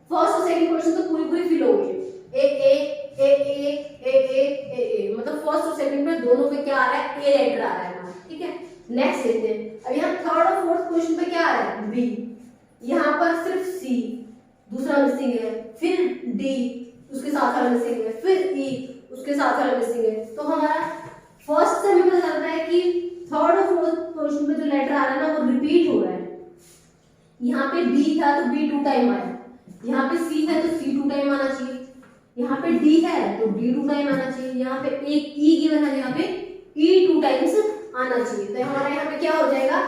और सेकंड क्वेश्चन तो पूरी फिल हो गई, ए ए ए ए ए ए ए ए, मतलब फर्स्ट और सेकंड में दोनों पे क्या आ रहा है, ए लेटर आ रहा है। ठीक है, नेक्स्ट देखते हैं। अब यहाँ थर्ड और फोर्थ क्वेश्चन पे क्या आ रहा है, बी। यहाँ पर सिर्फ सी दूसरा मिसिंग है, फिर डी उसके साथ वाला मिसिंग है, फिर ई उसके साथ वाला मिसिंग है। तो हमारा फर्स्ट से हमें पता चलता है कि थर्ड और फोर्थ क्वेश्चन पे जो लेटर आ रहा है ना वो रिपीट हो रहा है। यहाँ पे बी था तो बी 2 टाइम आया, यहाँ पे सी है तो सी 2 टाइम आना चाहिए, यहाँ पे डी है तो डी 2 टाइम आना चाहिए, यहाँ पे एक ई गिवन है, यहाँ पे ई 2 टाइम्स आना चाहिए। तो हमारा यहाँ पे क्या हो जाएगा,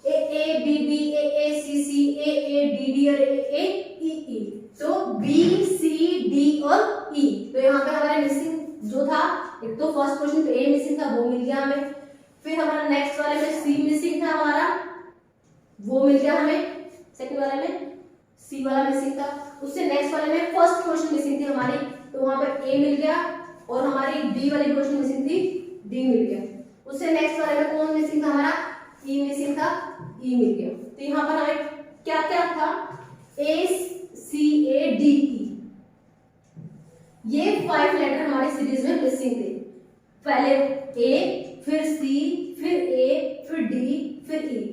A A B B A A C C A A D D और ए ए ई ई। तो बी सी डी और ई। तो यहाँ पे हमारा मिसिंग जो था, एक तो फर्स्ट क्वेश्चन पे ए मिसिंग था वो मिल गया हमें, फिर हमारा नेक्स्ट वाले में सी मिसिंग था हमारा वो मिल गया हमें, सेकंड वाले में सी वाला मिसिंग था, उससे नेक्स्ट वाले में फर्स्ट क्वेश्चन मिसिंग थी हमारी, तो वहां पर ए मिल गया, और हमारी डी वाली क्वेश्चन मिसिंग थी, डी मिल गया। उससे नेक्स्ट वाले में कौन मिसिंग था हमारा, ई मिसिंग था, ई मिल गया। तो यहाँ पर हमें क्या क्या था, ए सी ए डी ई, ये 5 लेटर हमारी सीरीज में मिसिंग थे। पहले ए, फिर सी, फिर ए, फिर डी, फिर ई।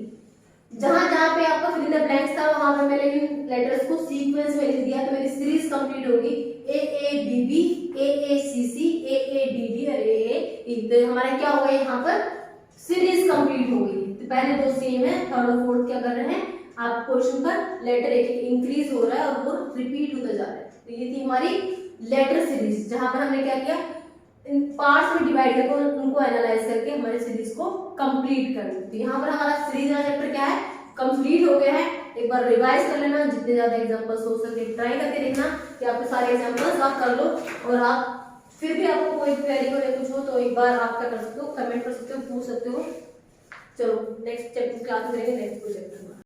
जहां जहां पे आपका फिल इन द ब्लैंक्स था वहां पे मैंने इन लेटर्स को सीक्वेंस में लिख दिया, तो मेरी सीरीज कंप्लीट होगी A A B B A A C C A A D D और ए ए ई। तो हमारा क्या होगा, यहाँ पर सीरीज कंप्लीट हो गई। तो पहले 2 सेम है, थर्ड और फोर्थ क्या कर रहे हैं, आप क्वेश्चन पर लेटर एक एक इंक्रीज हो रहा है और वो रिपीट होता जा रहा है। तो ये थी हमारी लेटर सीरीज, जहां पर हमने क्या किया, इन पार्ट्स में डिवाइड करके उनको एनालाइज करके हमारे सीरीज को कंप्लीट कर दी। तो यहाँ पर हमारा सीरीज वाला चैप्टर क्या है, कंप्लीट हो गया है। एक बार रिवाइज कर लेना, जितने ज्यादा एग्जांपल्स हो सके ट्राई करके देखना कि आपके सारे एग्जांपल्स आप कर लो, और आप फिर भी आपको कोई क्वेरी हो या कुछ हो तो एक बार आप क्या कर सकते हो, कमेंट कर सकते हो, पूछ सकते हो। चलो नेक्स्ट चैप्टर क्लास में करेंगे नेक्स्ट प्रोजेक्ट में।